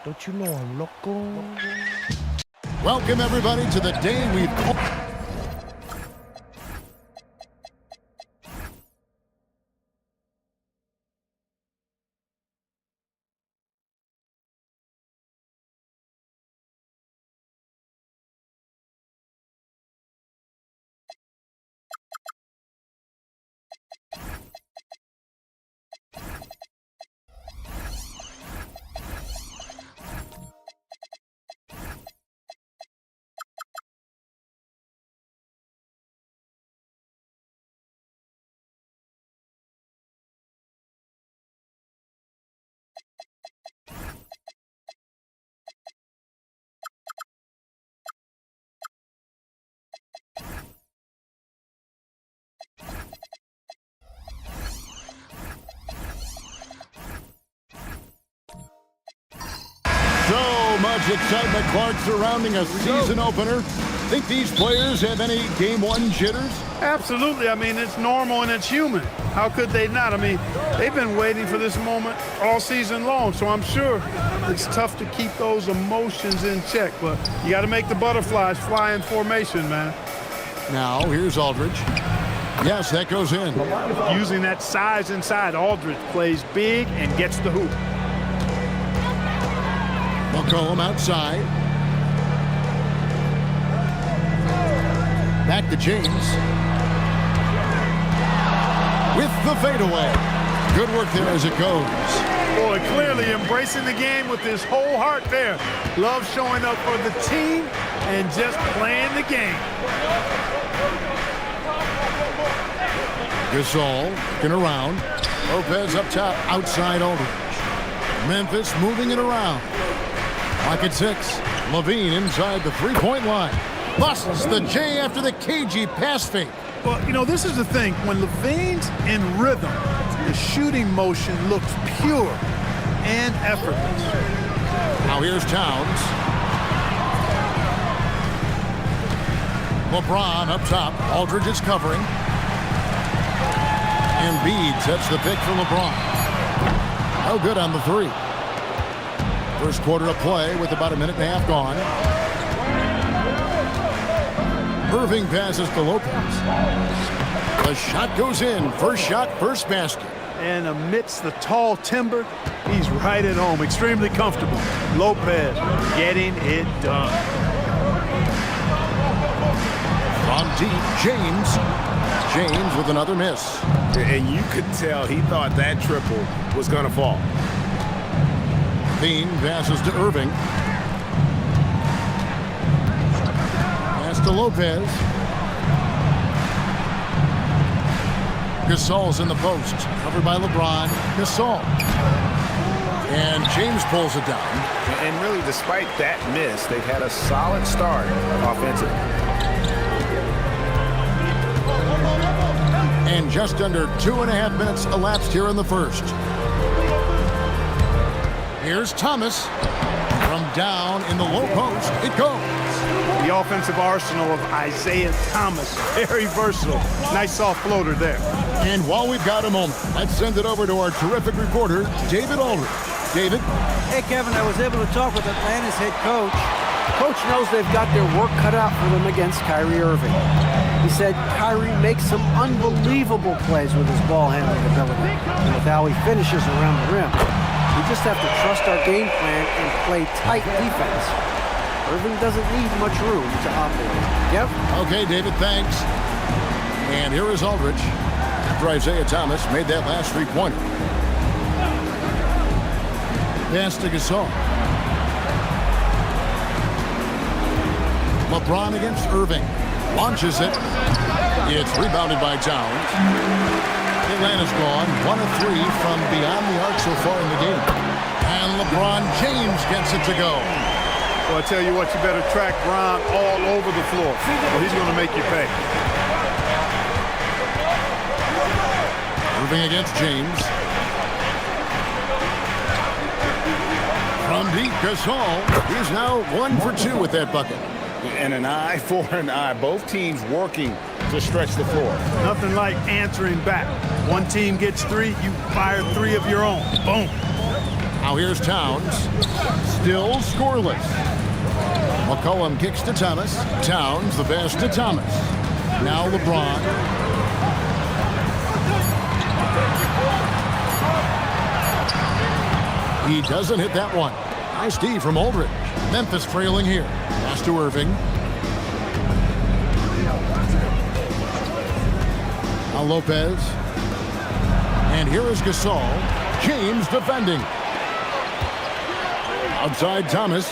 Don't you know I'm loco? Welcome, everybody, to the day we've called. So much excitement, Clark, surrounding a season opener. Think these players have any game one jitters? Absolutely. I mean, it's normal and it's human. How could they not? I mean, they've been waiting for this moment all season long, so I'm sure it's tough to keep those emotions in check, but you got to make the butterflies fly in formation, man. Now, here's Aldridge. Yes, that goes in. Using that size inside, Aldridge plays big and gets the hoop. McCollum outside. Back to James. With the fadeaway. Good work there as it goes. Boy, clearly embracing the game with his whole heart there. Love showing up for the team and just playing the game. Gasol looking around. Lopez up top, outside Aldridge. Memphis moving it around. Lock at 6. Levine inside the three-point line. Busts the J after the cagey pass fake. Well, you know, this is the thing. When Levine's in rhythm, the shooting motion looks pure and effortless. Now here's Towns. LeBron up top. Aldridge is covering. Embiid sets the pick for LeBron. No good on the three. First quarter of play with about a minute and a half gone. Irving passes to Lopez. The shot goes in. First shot, first basket. And amidst the tall timber, he's right at home. Extremely comfortable. Lopez getting it done. From deep, James with another miss. And you could tell he thought that triple was going to fall. Bean passes to Irving. Pass to Lopez. Gasol's in the post. Covered by LeBron. Gasol. And James pulls it down. And really, despite that miss, they've had a solid start offensively. And just under 2.5 minutes elapsed here in the first. Here's Thomas. From down in the low post, it goes. The offensive arsenal of Isaiah Thomas. Very versatile. Nice soft floater there. And while we've got a moment, let's send it over to our terrific reporter, David Aldridge. David? Hey, Kevin, I was able to talk with Atlanta's head coach. Coach knows they've got their work cut out for them against Kyrie Irving. He said Kyrie makes some unbelievable plays with his ball handling ability, and with how he finishes around the rim. We just have to trust our game plan and play tight defense. Irving doesn't need much room to operate. Yep. Okay, David, thanks. And here is Aldridge after Isaiah Thomas made that last three-pointer. Pass to Gasol. LeBron against Irving. Launches it. It's rebounded by Towns. Atlanta's gone 1 of 3 from beyond the arc so far in the game. And LeBron James gets it to go. Well, I tell you what, you better track Bron all over the floor. Well, he's going to make you pay. Irving against James. From deep, Gasol. He's now 1 for 2 with that bucket. And an eye for an eye. Both teams working to stretch the floor. Nothing like answering back. One team gets 3, you fire 3 of your own. Boom. Now here's Towns. Still scoreless. McCollum kicks to Thomas. Towns, the pass to Thomas. Now LeBron. He doesn't hit that one. Nice D from Aldridge. Memphis trailing here. Pass to Irving. Now Lopez. And here is Gasol. James defending. Outside Thomas.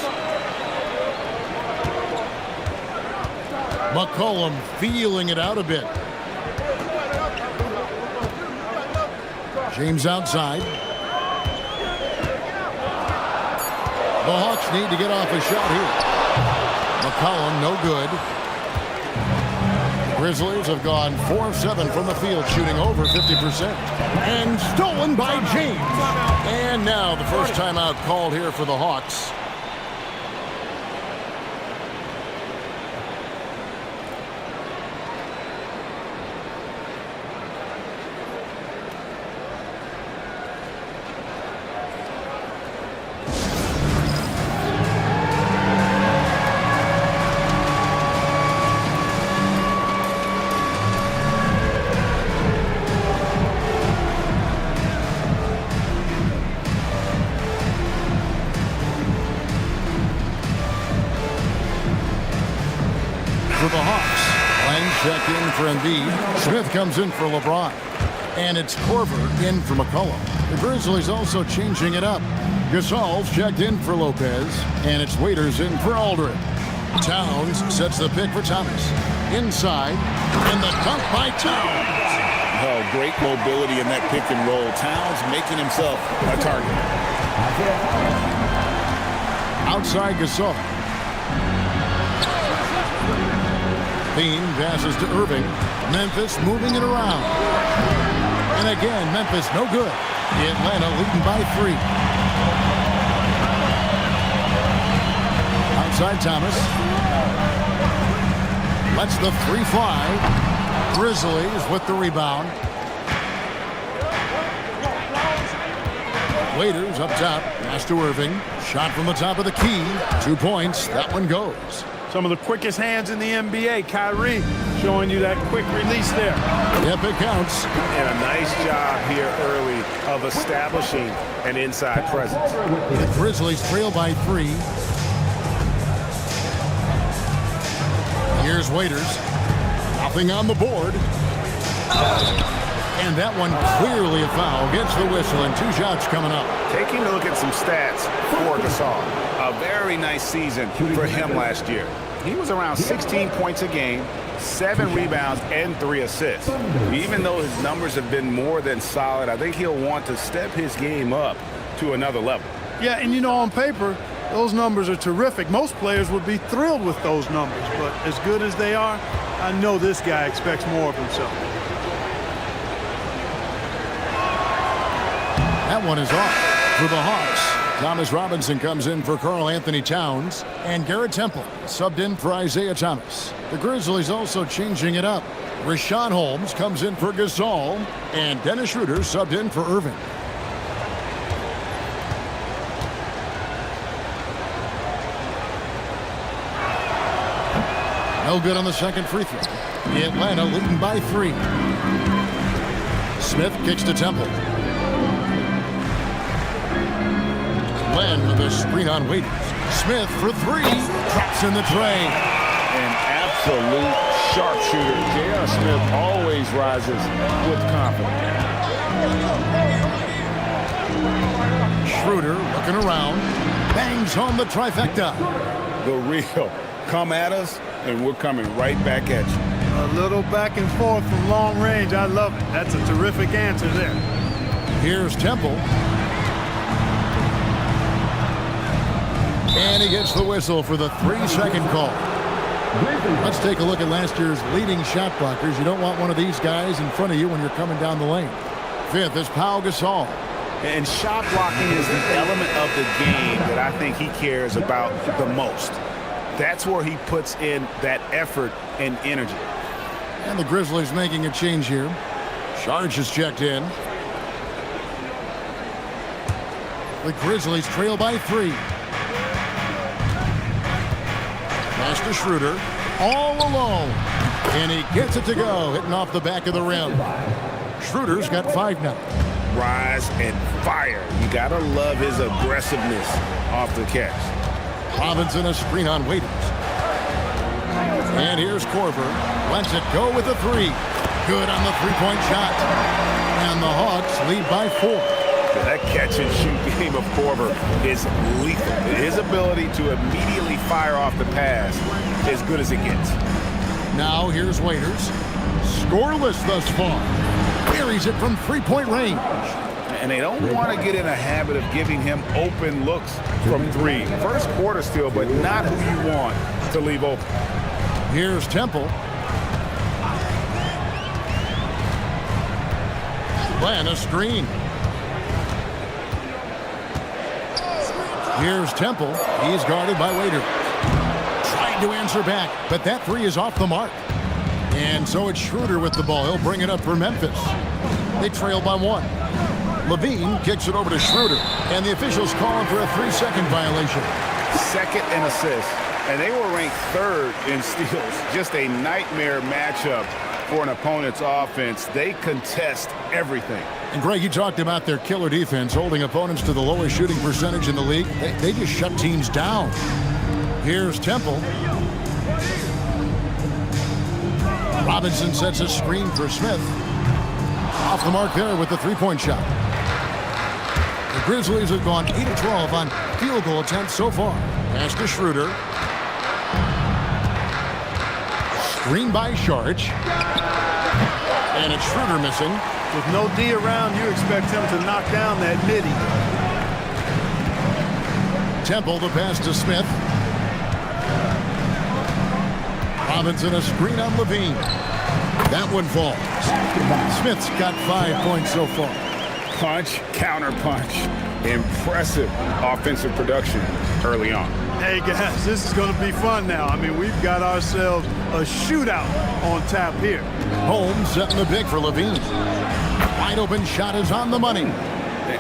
McCollum feeling it out a bit. James outside. The Hawks need to get off a shot here. McCollum, no good. The Grizzlies have gone 4 of 7 from the field, shooting over 50%. And stolen by James. And now the first timeout called here for the Hawks. For the Hawks, Lang check in for Embiid. Smith comes in for LeBron. And it's Korver in for McCollum. The Grizzlies also changing it up. Gasol's checked in for Lopez. And it's Waiters in for Aldridge. Towns sets the pick for Thomas. Inside, and the dunk by Towns. Oh, great mobility in that pick and roll. Towns making himself a target. Outside Gasol. Bean passes to Irving. Memphis moving it around. And again, Memphis no good. Atlanta leading by 3. Outside Thomas. Lets the 3 fly. Grizzlies with the rebound. Waiters up top. Pass to Irving. Shot from the top of the key. 2 points. That one goes. Some of the quickest hands in the NBA. Kyrie showing you that quick release there. Yep, it counts. And a nice job here early of establishing an inside presence. The Grizzlies trail by 3. Here's Waiters. Nothing on the board. And that one clearly a foul. Gets the whistle and 2 shots coming up. Taking a look at some stats for Gasol. A very nice season for him last year. He was around 16 points a game, 7 rebounds, and 3 assists. Even though his numbers have been more than solid, I think he'll want to step his game up to another level. Yeah, and you know, on paper, those numbers are terrific. Most players would be thrilled with those numbers, but as good as they are, I know this guy expects more of himself. That one is off for the Hawks. Thomas Robinson comes in for Karl Anthony Towns. And Garrett Temple subbed in for Isaiah Thomas. The Grizzlies also changing it up. Rashawn Holmes comes in for Gasol. And Dennis Schroeder subbed in for Irving. No good on the second free throw. Atlanta leading by 3. Smith kicks to Temple. Len with a screen on Waiters. Smith for 3. Drops in the tray. An absolute sharpshooter. J.R. Smith always rises with confidence. Schroeder looking around. Bangs home the trifecta. The real. Come at us, and we're coming right back at you. A little back and forth from long range. I love it. That's a terrific answer there. Here's Temple. And he gets the whistle for the 3-second call. Let's take a look at last year's leading shot blockers. You don't want one of these guys in front of you when you're coming down the lane. 5th is Pau Gasol. And shot blocking is the element of the game that I think he cares about the most. That's where he puts in that effort and energy. And the Grizzlies making a change here. Sharge is checked in. The Grizzlies trail by 3. Pass to Schroeder. All alone. And he gets it to go. Hitting off the back of the rim. Schroeder's got 5 now. Rise and fire. You got to love his aggressiveness off the catch. Robinson a screen on Waiters. And here's Korver. Lets it go with a 3. Good on the 3-point shot. And the Hawks lead by 4. That catch and shoot game of Korver is lethal. His ability to immediately fire off the pass is as good as it gets. Now here's Waiters. Scoreless thus far. Buries it from 3-point range. And they don't want to get in a habit of giving him open looks from 3. First quarter still, but not who you want to leave open. Here's Temple. Plan a screen. Here's Temple. He's guarded by Waiters. Trying to answer back, but that 3 is off the mark. And so it's Schroeder with the ball. He'll bring it up for Memphis. They trail by 1. Levine kicks it over to Schroeder. And the officials calling for a 3-second violation. 2nd in assists. And they were ranked 3rd in steals. Just a nightmare matchup for an opponent's offense. They contest everything. And Greg, you talked about their killer defense, holding opponents to the lowest shooting percentage in the league. They just shut teams down. Here's Temple. Robinson sets a screen for Smith. Off the mark there with the 3-point shot. The Grizzlies have gone 8 of 12 on field goal attempts so far. Pass to Schroeder. Screen by Sharge. And it's Schroeder missing. With no D around, you expect him to knock down that midi. Temple the pass to Smith. Robinson a screen on Levine. That one falls. Smith's got 5 points so far. Punch, counter punch. Impressive offensive production early on. Hey guys, this is going to be fun now. I mean, we've got ourselves a shootout on tap here. Holmes setting the big for Levine. Wide open shot is on the money.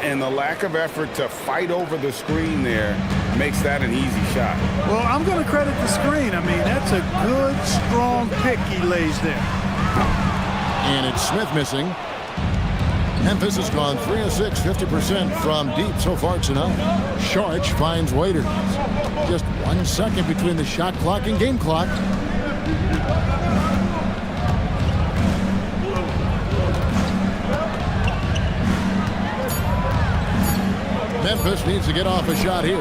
And the lack of effort to fight over the screen there makes that an easy shot. Well, I'm going to credit the screen. I mean, that's a good, strong pick he lays there. And it's Smith missing. Memphis has gone 3 of 6, 50% from deep so far tonight. Sharge finds Waiters. Just 1 second between the shot clock and game clock. Memphis needs to get off a shot here. A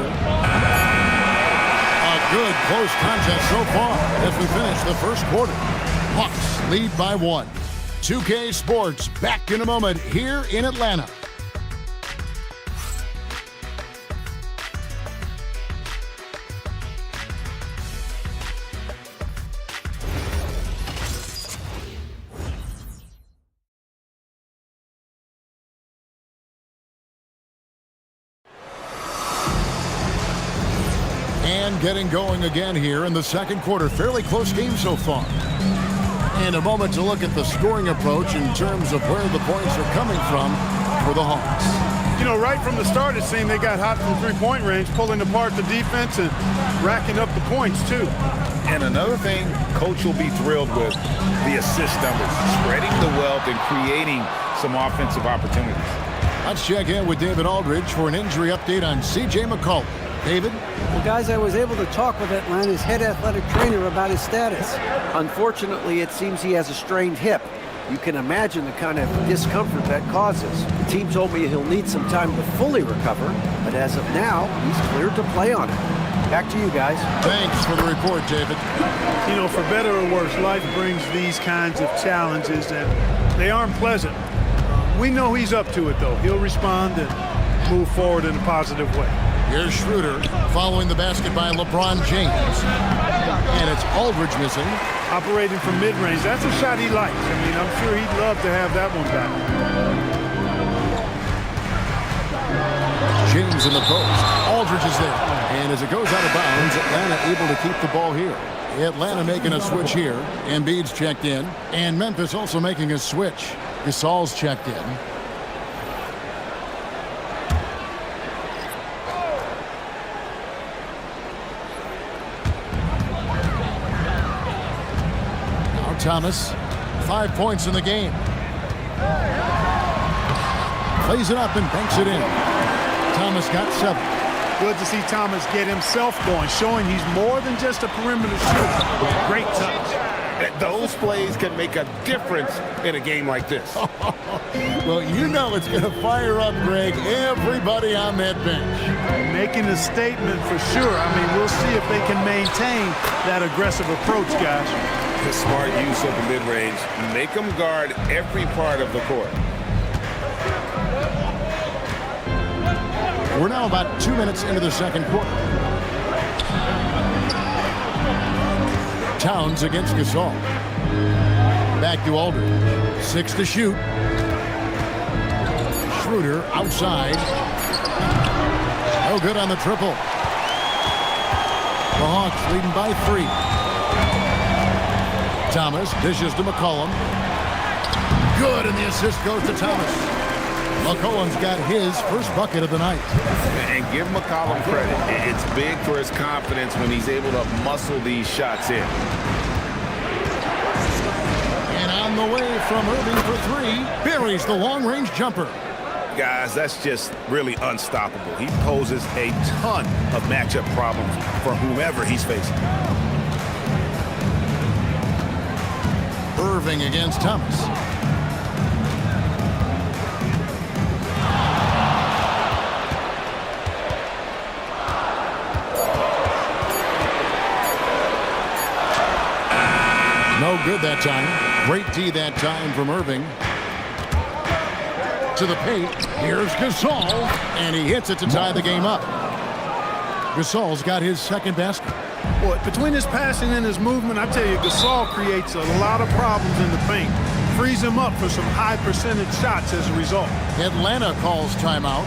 good close contest so far as we finish the first quarter. Hawks lead by 1. 2K Sports back in a moment here in Atlanta. And getting going again here in the second quarter. Fairly close game so far. And a moment to look at the scoring approach in terms of where the points are coming from for the Hawks. You know, right from the start, it seemed they got hot from 3-point range, pulling apart the defense and racking up the points, too. And another thing coach will be thrilled with the assist numbers, spreading the wealth and creating some offensive opportunities. Let's check in with David Aldridge for an injury update on C.J. McCollum. David? Well, guys, I was able to talk with Atlanta's head athletic trainer about his status. Unfortunately, it seems he has a strained hip. You can imagine the kind of discomfort that causes. The team told me he'll need some time to fully recover, but as of now, he's cleared to play on it. Back to you guys. Thanks for the report, David. You know, for better or worse, life brings these kinds of challenges, and they aren't pleasant. We know he's up to it, though. He'll respond and move forward in a positive way. Here's Schroeder following the basket by LeBron James. And it's Aldridge missing. Operating from mid-range, that's a shot he likes. I mean, I'm sure he'd love to have that one back. James in the post. Aldridge is there. And as it goes out of bounds, Atlanta able to keep the ball here. Atlanta making a switch here. Embiid's checked in. And Memphis also making a switch. Gasol's checked in. Now Thomas, 5 points in the game. Plays it up and banks it in. Thomas got 7. Good to see Thomas get himself going, showing he's more than just a perimeter shooter with great touch. Those plays can make a difference in a game like this. Well, you know it's going to fire up, Greg, everybody on that bench. Making a statement for sure. I mean, we'll see if they can maintain that aggressive approach, guys. The smart use of the mid-range. Make them guard every part of the court. We're now about 2 minutes into the second quarter. Towns against Gasol. Back to Aldridge. 6 to shoot. Schroeder outside. No good on the triple. The Hawks leading by 3. Thomas dishes to McCollum. Good, and the assist goes to Thomas. McCollum's got his first bucket of the night. And give McCollum credit. It's big for his confidence when he's able to muscle these shots in. And on the way from Irving for 3, buries the long-range jumper. Guys, that's just really unstoppable. He poses a ton of matchup problems for whomever he's facing. Irving against Thomas. No good that time. Great D that time from Irving. To the paint. Here's Gasol. And he hits it to tie the game up. Gasol's got his second basket. Boy, between his passing and his movement, I tell you, Gasol creates a lot of problems in the paint. Frees him up for some high percentage shots as a result. Atlanta calls timeout.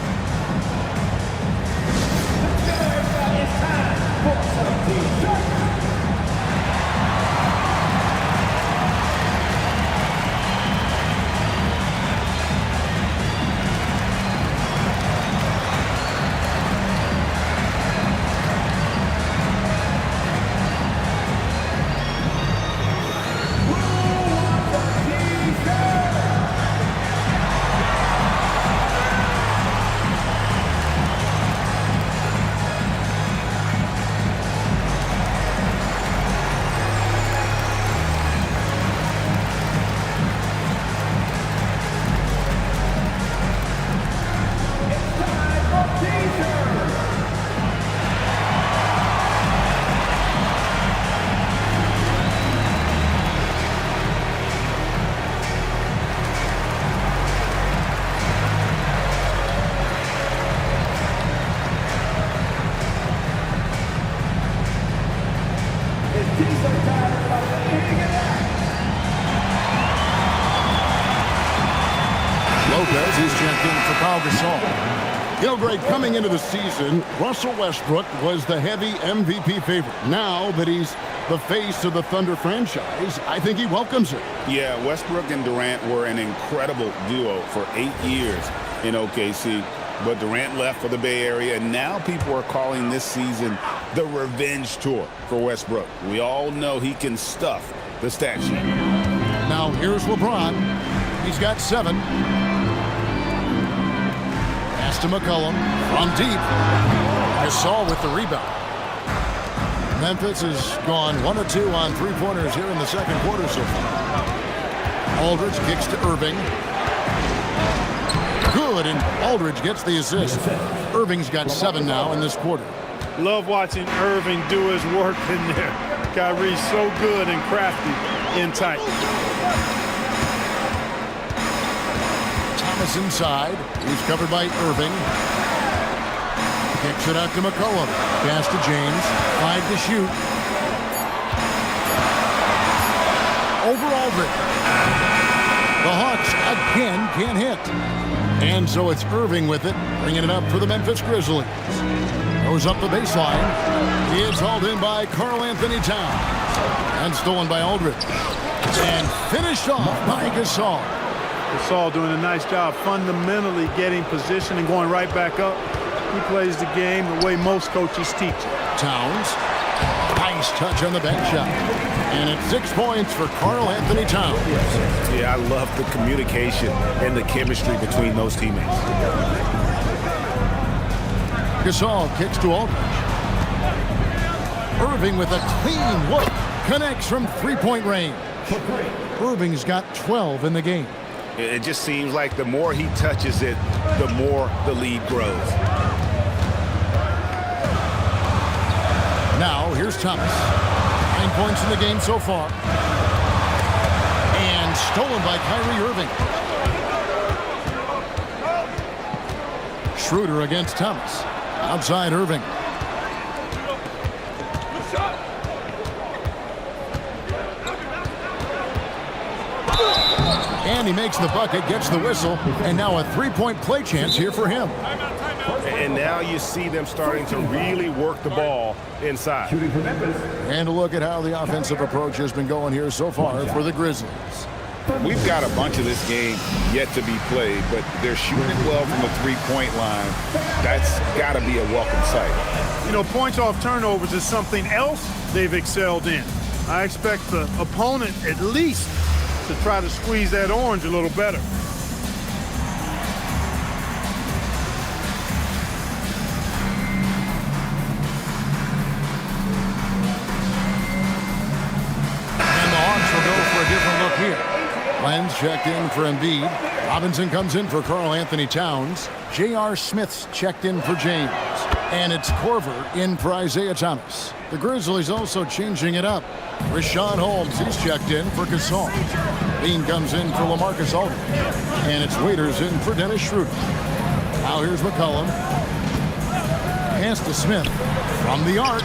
Lopez is checked in for Pau Gasol. You know, Greg, coming into the season, Russell Westbrook was the heavy MVP favorite. Now that he's the face of the Thunder franchise, I think he welcomes it. Yeah, Westbrook and Durant were an incredible duo for 8 years in OKC. But Durant left for the Bay Area, and now people are calling this season the revenge tour for Westbrook. We all know he can stuff the stat sheet. Now here's LeBron. He's got 7. Pass to McCollum from deep. Gasol with the rebound. Memphis has gone 1 of 2 on three-pointers here in the second quarter so far. Aldridge kicks to Irving. Good, and Aldridge gets the assist. Irving's got 7 now in this quarter. Love watching Irving do his work in there. Kyrie's so good and crafty in tight. Thomas inside. He's covered by Irving. Kicks it out to McCollum. Pass to James. 5 to shoot. Over Aldridge. The Hawks again can't hit. And so it's Irving with it, bringing it up for the Memphis Grizzlies. Goes up the baseline. It's hauled in by Karl-Anthony Towns. And stolen by Aldridge. And finished off by Gasol. Gasol doing a nice job fundamentally getting position and going right back up. He plays the game the way most coaches teach it. Towns. Nice touch on the bank shot. And it's 6 points for Karl-Anthony Towns. Yeah, I love the communication and the chemistry between those teammates. Gasol kicks to Aldridge. Irving with a clean look. Connects from three-point range. Irving's got 12 in the game. It just seems like the more he touches it, the more the lead grows. Now, here's Thomas. 9 points in the game so far. And stolen by Kyrie Irving. Schroeder against Thomas. Outside Irving. And he makes the bucket, gets the whistle, and now a three-point play chance here for him. And now you see them starting to really work the ball inside. And a look at how the offensive approach has been going here so far for the Grizzlies. We've got a bunch of this game yet to be played, but they're shooting it well from the three-point line. That's got to be a welcome sight. You know, points off turnovers is something else they've excelled in. I expect the opponent at least to try to squeeze that orange a little better. And the Hawks will go for a different look here. Lenz checked in for Embiid. Robinson comes in for Karl-Anthony Towns. J.R. Smith's checked in for James. And it's Korver in for Isaiah Thomas. The Grizzlies also changing it up. Rashawn Holmes, he's checked in for Gasol. Bean comes in for LaMarcus Aldridge. And it's Waiters in for Dennis Schroeder. Now here's McCollum. Pass to Smith. From the arc.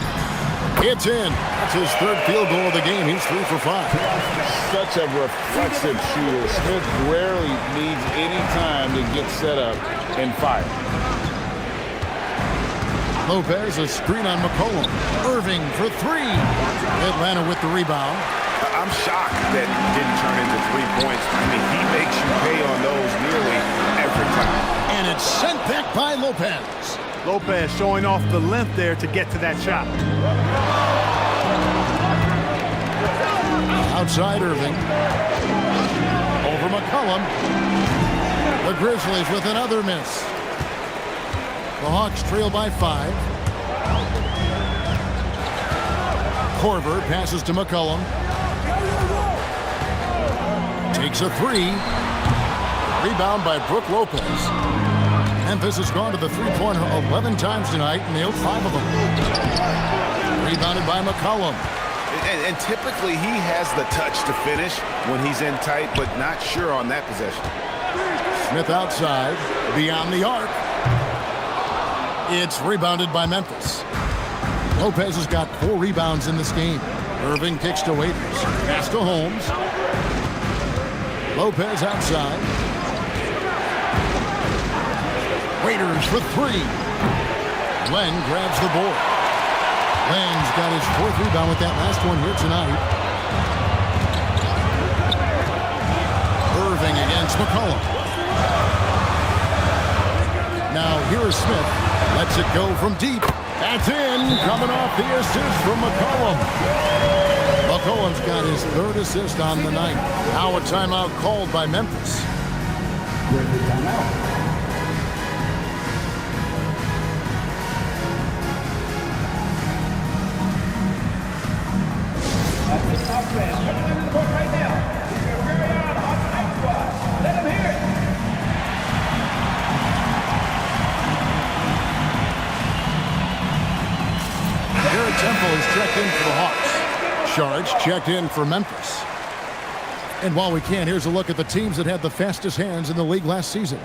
It's in. That's his 3rd field goal of the game. He's 3 for 5. Such a reflexive shooter. Smith rarely needs any time to get set up and fire. Lopez, a screen on McCollum. Irving for 3. Atlanta with the rebound. I'm shocked that it didn't turn into 3 points. I mean, he makes you pay on those nearly every time. And it's sent back by Lopez. Lopez showing off the length there to get to that shot. Outside Irving. Over McCollum. The Grizzlies with another miss. The Hawks trail by 5. Korver passes to McCollum. Takes a 3. Rebound by Brook Lopez. Memphis has gone to the three-pointer 11 times tonight, nailed 5 of them. Rebounded by McCollum. And typically he has the touch to finish when he's in tight, but not sure on that possession. Smith outside, beyond the arc. It's rebounded by Memphis. Lopez has got 4 rebounds in this game. Irving kicks to Waiters. Pass to Holmes. Lopez outside. Waiters for 3. Len grabs the board. Len's got his 4th rebound with that last one here tonight. Irving against McCollum. Now here is Smith. Lets it go from deep. That's in, coming off the assist from McCollum. McCollum's got his third assist on the night. Now a timeout called by Memphis. Temple is checked in for the Hawks. Sharge checked in for Memphis. And while we can, here's a look at the teams that had the fastest hands in the league last season.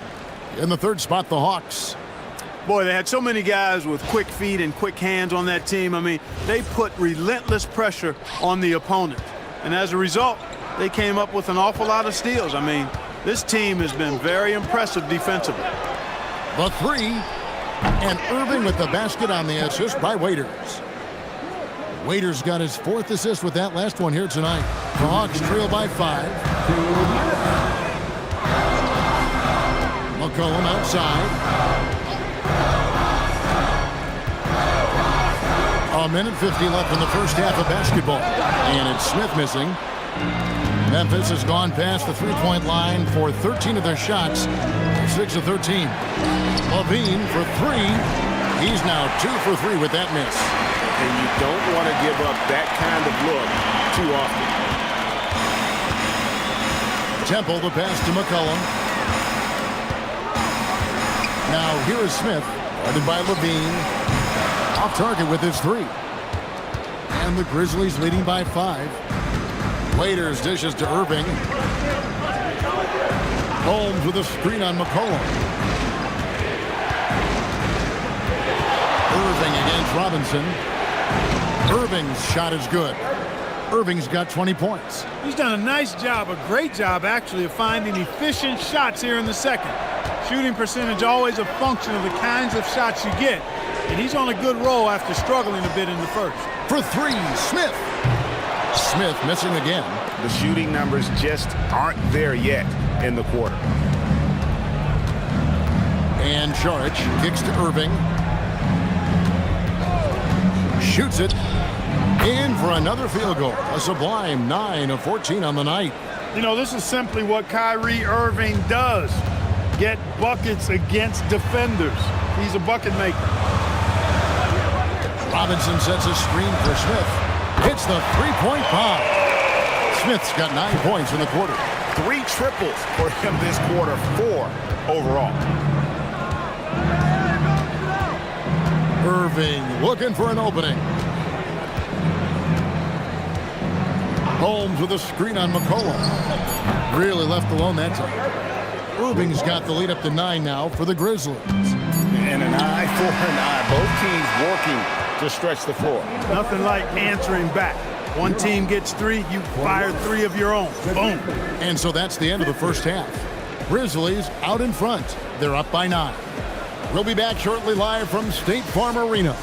In the third spot, the Hawks. Boy, they had so many guys with quick feet and quick hands on that team. I mean, they put relentless pressure on the opponent. And as a result, they came up with an awful lot of steals. I mean, this team has been very impressive defensively. The three, and Irving with the basket on the assist by Waiters. Waiters got his fourth assist with that last one here tonight. The Hawks trail by 5. McCollum outside. A minute 50 left in the first half of basketball. And it's Smith missing. Memphis has gone past the three-point line for 13 of their shots. 6 of 13. Levine for 3. He's now 2 for 3 with that miss. And you don't want to give up that kind of look too often. Temple, the pass to McCollum. Now here is Smith, guarded by Levine. Off target with his 3. And the Grizzlies leading by 5. Waiters dishes to Irving. Holmes with a screen on McCollum. Irving against Robinson. Irving's shot is good. Irving's got 20 points. He's done a nice job, a great job actually, of finding efficient shots here in the second. Shooting percentage always a function of the kinds of shots you get. And he's on a good roll after struggling a bit in the first. For 3, Smith. Smith missing again. The shooting numbers just aren't there yet in the quarter. And Sharge kicks to Irving. Shoots it. In for another field goal. A sublime 9 of 14 on the night. You know, this is simply what Kyrie Irving does. Get buckets against defenders. He's a bucket maker. Robinson sets a screen for Smith. Hits the three-point bomb. Smith's got 9 points in the quarter. 3 triples for him this quarter, 4 overall. Irving looking for an opening. Holmes with a screen on McCollum. Really left alone that time. Irving's got the lead up to 9 now for the Grizzlies. And an eye for an eye. Both teams working to stretch the floor. Nothing like answering back. One team gets 3, you fire 3 of your own. Boom. And so that's the end of the first half. Grizzlies out in front. They're up by 9. We'll be back shortly live from State Farm Arena.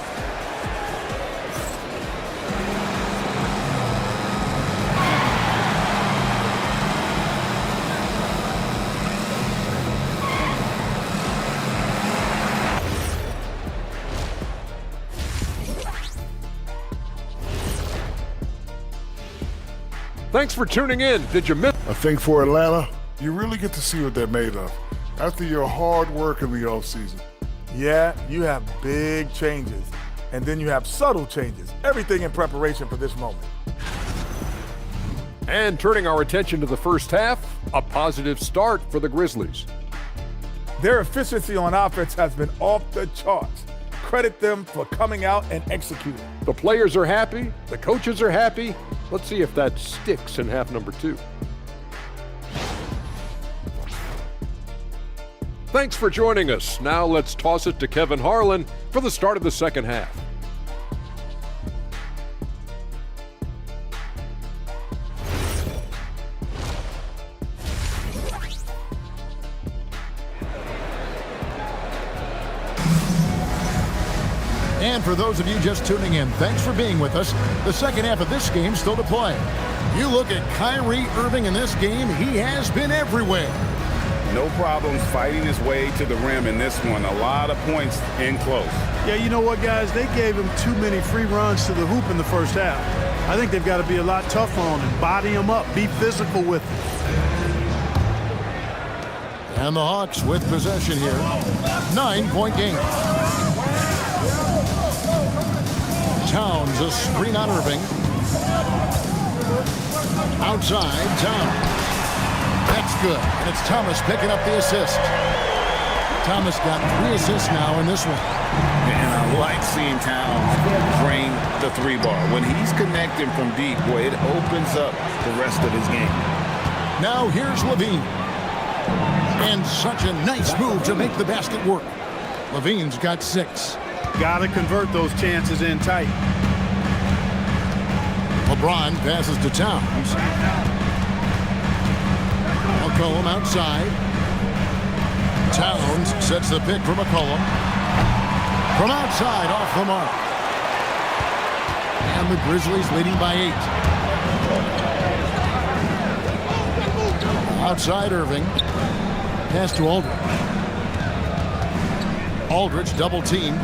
Thanks for tuning in. Did you miss? I think for Atlanta, you really get to see what they're made of after your hard work in the offseason. Yeah, you have big changes, and then you have subtle changes. Everything in preparation for this moment. And turning our attention to the first half, a positive start for the Grizzlies. Their efficiency on offense has been off the charts. Credit them for coming out and executing. The players are happy, the coaches are happy. Let's see if that sticks in half number 2. Thanks for joining us. Now let's toss it to Kevin Harlan for the start of the second half. And for those of you just tuning in, thanks for being with us. The second half of this game still to play. You look at Kyrie Irving in this game, he has been everywhere. No problems fighting his way to the rim in this one. A lot of points in close. Yeah, you know what, guys? They gave him too many free runs to the hoop in the first half. I think they've got to be a lot tougher on him, body him up, be physical with him. And the Hawks with possession here. 9-point game. Towns, a screen on Irving. Outside, Towns. That's good. And it's Thomas picking up the assist. Thomas got 3 assists now in this one. And I like seeing Towns bring the 3-ball. When he's connecting from deep, boy, it opens up the rest of his game. Now here's Levine. And such a nice move to make the basket work. Levine's got 6. Got to convert those chances in tight. LeBron passes to Towns. McCollum outside. Towns sets the pick for McCollum. From outside, off the mark. And the Grizzlies leading by 8. Outside Irving. Pass to Aldridge. Aldridge double teamed.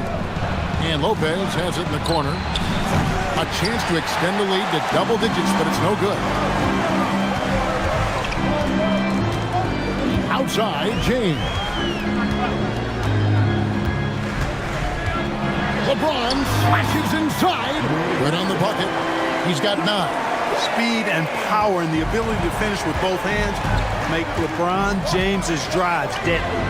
And Lopez has it in the corner. A chance to extend the lead to double digits, but it's no good. Outside, James. LeBron slashes inside. Right on the bucket. He's got 9. Speed and power and the ability to finish with both hands make LeBron James's drives deadly.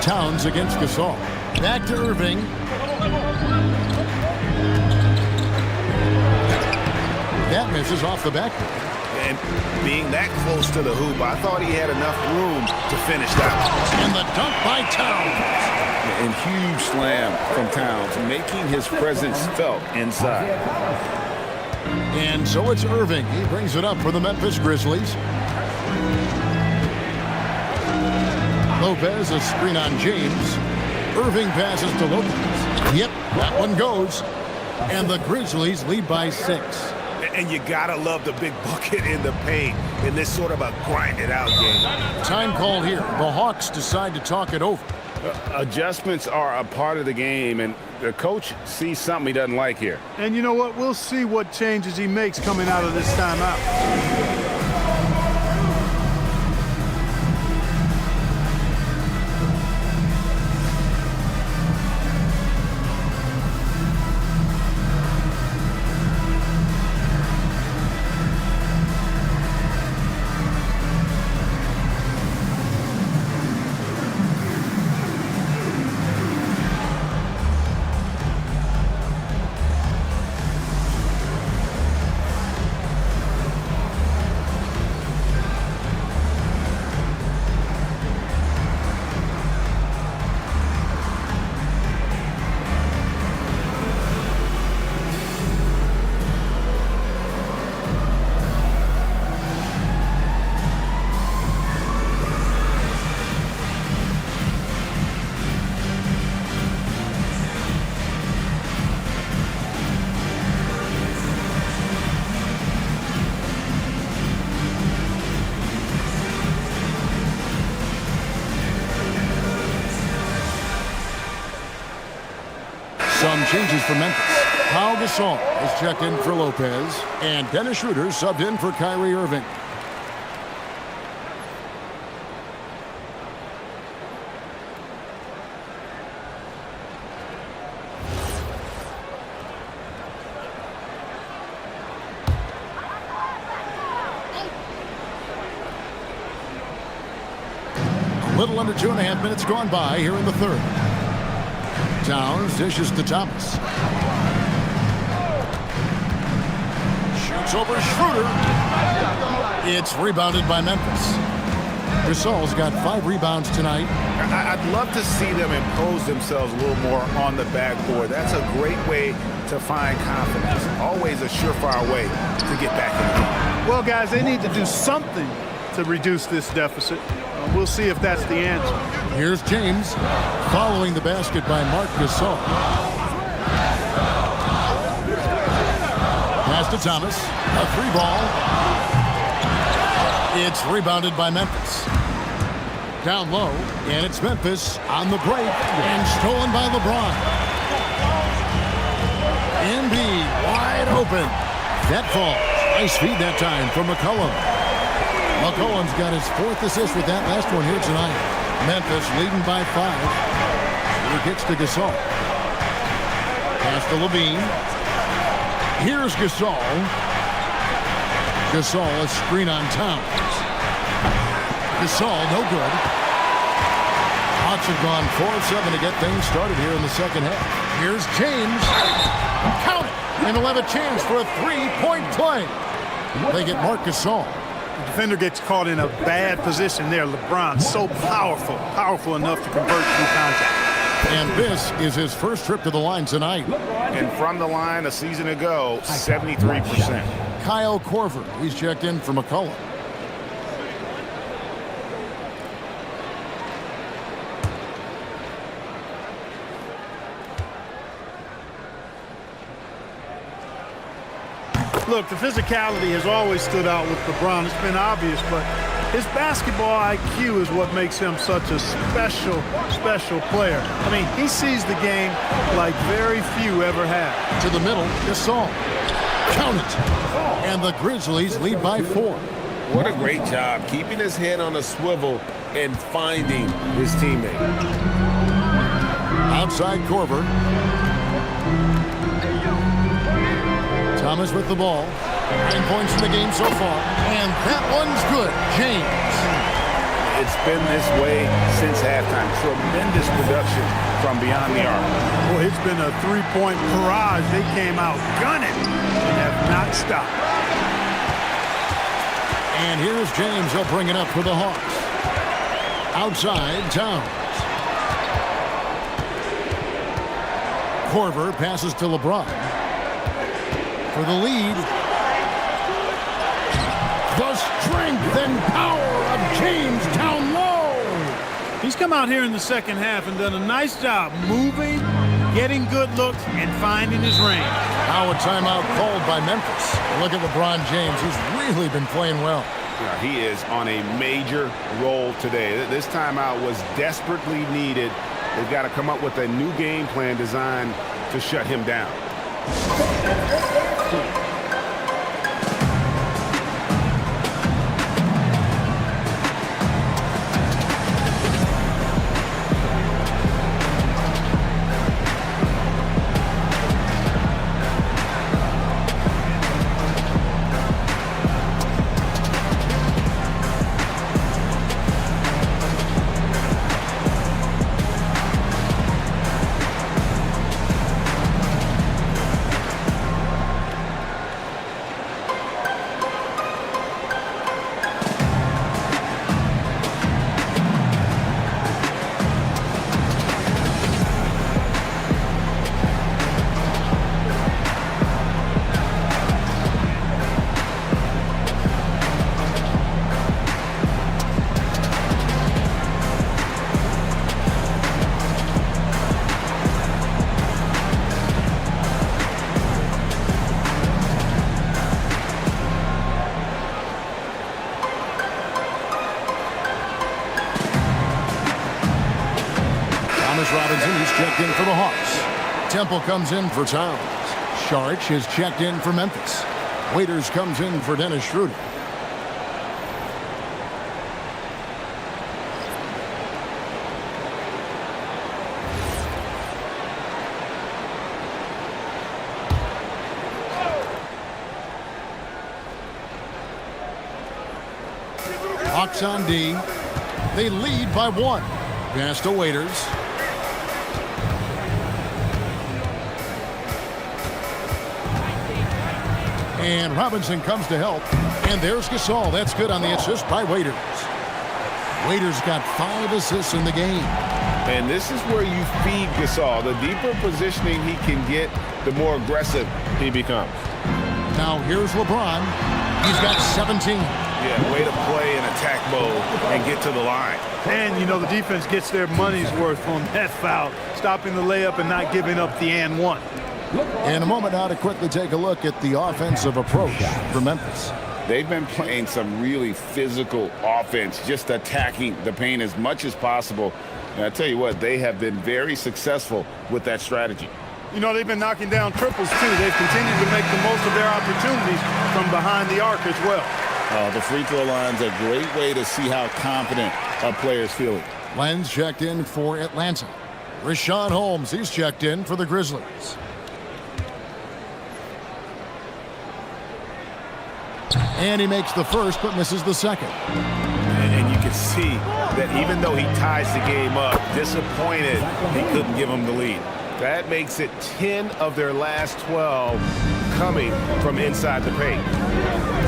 Towns against Gasol. Back to Irving. That misses off the backboard. And being that close to the hoop, I thought he had enough room to finish that. And the dunk by Towns. And huge slam from Towns, making his presence felt inside. And so it's Irving. He brings it up for the Memphis Grizzlies. Lopez, a screen on James. Irving passes to Lopez. Yep, that one goes. And the Grizzlies lead by 6. And you gotta love the big bucket in the paint in this sort of a grinded out game. Time called here. The Hawks decide to talk it over. Adjustments are a part of the game, and the coach sees something he doesn't like here. And you know what? We'll see what changes he makes coming out of this timeout. Some changes for Memphis. Pau Gasol is checked in for Lopez, and Dennis Schroeder subbed in for Kyrie Irving. A little under 2.5 minutes gone by here in the third. Towns dishes to Thomas. Shoots over Schroeder. It's rebounded by Memphis. Gasol's got 5 rebounds tonight. I'd love to see them impose themselves a little more on the backboard. That's a great way to find confidence. Always a surefire way to get back in the game. Well, guys, they need to do something to reduce this deficit. We'll see if that's the answer. Here's James following the basket by Marc Gasol. Pass to Thomas. A 3-ball. It's rebounded by Memphis. Down low, and it's Memphis on the break, and stolen by LeBron. Embiid wide open. That falls. Nice feed that time from McCollum. McCollum's got his 4th assist with that last one here tonight. Memphis leading by 5. He gets to Gasol. Pass to Levine. Here's Gasol. Gasol, a screen on Towns. Gasol, no good. Hawks have gone 4 of 7 to get things started here in the second half. Here's James. Count it. And he'll have a chance for a 3-point play. They get Marc Gasol. The defender gets caught in a bad position there. LeBron, so powerful enough to convert through contact. And this is his first trip to the line tonight. And from the line a season ago, 73%. Kyle Korver, he's checked in for McCollum. Look, the physicality has always stood out with LeBron. It's been obvious, but his basketball IQ is what makes him such a special player. I mean, he sees the game like very few ever have. To the middle, Gasol. Count it. And the Grizzlies lead by 4. What a great job keeping his head on a swivel and finding his teammate. Outside Korver. Thomas with the ball. 9 points in the game so far. And that one's good. James. It's been this way since halftime. Tremendous production from beyond the arc. Boy, it's been a 3-point barrage. They came out gunning and have not stopped. And here's James. He'll bring it up for the Hawks. Outside, Towns. Korver passes to LeBron. For the lead. The strength and power of James down low. He's come out here in the second half and done a nice job moving, getting good looks, and finding his range. Now a timeout called by Memphis. Look at LeBron James. He's really been playing well. Yeah, he is on a major roll today. This timeout was desperately needed. They've got to come up with a new game plan designed to shut him down. Robinson, he's checked in for the Hawks. Temple comes in for Towns. Saric is checked in for Memphis. Waiters comes in for Dennis Schroeder. Hawks on D. They lead by 1. Pass to Waiters. And Robinson comes to help. And there's Gasol. That's good on the assist by Waiters. Waiters got 5 assists in the game. And this is where you feed Gasol. The deeper positioning he can get, the more aggressive he becomes. Now here's LeBron. He's got 17. Yeah, way to play in attack mode and get to the line. And, you know, the defense gets their money's worth on that foul, stopping the layup and not giving up the and one. In a moment now to quickly take a look at the offensive approach for Memphis. They've been playing some really physical offense, just attacking the paint as much as possible. And I tell you what, they have been very successful with that strategy. You know, they've been knocking down triples, too. They've continued to make the most of their opportunities from behind the arc as well. The free throw line's a great way to see how confident a player's feeling. Lenz checked in for Atlanta. Rashawn Holmes, he's checked in for the Grizzlies. And he makes the first but misses the second. And you can see that even though he ties the game up, disappointed he couldn't give him the lead. That makes it 10 of their last 12 coming from inside the paint.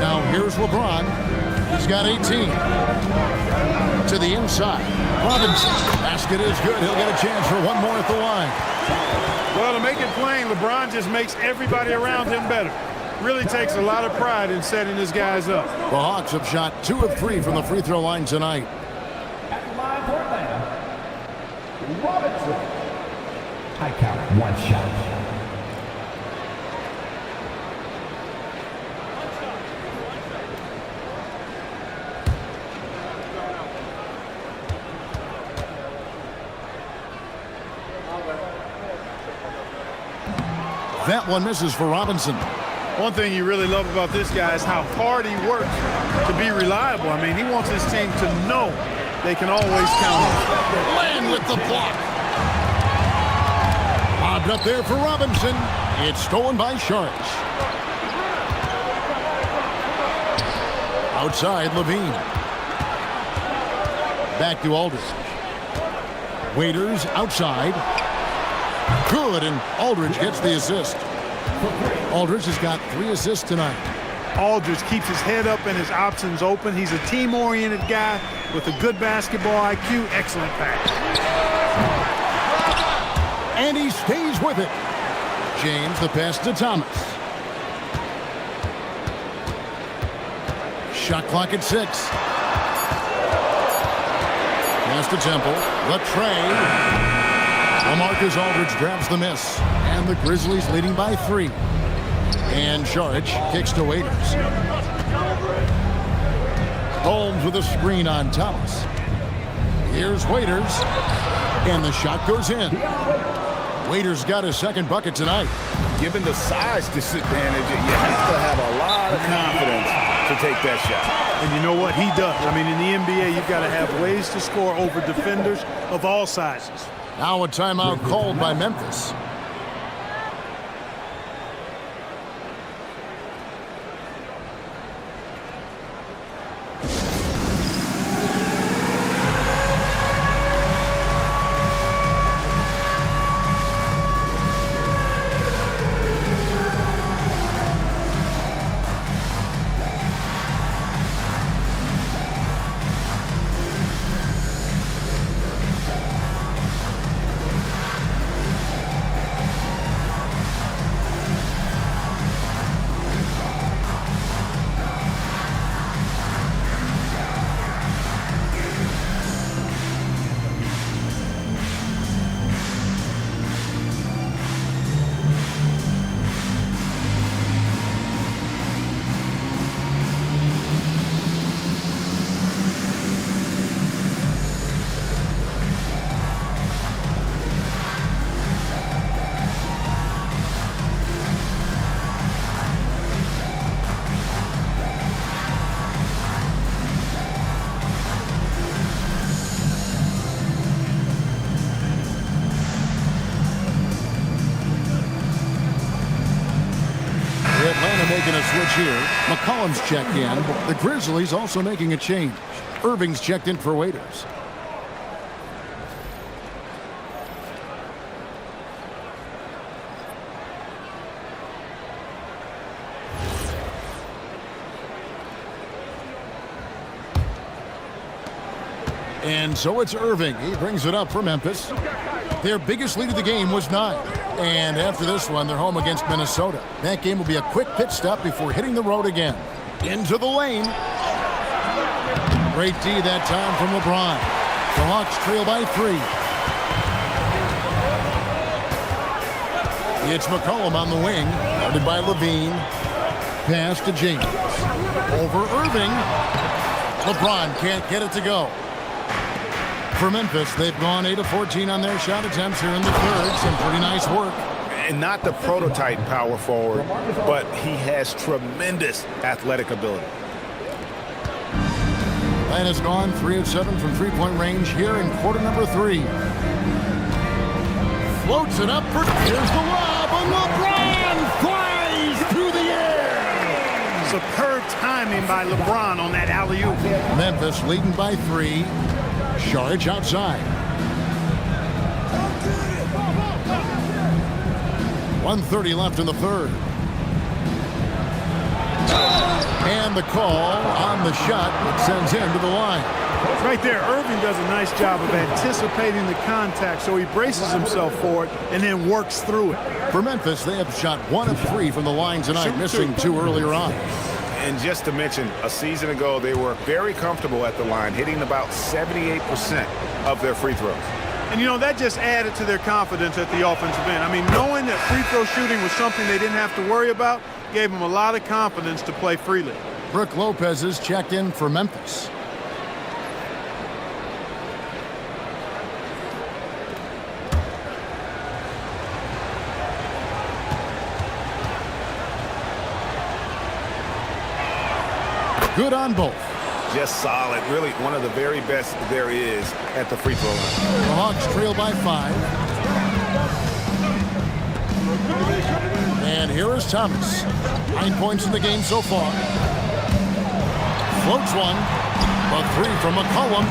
Now here's LeBron. He's got 18. To the inside. Robinson. Basket is good. He'll get a chance for one more at the line. Well, to make it plain, LeBron just makes everybody around him better. Really takes a lot of pride in setting his guys up. The Hawks have shot 2 of 3 from the free throw line tonight. At the line for Atlanta, Robinson. I count 1 shot. That one misses for Robinson. One thing you really love about this guy is how hard he works to be reliable. I mean, he wants his team to know they can always count on him. Land with the block. Lobbed up there for Robinson. It's stolen by Sharks. Outside, Levine. Back to Aldridge. Waiters outside. Good, and Aldridge gets the assist. Aldridge has got 3 assists tonight. Aldridge keeps his head up and his options open. He's a team-oriented guy with a good basketball IQ. Excellent pass. And he stays with it. James, the pass to Thomas. Shot clock at 6. Pass to Temple. The tray. LaMarcus Aldridge grabs the miss. And the Grizzlies leading by 3. And Saric kicks to Waiters. Holmes with a screen on Thomas. Here's Waiters. And the shot goes in. Waiters got his second bucket tonight. Given the size disadvantage, you have to have a lot of confidence to take that shot. And you know what? He does. I mean, in the NBA, you've got to have ways to score over defenders of all sizes. Now a timeout called by Memphis. Making a switch here. McCollum's checked in. The Grizzlies also making a change. Irving's checked in for Waiters. And so it's Irving. He brings it up for Memphis. Their biggest lead of the game was 9. And after this one, they're home against Minnesota. That game will be a quick pit stop before hitting the road again. Into the lane. Great D that time from LeBron. The Hawks trail by 3. It's McCollum on the wing. Guarded by Levine. Pass to James. over Irving. LeBron can't get it to go. For Memphis, they've gone 8 of 14 on their shot attempts here in the third. Some pretty nice work. And not the prototype power forward, but he has tremendous athletic ability. Len has gone 3 of 7 from three-point range here in quarter number 3. Floats it up for... Here's the lob, and LeBron flies through the air! Superb timing by LeBron on that alley-oop. Memphis leading by 3. Saric outside. 1:30 left in the third. And the call on the shot that sends him to the line. Right there, Irving does a nice job of anticipating the contact, so he braces himself for it and then works through it. For Memphis, they have shot 1 of 3 from the line tonight, missing 2 earlier on. And just to mention, a season ago, they were very comfortable at the line, hitting about 78% of their free throws. And, you know, that just added to their confidence at the offensive end. I mean, knowing that free throw shooting was something they didn't have to worry about gave them a lot of confidence to play freely. Brook Lopez is checked in for Memphis. Good on both. Just solid. Really one of the very best there is at the free throw line. The Hawks trail by 5. And here is Thomas. 9 points in the game so far. Floats one. A 3 from McCollum.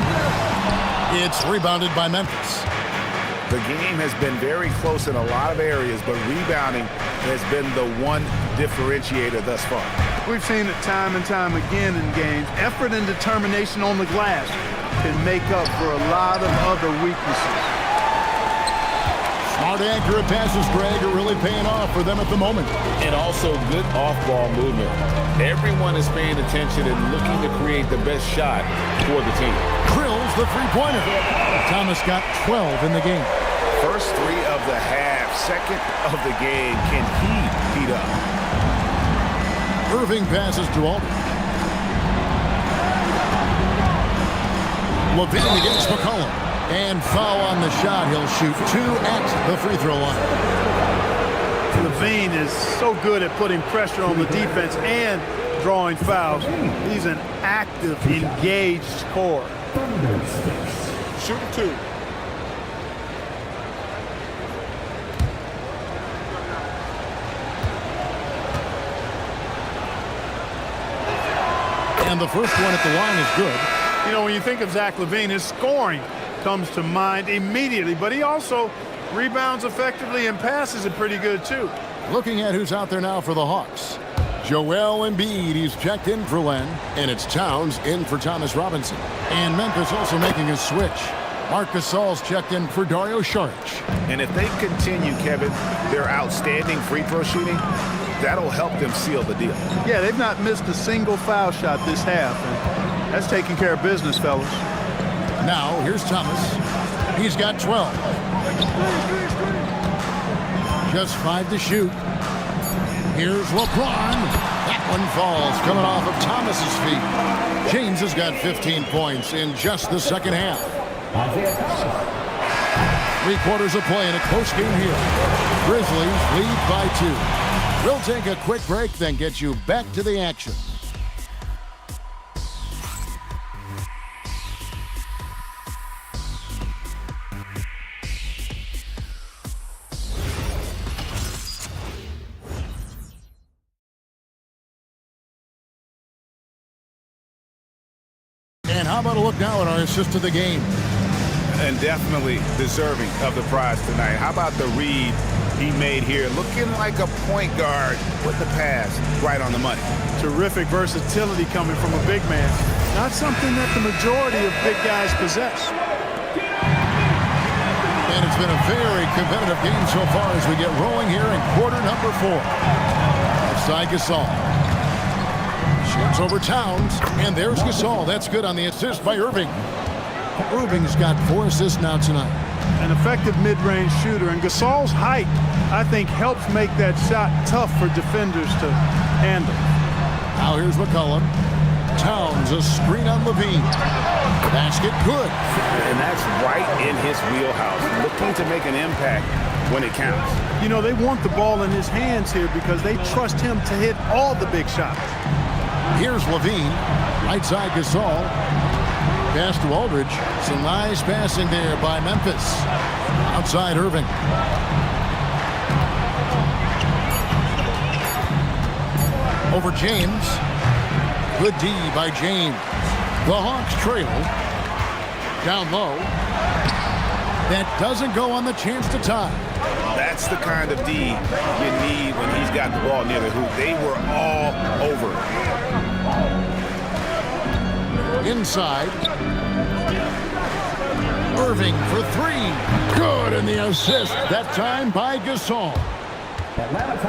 It's rebounded by Memphis. The game has been very close in a lot of areas, but rebounding has been the one differentiator thus far. We've seen it time and time again in games. Effort and determination on the glass can make up for a lot of other weaknesses. Smart, accurate passes, Greg, are really paying off for them at the moment. And also good off-ball movement. Everyone is paying attention and looking to create the best shot for the team. Drills the three-pointer. Thomas got 12 in the game. First 3 of the half, second of the game. Can he heat up? Irving passes to Aldridge. Levine against McCollum. And foul on the shot. He'll shoot 2 at the free throw line. Levine is so good at putting pressure on the defense and drawing fouls. He's an active, engaged scorer. Shooting 2. And the first one at the line is good. You know, when you think of Zach LaVine, his scoring comes to mind immediately, but he also rebounds effectively and passes it pretty good too. Looking at who's out there now for the Hawks. Joel Embiid, he's checked in for Len. And it's Towns in for Thomas Robinson. And Memphis also making a switch. Marc Gasol's checked in for Dario Saric. And if they continue, Kevin, their outstanding free throw shooting, that'll help them seal the deal. Yeah, they've not missed a single foul shot this half. And that's taking care of business, fellas. Now, here's Thomas. He's got 12. Just 5 to shoot. Here's LeBron. That one falls, coming off of Thomas's feet. James has got 15 points in just the second half. 3 quarters of play in a close game here. Grizzlies lead by 2. We'll take a quick break, then get you back to the action. And how about a look now at our assist of the game? And definitely deserving of the prize tonight. How about the read he made here? Looking like a point guard with the pass right on the money. Terrific versatility coming from a big man. Not something that the majority of big guys possess. And it's been a very competitive game so far as we get rolling here in quarter number 4. Outside Gasol. Shoots over Towns, and there's Gasol. That's good on the assist by Irving. Irving's got 4 assists now tonight. An effective mid-range shooter, and Gasol's height, I think, helps make that shot tough for defenders to handle. Now here's McCollum. Towns, a screen on Levine. Basket good. And that's right in his wheelhouse, looking to make an impact when it counts. You know, they want the ball in his hands here because they trust him to hit all the big shots. Here's Levine. Right side Gasol. Pass to Aldridge. Some nice passing there by Memphis. Outside Irving. Over James. Good D by James. The Hawks trail. Down low. That doesn't go on the chance to tie. That's the kind of D you need when he's got the ball near the hoop. They were all over it. Inside. Irving for three. Good, and the assist. That time by Gasol.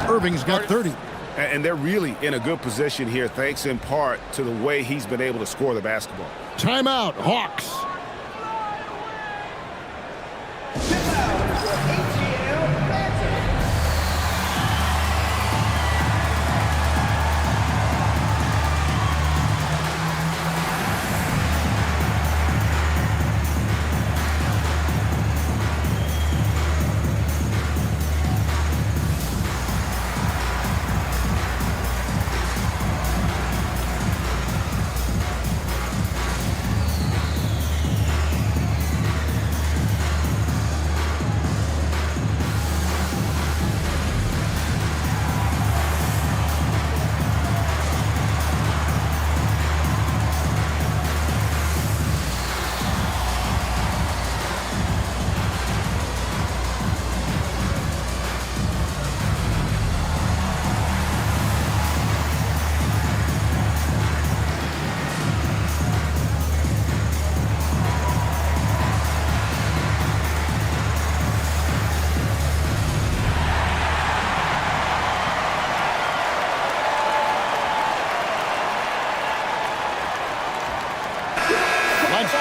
Irving's got 30. And they're really in a good position here, thanks in part to the way he's been able to score the basketball. Timeout, Hawks.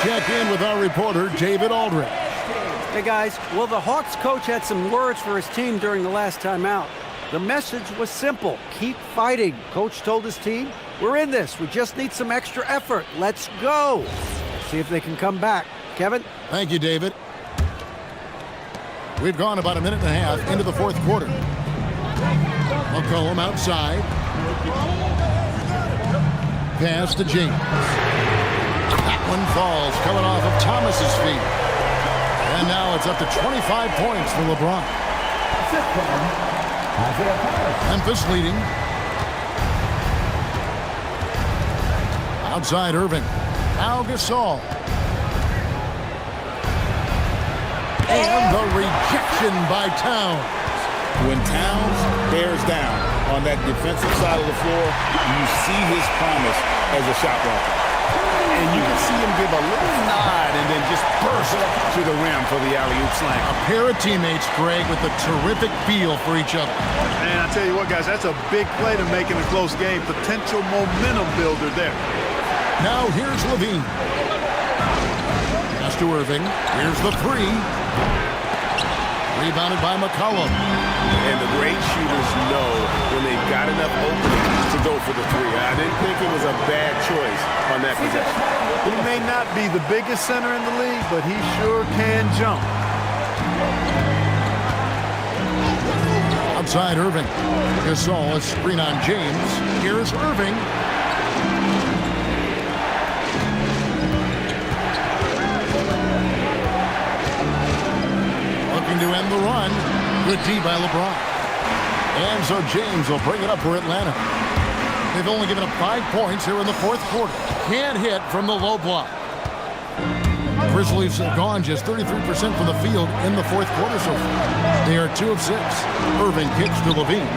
Check in with our reporter, David Aldridge. Hey, guys. Well, the Hawks coach had some words for his team during the last time out. The message was simple. Keep fighting. Coach told his team, we're in this. We just need some extra effort. Let's go. See if they can come back. Kevin? Thank you, David. We've gone about a minute and a half into the fourth quarter. McCollum outside. Pass to James. That one falls, coming off of Thomas's feet. And now it's up to 25 points for LeBron. Memphis leading. Outside Irving. Now Gasol. And the rejection by Towns. When Towns bears down on that defensive side of the floor, you see his promise as a shot blocker. And you can see him give a little nod and then just burst to the rim for the alley-oop slam. A pair of teammates, Greg, with a terrific feel for each other. And I tell you what, guys, that's a big play to make in a close game. Potential momentum builder there. Now here's Levine. Pass to Irving. Here's the three. Rebounded by McCollum. And the great shooters know when they've got enough opening to go for the three. I didn't think it was a bad choice on that possession. He may not be the biggest center in the league, but he sure can jump. Outside Irving. Gasol, a screen on James. Here's Irving. Looking to end the run. Good D by LeBron. And so James will bring it up for Atlanta. They've only given up 5 points here in the fourth quarter. Can't hit from the low block. Grizzlies have gone just 33% from the field in the fourth quarter so far. They are 2 of 6. Irving kicks to Levine.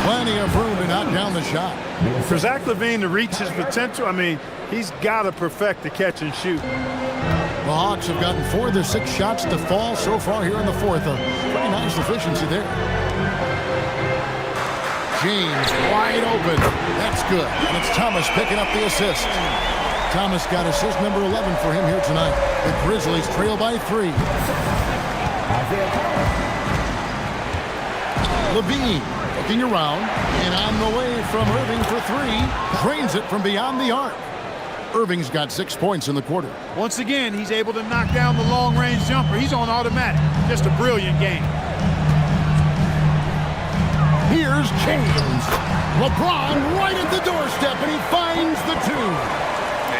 Plenty of room to knock down the shot. For Zach LaVine to reach his potential, I mean, he's got to perfect the catch and shoot. The Hawks have gotten 4 of their 6 shots to fall so far here in the fourth. A pretty nice efficiency there. James wide open. That's good. And it's Thomas picking up the assist. Thomas got assist number 11 for him here tonight. The Grizzlies trail by 3. Levine Looking around, and on the way from Irving for three. Drains it from beyond the arc. Irving's got 6 points in the quarter. Once again, he's able to knock down the long-range jumper. He's on automatic. Just a brilliant game. Here's James. LeBron right at the doorstep, and he finds the two.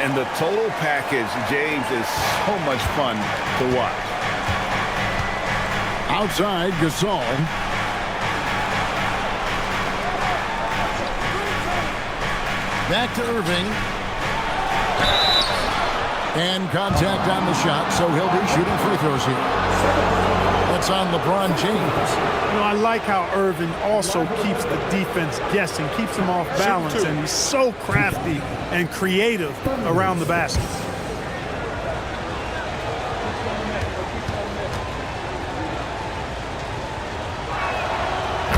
And the total package, James, is so much fun to watch. Outside, Gasol. Back to Irving. And contact on the shot, so he'll be shooting free throws here. That's on LeBron James. You know, I like how Irving also keeps the defense guessing, keeps them off balance, and he's so crafty and creative around the basket.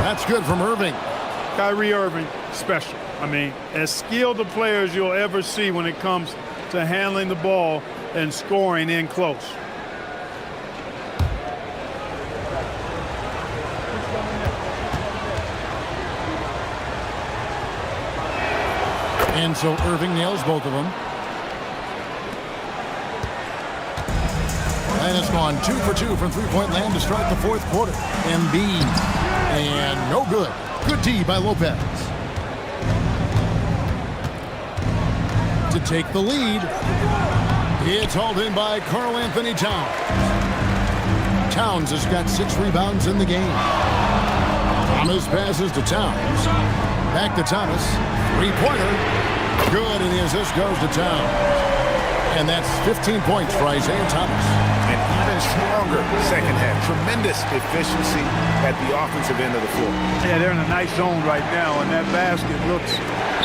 That's good from Irving. Kyrie Irving, special. I mean, as skilled a player as you'll ever see when it comes to handling the ball and scoring in close. And so Irving nails both of them. And it's gone 2 for 2 from three-point land to start the fourth quarter. Embiid. And no good. Good D by Lopez. To take the lead. It's hauled in by Karl Anthony Towns. Towns has got 6 rebounds in the game. Thomas passes to Towns. Back to Thomas. Three-pointer. Good, and the assist goes to Towns. And that's 15 points for Isaiah Thomas. And even stronger second half. Tremendous efficiency at the offensive end of the floor. Yeah, they're in a nice zone right now, and that basket looks,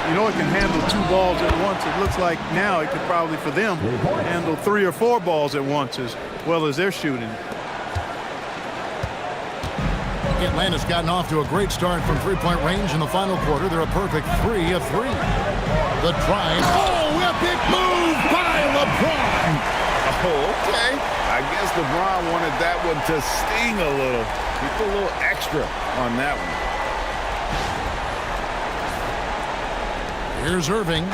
you know, it can handle 2 balls at once. It looks like now it could probably, for them, handle 3 or 4 balls at once as well as they're shooting. Atlanta's gotten off to a great start from three-point range in the final quarter. They're a perfect 3 of 3. The drive. Oh, epic move by LeBron. Oh, okay. I guess LeBron wanted that one to sting a little. He put a little extra on that one. Here's Irving.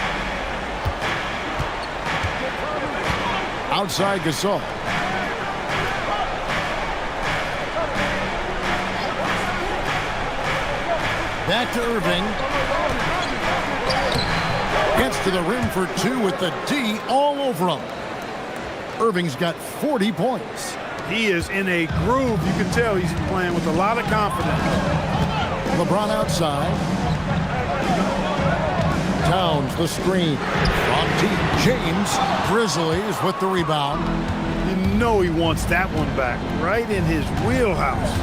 Outside Gasol. Back to Irving. Gets to the rim for 2 with the D all over him. Irving's got 40 points. He is in a groove. You can tell he's playing with a lot of confidence. LeBron outside. Towns the screen. From deep. James. Grizzlies with the rebound. You know he wants that one back. Right in his wheelhouse.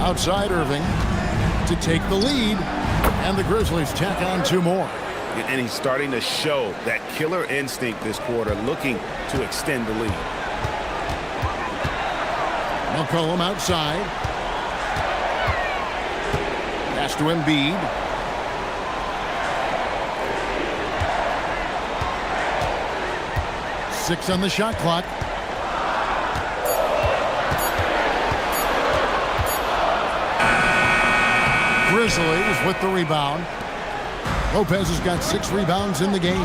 Outside Irving to take the lead, and the Grizzlies tack on 2 more. And he's starting to show that killer instinct this quarter, looking to extend the lead. McCollum outside. Pass to Embiid. Six on the shot clock. Grizzlies with the rebound. Lopez has got 6 rebounds in the game.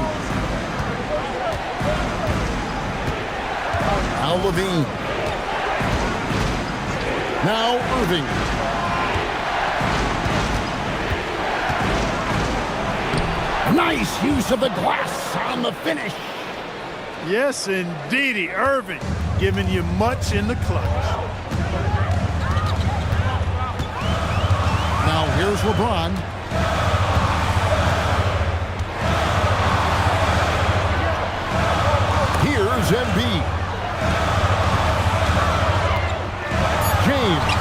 Now Levine. Now Irving. Nice use of the glass on the finish. Yes, indeedy. Irving giving you much in the clutch. Now here's LeBron. Here's Embiid. James.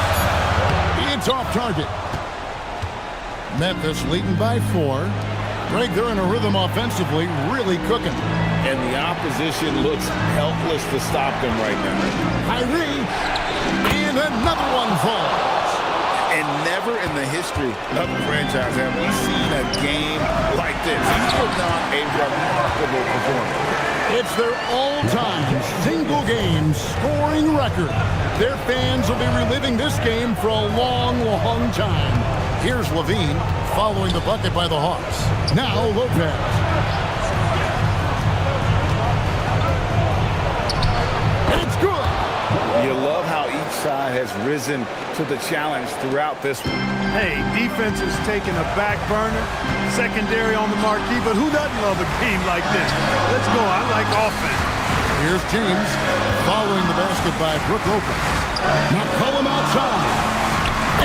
It's off target. Memphis leading by 4. Greg, they're in a rhythm offensively, really cooking. And the opposition looks helpless to stop them right now. Kyrie. And another one falls. And never in the history of the franchise have we seen a game like this. He's put on a remarkable performance. It's their all-time single-game scoring record. Their fans will be reliving this game for a long, long time. Here's Levine following the bucket by the Hawks. Now Lopez. And it's good. You love how each side has risen to the challenge throughout this one. Hey, defense is taking a back burner, secondary on the marquee, but who doesn't love a game like this? Let's go. I like offense. Here's James following the basket by Brook Lopez. McCollum outside.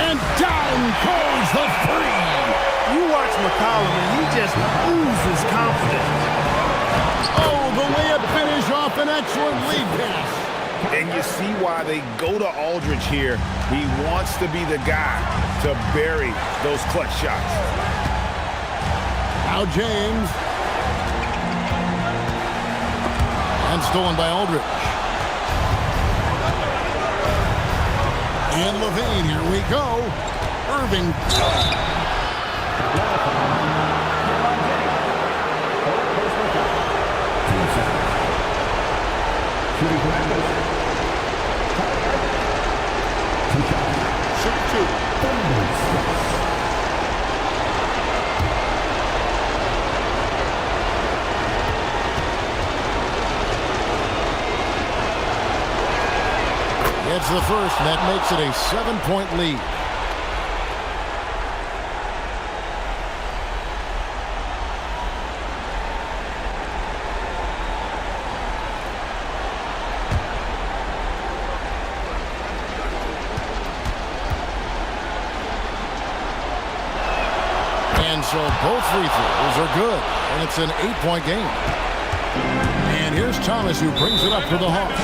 And down goes the three. You watch McCollum, and he just oozes confidence. Oh, the layup finish off an excellent lead pass. And you see why they go to Aldridge here. He wants to be the guy to bury those clutch shots. Now James. And stolen by Aldridge. And Levine, here we go. Irving. It's the first, and that makes it a 7-point lead. And so both free throws are good, and it's an 8-point game. And here's Thomas, who brings it up for the Hawks.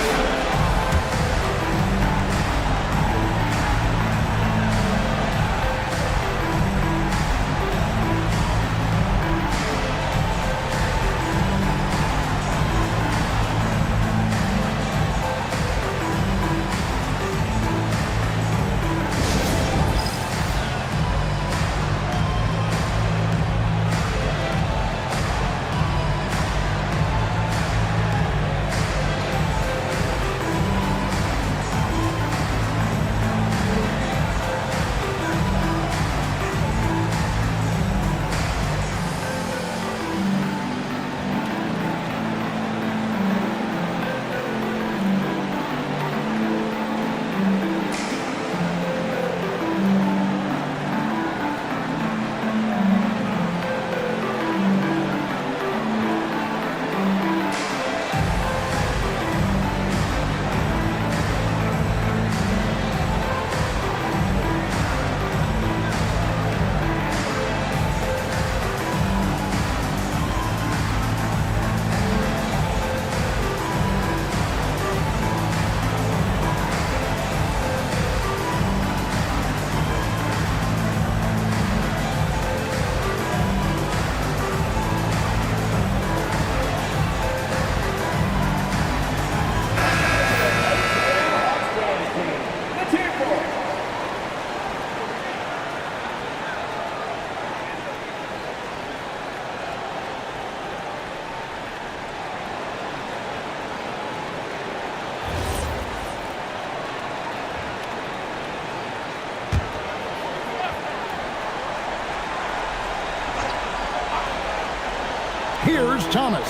Here's Thomas.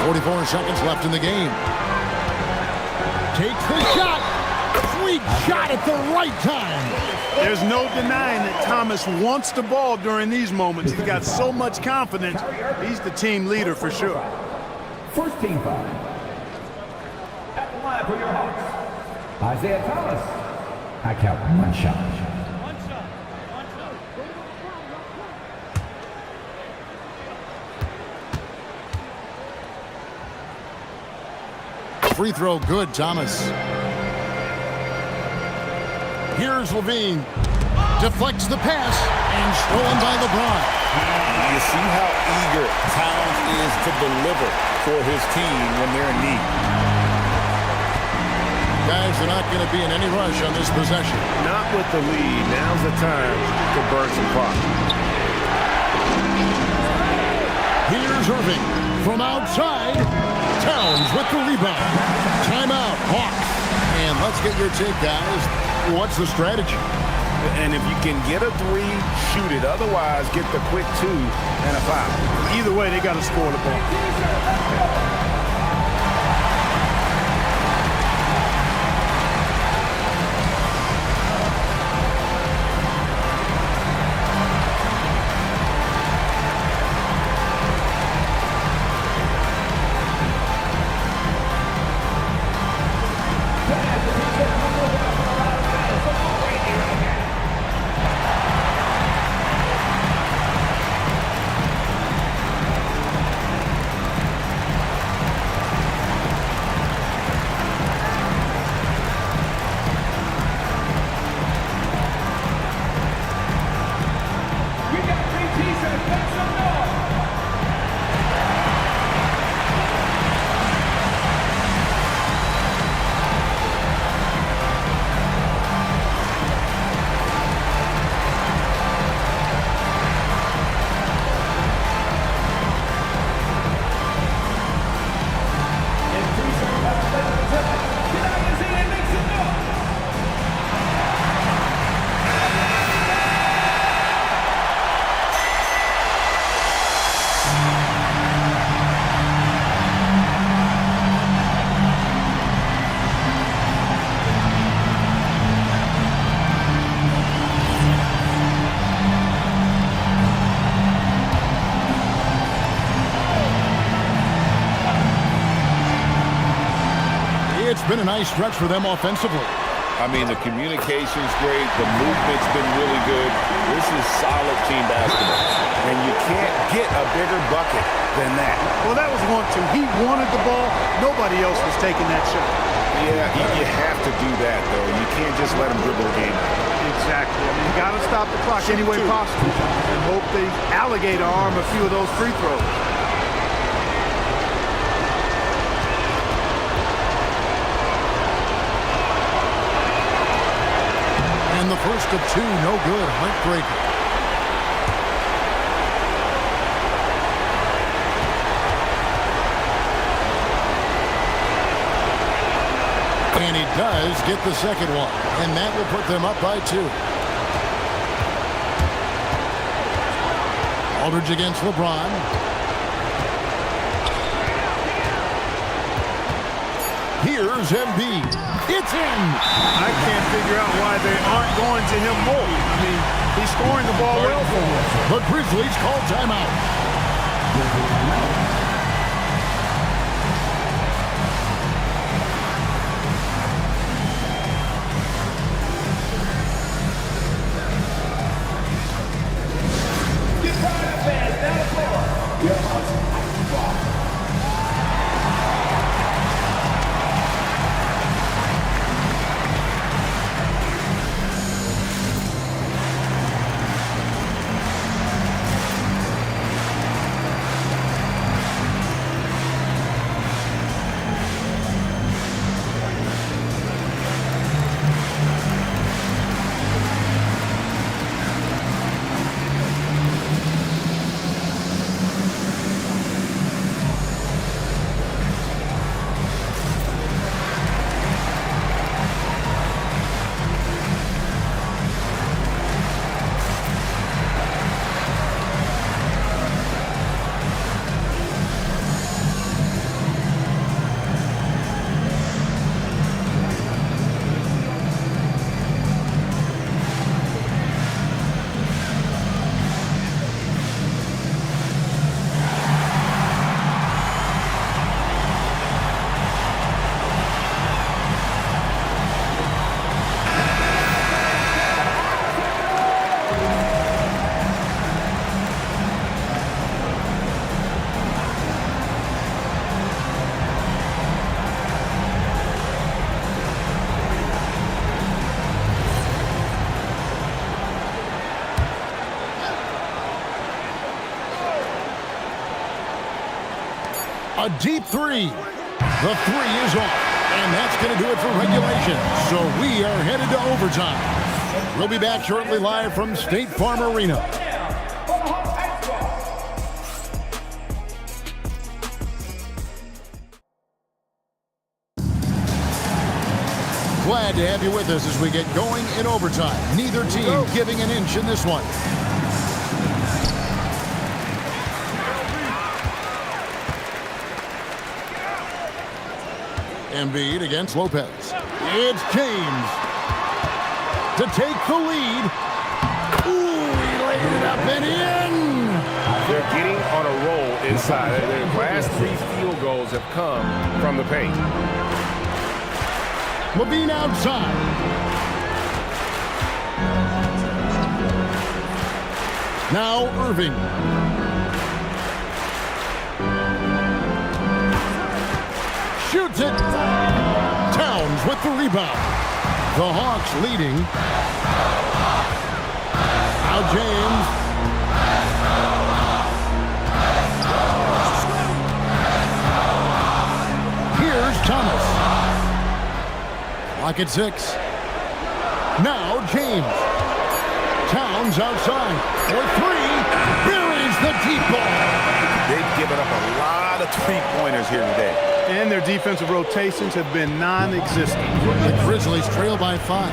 "44 seconds left in the game. Takes the shot. Sweet shot at the right time. There's no denying that Thomas wants the ball during these moments. He's got so much confidence. He's the team leader for sure. First team foul. At the line for your Hawks, Isaiah Thomas. I count one shot. Free throw good, Thomas. Here's Levine. Deflects the pass and stolen by LeBron. You see how eager Towns is to deliver for his team when they're in need. guys, they're not going to be in any rush on this possession. Not with the lead. Now's the time to burn some clock. Here's Irving from outside. Towns with the rebound. Timeout, Hawks. And let's get your take, guys. What's the strategy? And if you can get a three, shoot it. Otherwise, get the quick 2 and a foul. Either way, they got to score the ball. It's been a nice stretch for them offensively. I mean, the communication's great. The movement's been really good. This is solid team basketball. And you can't get a bigger bucket than that. Well, that was 1-2. He wanted the ball. Nobody else was taking that shot. Yeah, you have to do that, though. You can't just let him dribble the game out. Exactly. I mean, you got to stop the clock any way possible and hope they alligator arm a few of those free throws. And the first of 2, no good. Heartbreaker. And he does get the second one. And that will put them up by 2. Aldridge against LeBron. Here's Embiid. It's in. I can't figure out why they aren't going to him more. I mean, he's scoring the ball well for them. The Grizzlies call timeout. A deep 3. The 3 is off. And that's going to do it for regulation. So we are headed to overtime. We'll be back shortly live from State Farm Arena. Glad to have you with us as we get going in overtime. Neither team giving an inch in this one. Embiid against Lopez. It's James to take the lead. Ooh, he laid it up and in. They're getting on a roll inside. Their last 3 field goals have come from the paint. Levine outside. Now Irving. Shoots it. Towns with the rebound. The Hawks leading. Now James. Here's Thomas. Lock at 6. Now James. Towns outside. For 3. Buries the deep ball. They've given up a lot of three-pointers here today. And their defensive rotations have been non-existent. The Grizzlies trail by 5.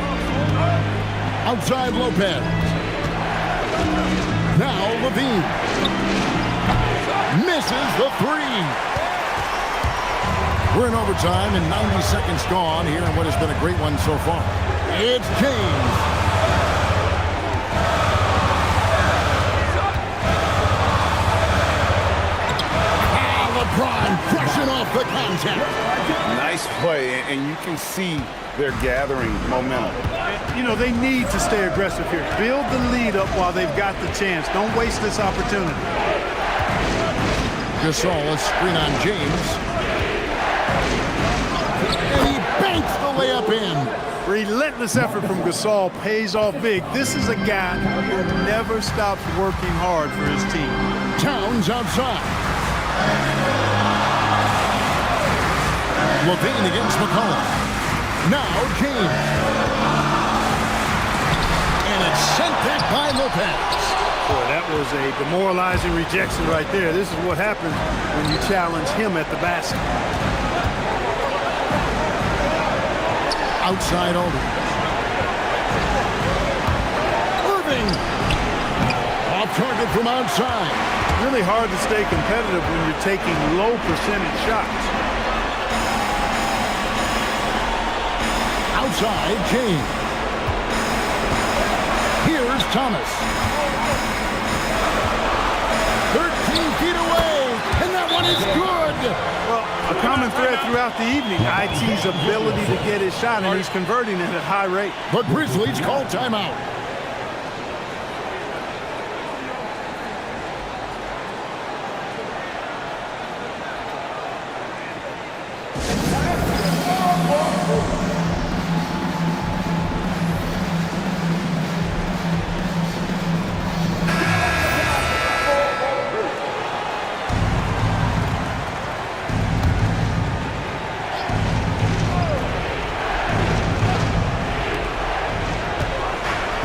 Outside Lopez. Now Levine. Misses the 3. We're in overtime and 90 seconds gone here in what has been a great one so far. It's James. LeBron brushing off the contact. Nice play, and you can see they're gathering momentum. You know, they need to stay aggressive here. Build the lead up while they've got the chance. Don't waste this opportunity. Gasol, a screen on James. And he banks the layup in. Relentless effort from Gasol pays off big. This is a guy who never stops working hard for his team. Towns outside. Levine against McCollum. Now James. And it's sent back by Lopez. Boy, that was a demoralizing rejection right there. This is what happens when you challenge him at the basket. Outside Aldridge. Irving. Off target from outside. Really hard to stay competitive when you're taking low percentage shots. Outside James. Here's Thomas. 13 feet away. And that one is good. Well, a common thread throughout the evening, IT's ability to get his shot, and he's converting it at a high rate. The Grizzlies call timeout.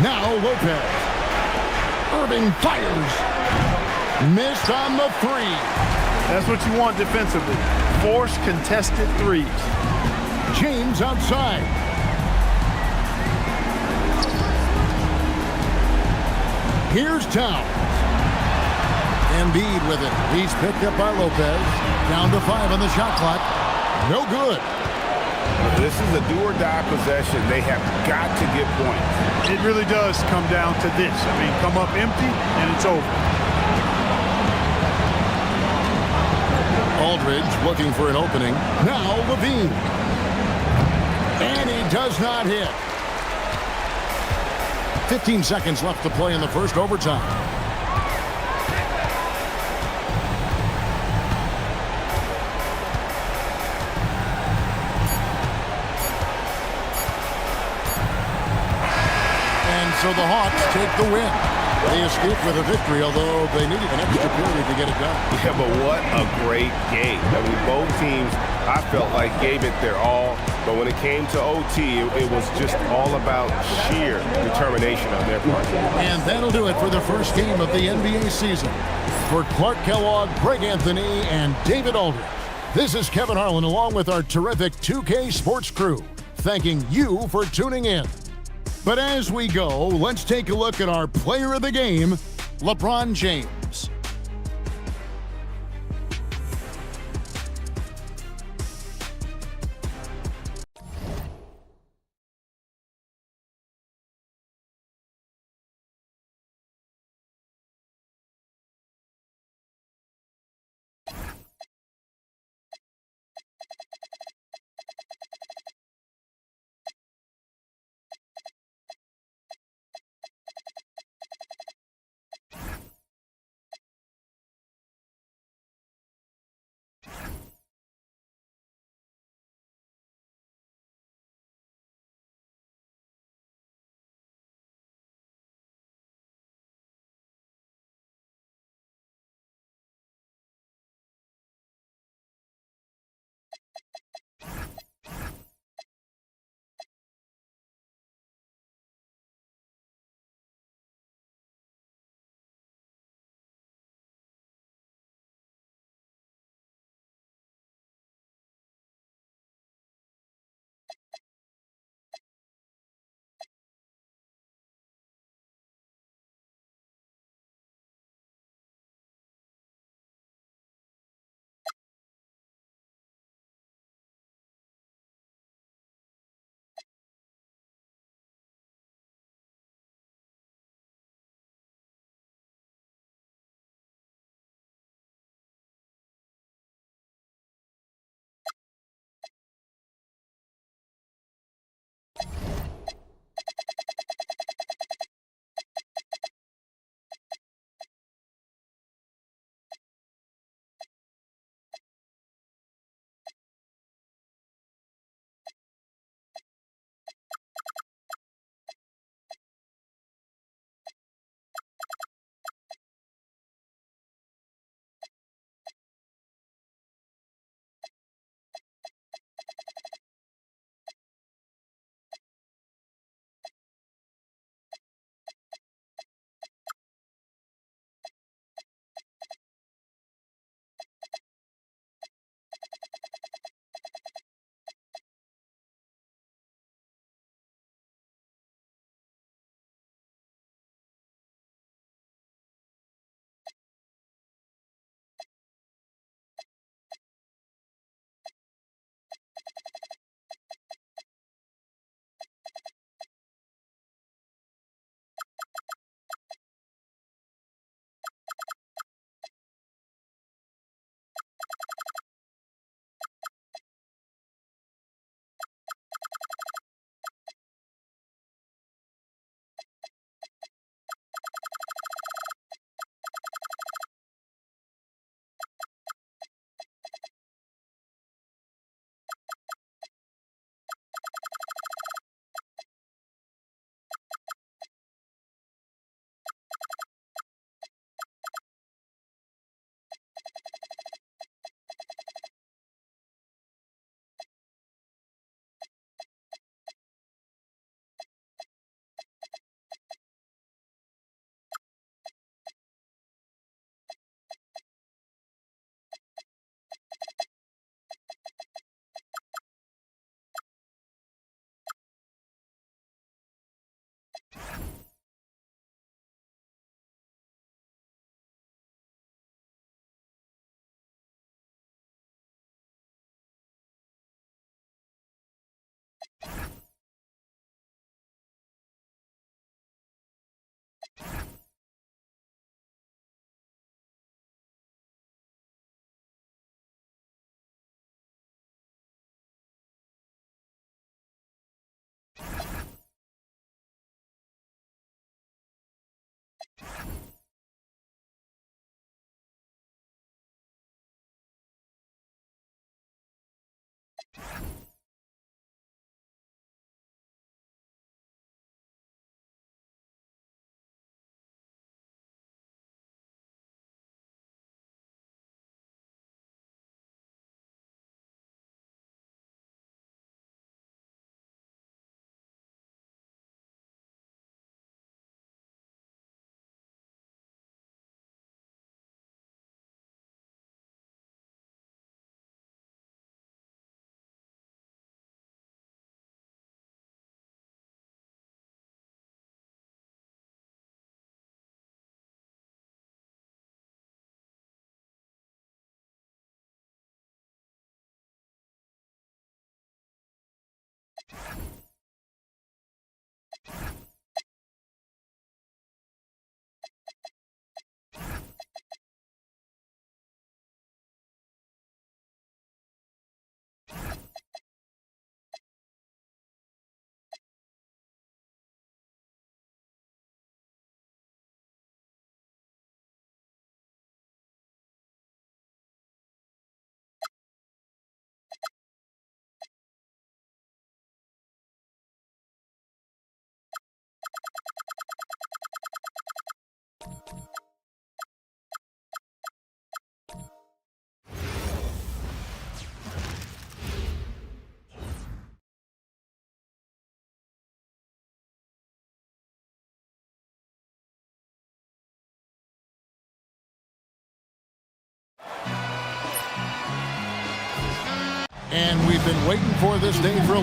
Now Lopez. Irving fires. Missed on the 3. That's what you want defensively. Force contested threes. James outside. Here's Towns. Embiid with it. He's picked up by Lopez. Down to 5 on the shot clock. No good. This is a do-or-die possession. They have got to get points. It really does come down to this. I mean, come up empty, and it's over. Aldridge looking for an opening. Now Levine. And he does not hit. 15 seconds left to play in the first overtime. And so the Hawks take the win. They escaped with a victory, although they needed an extra period to get it done. Yeah, but what a great game. I mean, both teams, I felt like, gave it their all. But when it came to OT, it was just all about sheer determination on their part. And that'll do it for the first game of the NBA season. For Clark Kellogg, Greg Anthony, and David Aldridge, this is Kevin Harlan along with our terrific 2K Sports crew, thanking you for tuning in. But as we go, let's take a look at our player of the game, LeBron James. And we've been waiting for this day for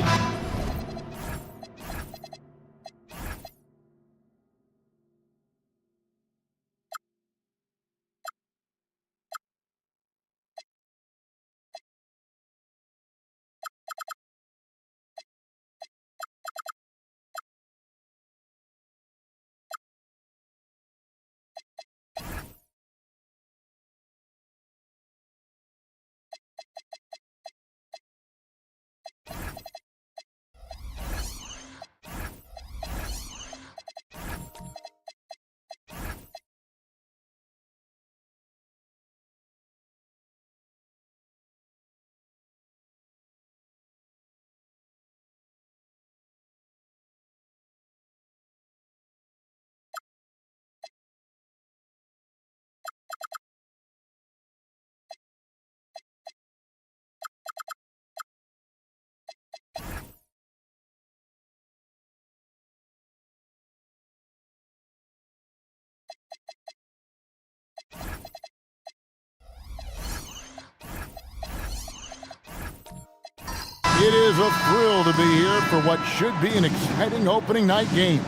It is a thrill to be here for what should be an exciting opening night game.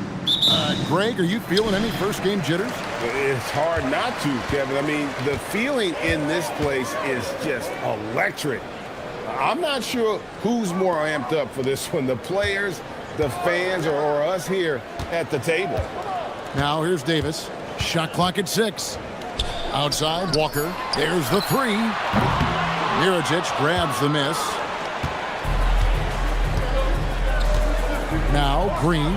Greg, are you feeling any first game jitters? It's hard not to, Kevin. I mean, the feeling in this place is just electric. I'm not sure who's more amped up for this one, the players, the fans, or us here at the table. Now here's Davis. Shot clock at 6. Outside, Walker. There's the 3. Mirajic grabs the miss. Now Green.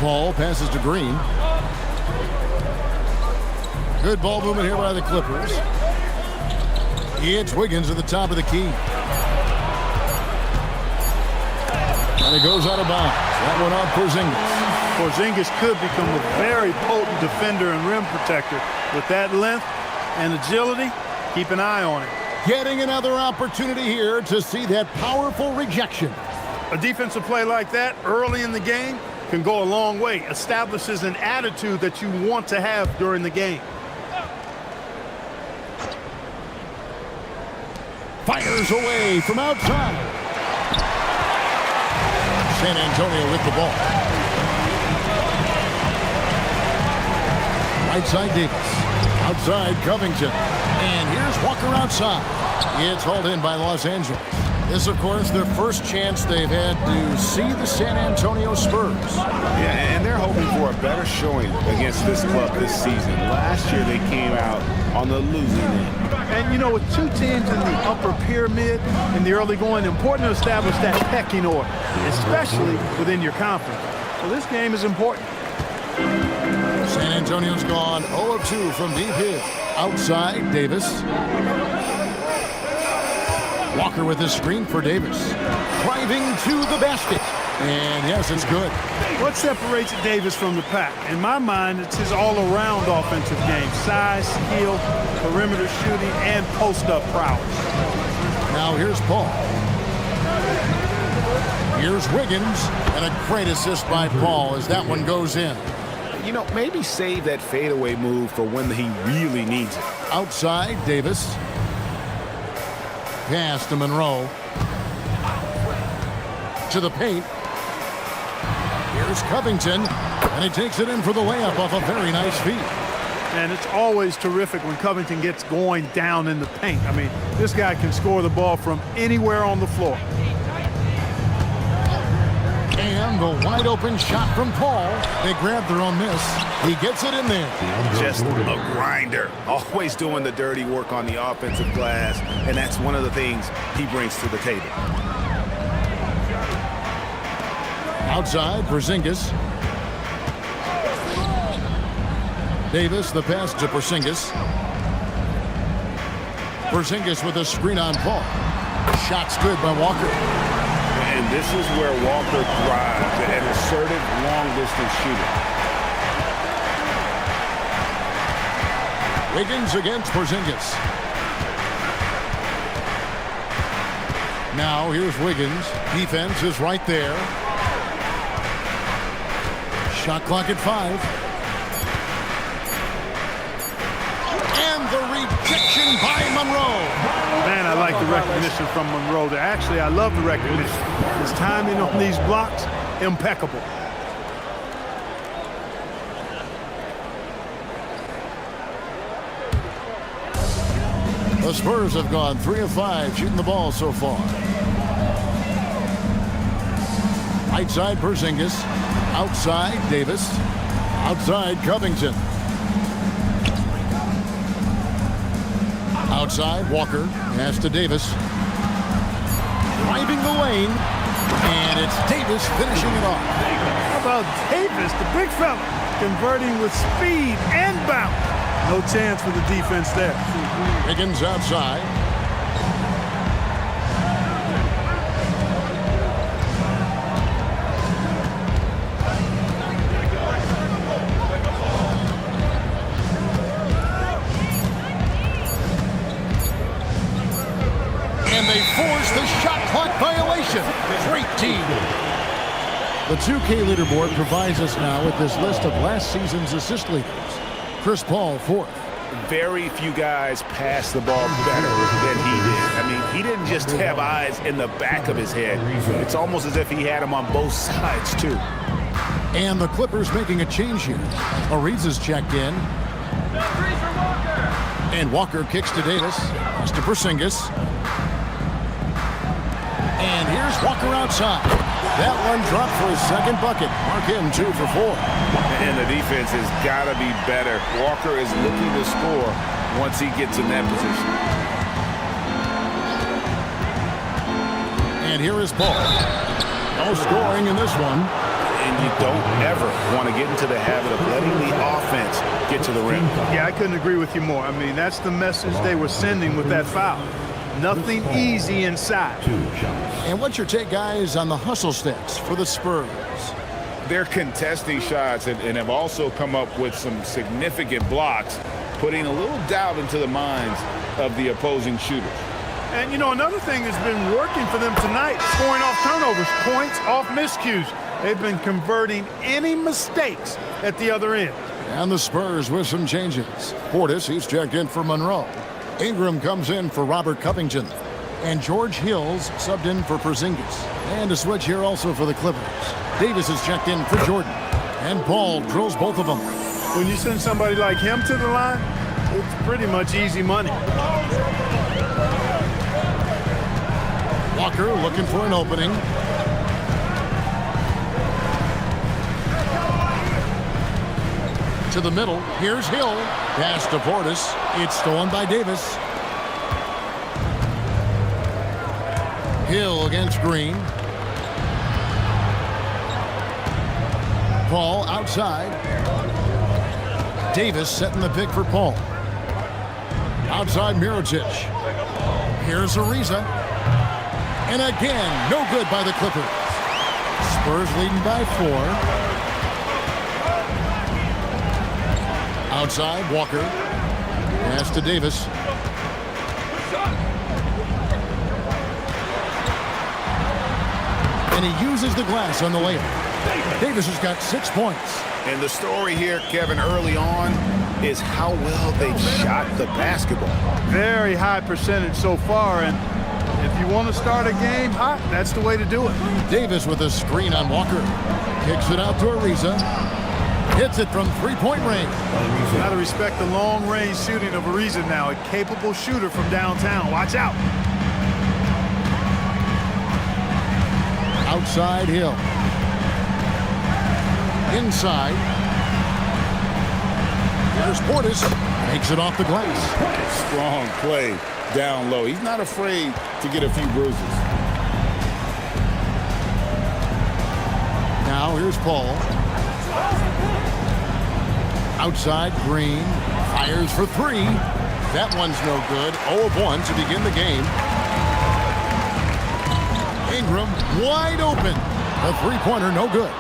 Ball passes to Green. Good ball movement here by the Clippers. It's Wiggins at the top of the key. And it goes out of bounds. That one off Porzingis. Porzingis could become a very potent defender and rim protector. With that length and agility, keep an eye on him. Getting another opportunity here to see that powerful rejection. A defensive play like that early in the game can go a long way. Establishes an attitude that you want to have during the game. Fires away from outside. San Antonio with the ball. Right side Davis. Outside Covington. And here's Walker outside. It's hauled in by Los Angeles. This, of course, their first chance they've had to see the San Antonio Spurs. Yeah, and they're hoping for a better showing against this club this season. Last year they came out on the losing end. And, you know, with two teams in the upper pyramid in the early going, important to establish that pecking order, especially within your conference. So this game is important. San Antonio's gone 0 of 2 from deep here. Outside, Davis. Walker with his screen for Davis. Driving to the basket. And yes, it's good. What separates Davis from the pack? In my mind, it's his all-around offensive game. Size, skill, perimeter shooting, and post-up prowess. Now here's Paul. Here's Wiggins. And a great assist by Paul as that one goes in. You know, maybe save that fadeaway move for when he really needs it. Outside, Davis. Pass to Monroe. To the paint. Here's Covington. And he takes it in for the layup off a very nice feed. And it's always terrific when Covington gets going down in the paint. I mean, this guy can score the ball from anywhere on the floor. And the wide open shot from Paul. They grab their own miss. He gets it in there. Just a grinder. Always doing the dirty work on the offensive glass. And that's one of the things he brings to the table. Outside, Porzingis. Davis, the pass to Porzingis. Porzingis with a screen on Paul. Shot's good by Walker. And this is where Walker thrives, an assertive long-distance shooter. Wiggins against Porzingis. Now here's Wiggins. Defense is right there. Shot clock at 5. And the rejection by Monroe. Man, I like the recognition from Monroe. Actually, I love the recognition. His timing on these blocks, impeccable. The Spurs have gone 3 of 5 shooting the ball so far. Right side, Porzingis. Outside, Davis. Outside, Covington. Outside, Walker. Pass to Davis. Driving the lane. And it's Davis finishing it off. How about Davis, the big fella, converting with speed and bounce. No chance for the defense there. Wiggins outside. And they force the shot clock violation. Great team. The 2K leaderboard provides us now with this list of last season's assist leaders. Chris Paul, 4th. Very few guys pass the ball better than he did. I mean, he didn't just have eyes in the back of his head. It's almost as if he had them on both sides, too. And the Clippers making a change here. Ariza's checked in. And Walker kicks to Davis. Pass to Porzingis. And here's Walker outside. That one dropped for his second bucket. Mark him 2 for 4. And the defense has got to be better. Walker is looking to score once he gets in that position. And here is Paul. No scoring in this one. And you don't ever want to get into the habit of letting the offense get to the rim. Yeah, I couldn't agree with you more. I mean, that's the message they were sending with that foul. Nothing easy inside. And what's your take, guys, on the hustle stats for the Spurs? They're contesting shots and have also come up with some significant blocks, putting a little doubt into the minds of the opposing shooters. And, you know, another thing that's been working for them tonight, scoring off turnovers, points off miscues. They've been converting any mistakes at the other end. And the Spurs with some changes. Portis, he's checked in for Monroe. Ingram comes in for Robert Covington. And George Hills subbed in for Porzingis. And a switch here also for the Clippers. Davis is checked in for Jordan. And Paul drills both of them. When you send somebody like him to the line, it's pretty much easy money. Walker looking for an opening. To the middle. Here's Hill. Pass to Portis. It's stolen by Davis. Hill against Green. Paul outside. Davis setting the pick for Paul. Outside Mirotic. Here's Ariza. And again, no good by the Clippers. Spurs leading by 4. Outside, Walker. Pass to Davis. And he uses the glass on the layup. Davis has got 6 points. And the story here, Kevin, early on is how well they've shot the basketball. Very high percentage so far, and if you want to start a game hot, that's the way to do it. Davis with a screen on Walker. Kicks it out to Ariza. Hits it from three-point range. Got to respect the long-range shooting of Ariza now. A capable shooter from downtown. Watch out. Outside Hill. Inside. Here's Portis. Makes it off the glass. Strong play down low. He's not afraid to get a few bruises. Now here's Paul. Outside Green. Fires for three. That one's no good. 0 of 1 to begin the game. Ingram wide open. A three-pointer no good.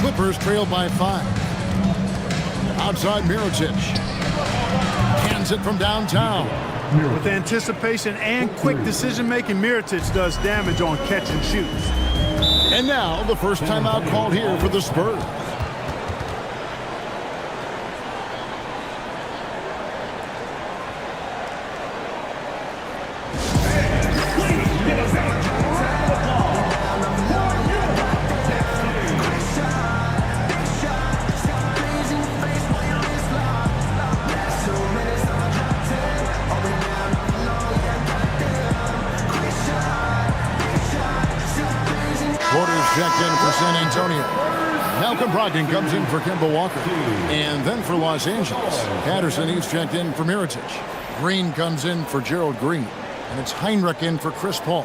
Clippers trail by 5. Outside Mirotic. Cans it from downtown. With anticipation and quick decision-making, Mirotic does damage on catch and shoots. And now the first timeout called here for the Spurs. Checked in for San Antonio. Malcolm Brogdon comes in for Kemba Walker. And then for Los Angeles, Patterson, he's checked in for Mirotic. Green comes in for Gerald Green. And it's Heinrich in for Chris Paul.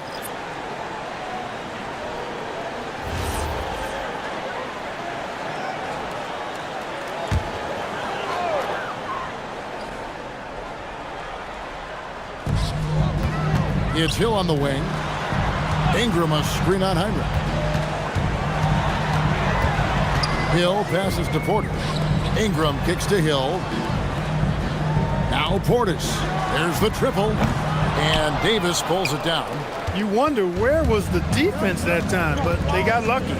It's Hill on the wing. Ingram a screen on Heinrich. Hill passes to Portis. Ingram kicks to Hill. Now Portis. There's the triple. And Davis pulls it down. You wonder where was the defense that time, but they got lucky.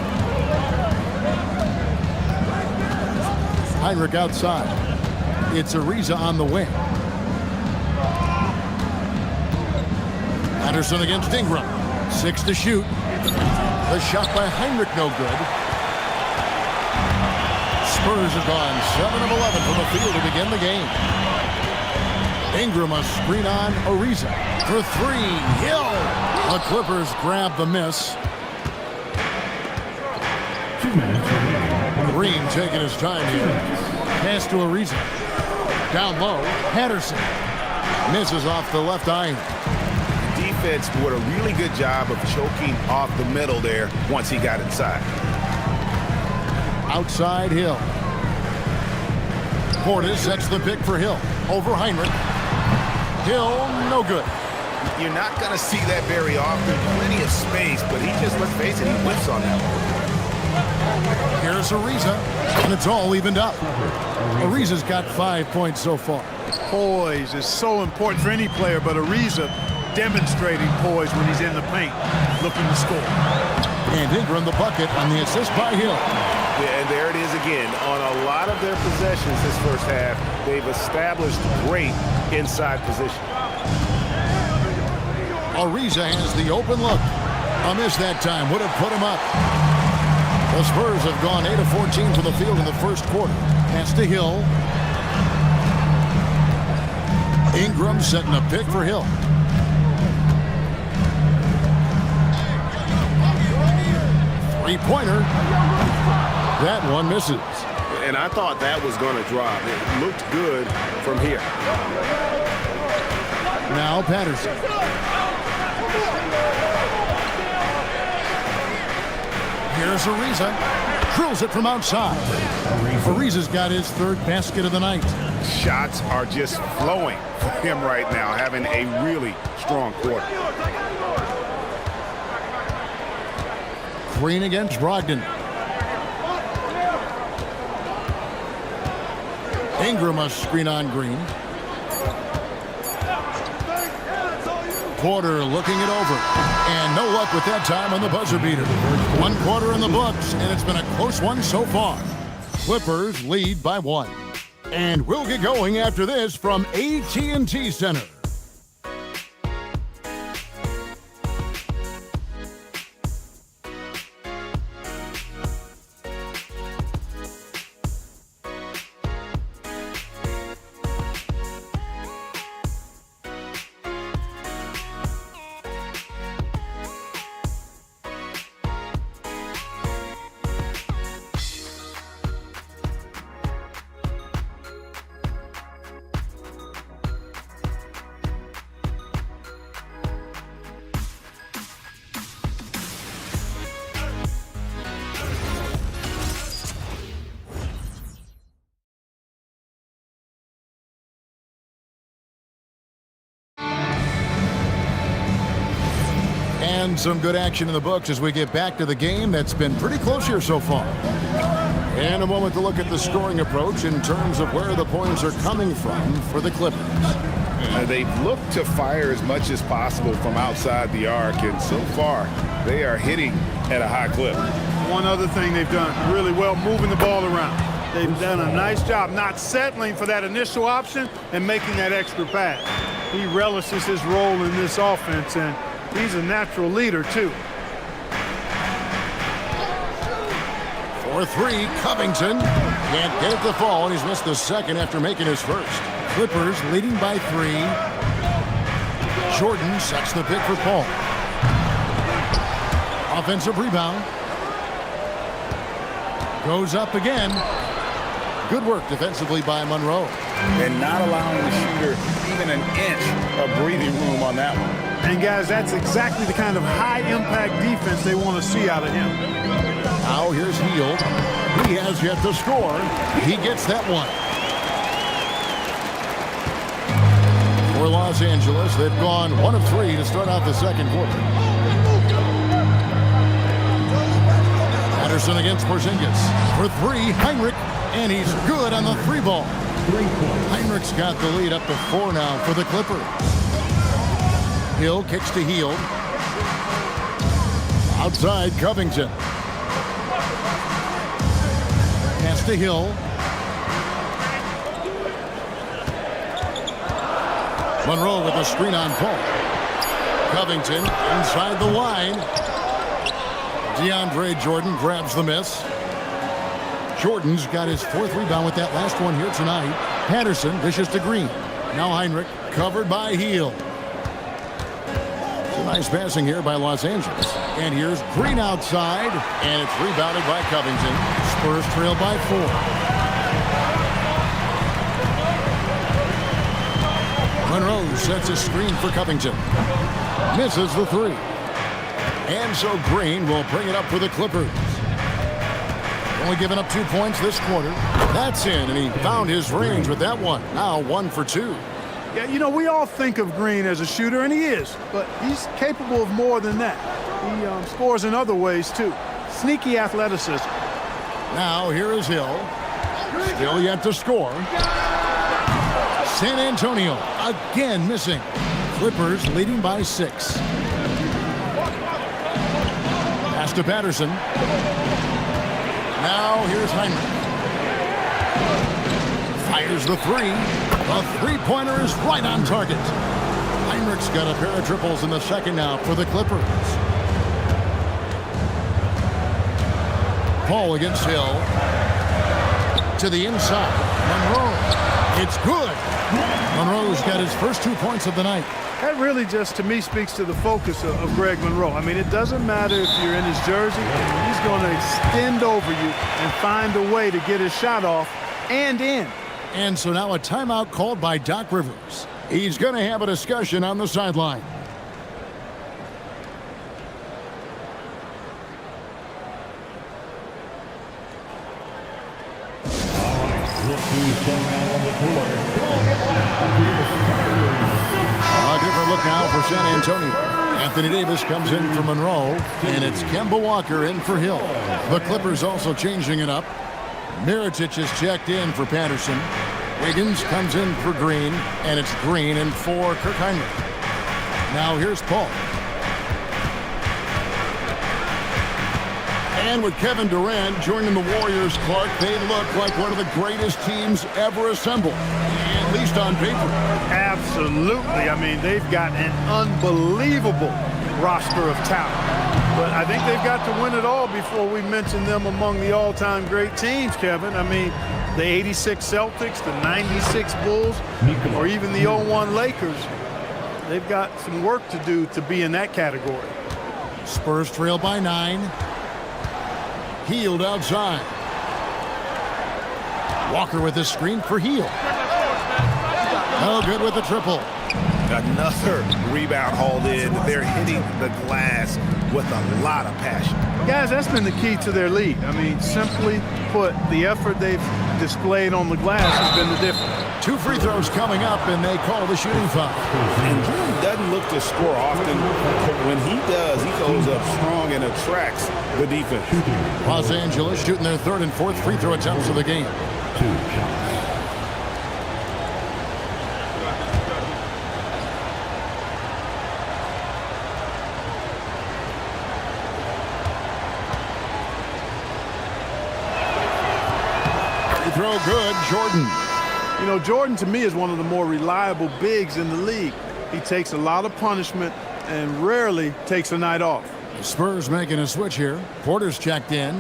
Heinrich outside. It's Ariza on the wing. Patterson against Ingram. 6 to shoot. The shot by Heinrich no good. Spurs have gone 7 of 11 from the field to begin the game. Ingram a screen on Ariza for 3. Hill. The Clippers grab the miss. 2 minutes remaining. Green taking his time here. Pass to Ariza. Down low. Patterson misses off the left iron. Defense did a really good job of choking off the middle there once he got inside. Outside Hill. Portis sets the pick for Hill. Over Heinrich. Hill, no good. You're not going to see that very often. Plenty of space, but he just, let's face it, he whiffs on that one. Here's Ariza, and it's all evened up. Ariza's got 5 points so far. Poise is so important for any player, but Ariza demonstrating poise when he's in the paint, looking to score. And Ingram the bucket on the assist by Hill. Yeah, and there it is again. On a lot of their possessions this first half, they've established great inside position. Ariza has the open look. A miss that time would have put him up. The Spurs have gone 8 of 14 from the field in the first quarter. Pass to Hill. Ingram setting a pick for Hill. Three-pointer. That one misses. And I thought that was going to drop. It looked good from here. Now Patterson. Here's Ariza. Drills it from outside. Ariza's got his third basket of the night. Shots are just flowing for him right now, having a really strong quarter. Green against Brogdon. Ingram a screen on Green. Porter looking it over. And no luck with that time on the buzzer beater. 1 quarter in the books, and it's been a close one so far. Clippers lead by 1. And we'll get going after this from AT&T Center. And some good action in the books as we get back to the game that's been pretty close here so far. And a moment to look at the scoring approach in terms of where the points are coming from for the Clippers. They've looked to fire as much as possible from outside the arc, and so far they are hitting at a high clip. One other thing they've done really well, moving the ball around. They've done a nice job not settling for that initial option and making that extra pass. He relishes his role in this offense, and he's a natural leader, too. For three, Covington can't get it to fall, and he's missed the second after making his first. Clippers leading by 3. Jordan sets the pick for Paul. Offensive rebound. Goes up again. Good work defensively by Monroe. And not allowing the shooter even an inch of breathing room on that one. And, guys, that's exactly the kind of high-impact defense they want to see out of him. Now here's Hield. He has yet to score. He gets that one. For Los Angeles, they've gone 1 of 3 to start out the second quarter. Patterson against Porzingis. For 3, Heinrich, and he's good on the 3 ball. Heinrich's got the lead up to 4 now for the Clippers. Hill kicks to Hield. Outside, Covington. Pass to Hill. Monroe with a screen on Paul. Covington inside the line. DeAndre Jordan grabs the miss. Jordan's got his 4th rebound with that last one here tonight. Patterson dishes to Green. Now Heinrich covered by Hield. Some nice passing here by Los Angeles. And here's Green outside, and it's rebounded by Covington. Spurs trail by 4. Monroe sets a screen for Covington. Misses the 3. And so Green will bring it up for the Clippers. Only giving up 2 points this quarter. That's in, and he found his range with that one. Now 1 for 2. Yeah, you know, we all think of Green as a shooter, and he is. But he's capable of more than that. He scores in other ways, too. Sneaky athleticism. Now here is Hill. Still yet to score. San Antonio again missing. Clippers leading by 6. Pass to Patterson. Now here's Heinrich. Fires the 3. The 3-pointer is right on target. Heinrich's got a pair of triples in the second now for the Clippers. Paul against Hill. To the inside. Monroe. It's good. Monroe's got his first 2 points of the night. That really just, to me, speaks to the focus of Greg Monroe. I mean, it doesn't matter if you're in his jersey. He's going to extend over you and find a way to get his shot off and in. And so now a timeout called by Doc Rivers. He's going to have a discussion on the sideline. A different look now for San Antonio. Anthony Davis comes in for Monroe, and it's Kemba Walker in for Hill. The Clippers also changing it up. Mirotic is checked in for Patterson. Wiggins comes in for Green, and it's Green in for Kirk Heinrich. Now here's Paul. And with Kevin Durant joining the Warriors, Clark, they look like one of the greatest teams ever assembled, at least on paper. Absolutely. I mean, they've got an unbelievable roster of talent. But I think they've got to win it all before we mention them among the all-time great teams, Kevin. I mean, the 86 Celtics, the 96 Bulls, or even the 01 Lakers. They've got some work to do to be in that category. Spurs trail by 9. Hield outside. Walker with his screen for Hield. No good with the triple. Another rebound hauled in. They're hitting the glass with a lot of passion. Guys, that's been the key to their lead. I mean, simply put, the effort they've displayed on the glass has been the difference. 2 free throws coming up, and they call the shooting foul. And Jordan doesn't look to score often, but when he does, he goes up strong and attracts the defense. Los Angeles shooting their 3rd and 4th free throw attempts of the game. 2 shots. Free throw good, Jordan. You know, Jordan to me is one of the more reliable bigs in the league. He takes a lot of punishment and rarely takes a night off. The Spurs making a switch here. Porter's checked in.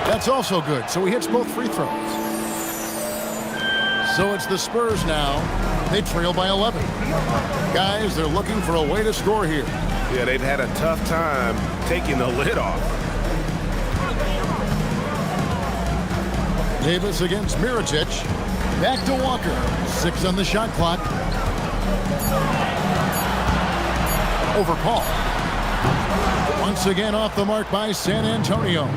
That's also good, so he hits both free throws. So it's the Spurs now. They trail by 11. Guys, they're looking for a way to score here. Yeah, they've had a tough time taking the lid off. Davis against Mirotic. Back to Walker. 6 on the shot clock. Over Paul. Once again off the mark by San Antonio.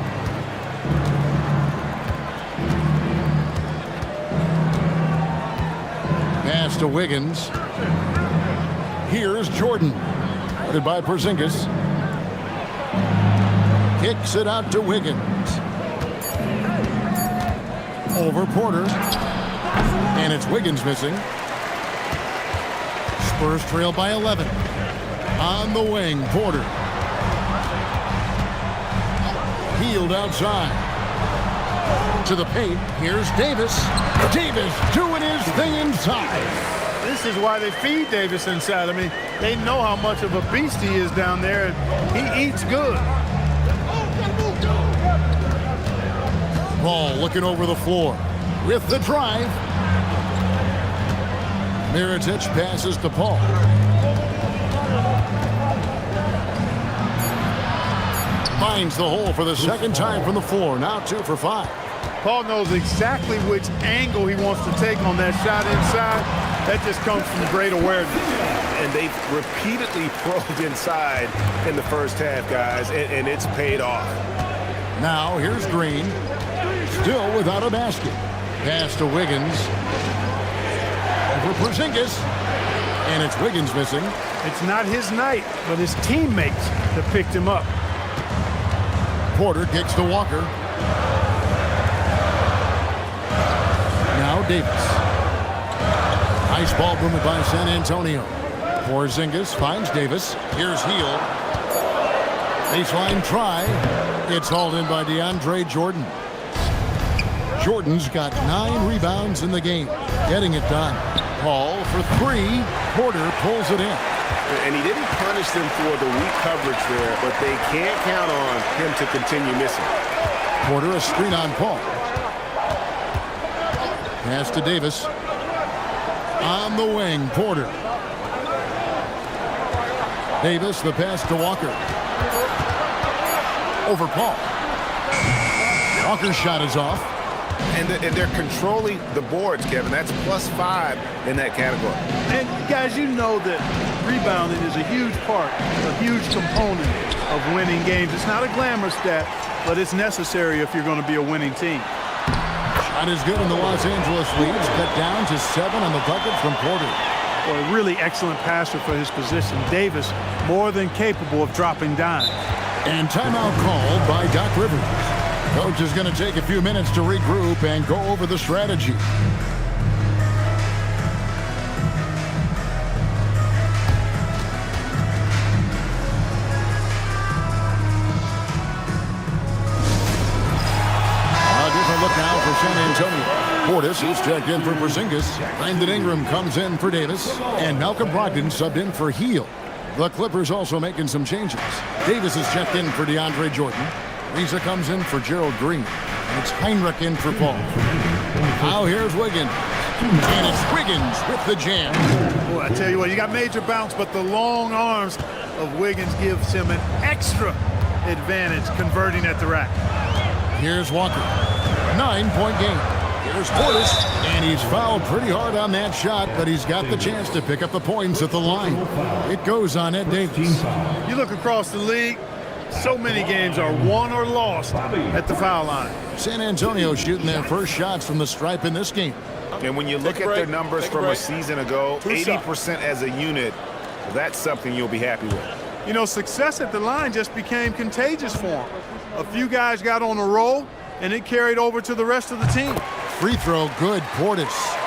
Pass to Wiggins. Here's Jordan. Guarded by Porzingis. Kicks it out to Wiggins. Over Porter. And it's Wiggins missing. Spurs trail by 11. On the wing, Porter. Healed outside. To the paint. Here's Davis. Davis doing his thing inside. This is why they feed Davis inside. I mean, they know how much of a beast he is down there. He eats good. Paul looking over the floor with the drive. Mirotic passes to Paul. Finds the hole for the second time from the floor. Now 2 for 5. Paul knows exactly which angle he wants to take on that shot inside. That just comes from great awareness. And they've repeatedly probed inside in the first half, guys, and it's paid off. Now here's Green. Still without a basket. Pass to Wiggins. Over Porzingis. And it's Wiggins missing. It's not his night, but his teammates that picked him up. Porter kicks to Walker. Now Davis. Nice ball movement by San Antonio. Porzingis finds Davis. Here's Heel. Baseline try. It's hauled in by DeAndre Jordan. Jordan's got 9 rebounds in the game. Getting it done. Paul for 3. Porter pulls it in. And he didn't punish them for the weak coverage there, but they can't count on him to continue missing. Porter a screen on Paul. Pass to Davis. On the wing, Porter. Davis, the pass to Walker. Over Paul. Walker's shot is off. And they're controlling the boards, Kevin. That's +5 in that category. And guys, you know that rebounding is a huge part, a huge component of winning games. It's not a glamour stat, but it's necessary if you're going to be a winning team. Shot is good, and the Los Angeles leads cut down to 7 on the bucket from Porter. Well, a really excellent passer for his position. Davis, more than capable of dropping dimes. And timeout called by Doc Rivers. Coach is going to take a few minutes to regroup and go over the strategy. A different look now for San Antonio. Portis is checked in for Porzingis. Brandon Ingram comes in for Davis. And Malcolm Brogdon subbed in for Heel. The Clippers also making some changes. Davis is checked in for DeAndre Jordan. Lisa comes in for Gerald Green. And it's Heinrich in for Paul. Now here's Wiggins. And it's Wiggins with the jam. Boy, I tell you what, you got major bounce, but the long arms of Wiggins gives him an extra advantage converting at the rack. Here's Walker. 9-point game. Here's Portis, and he's fouled pretty hard on that shot, but he's got the chance to pick up the points at the line. It goes on Ed Davis. You look across the league, so many games are won or lost at the foul line. San Antonio shooting their first shots from the stripe in this game. And when you look at their numbers from a season ago, 80% as a unit, that's something you'll be happy with. You know, success at the line just became contagious for them. A few guys got on a roll, and it carried over to the rest of the team. Free throw, good. Portis.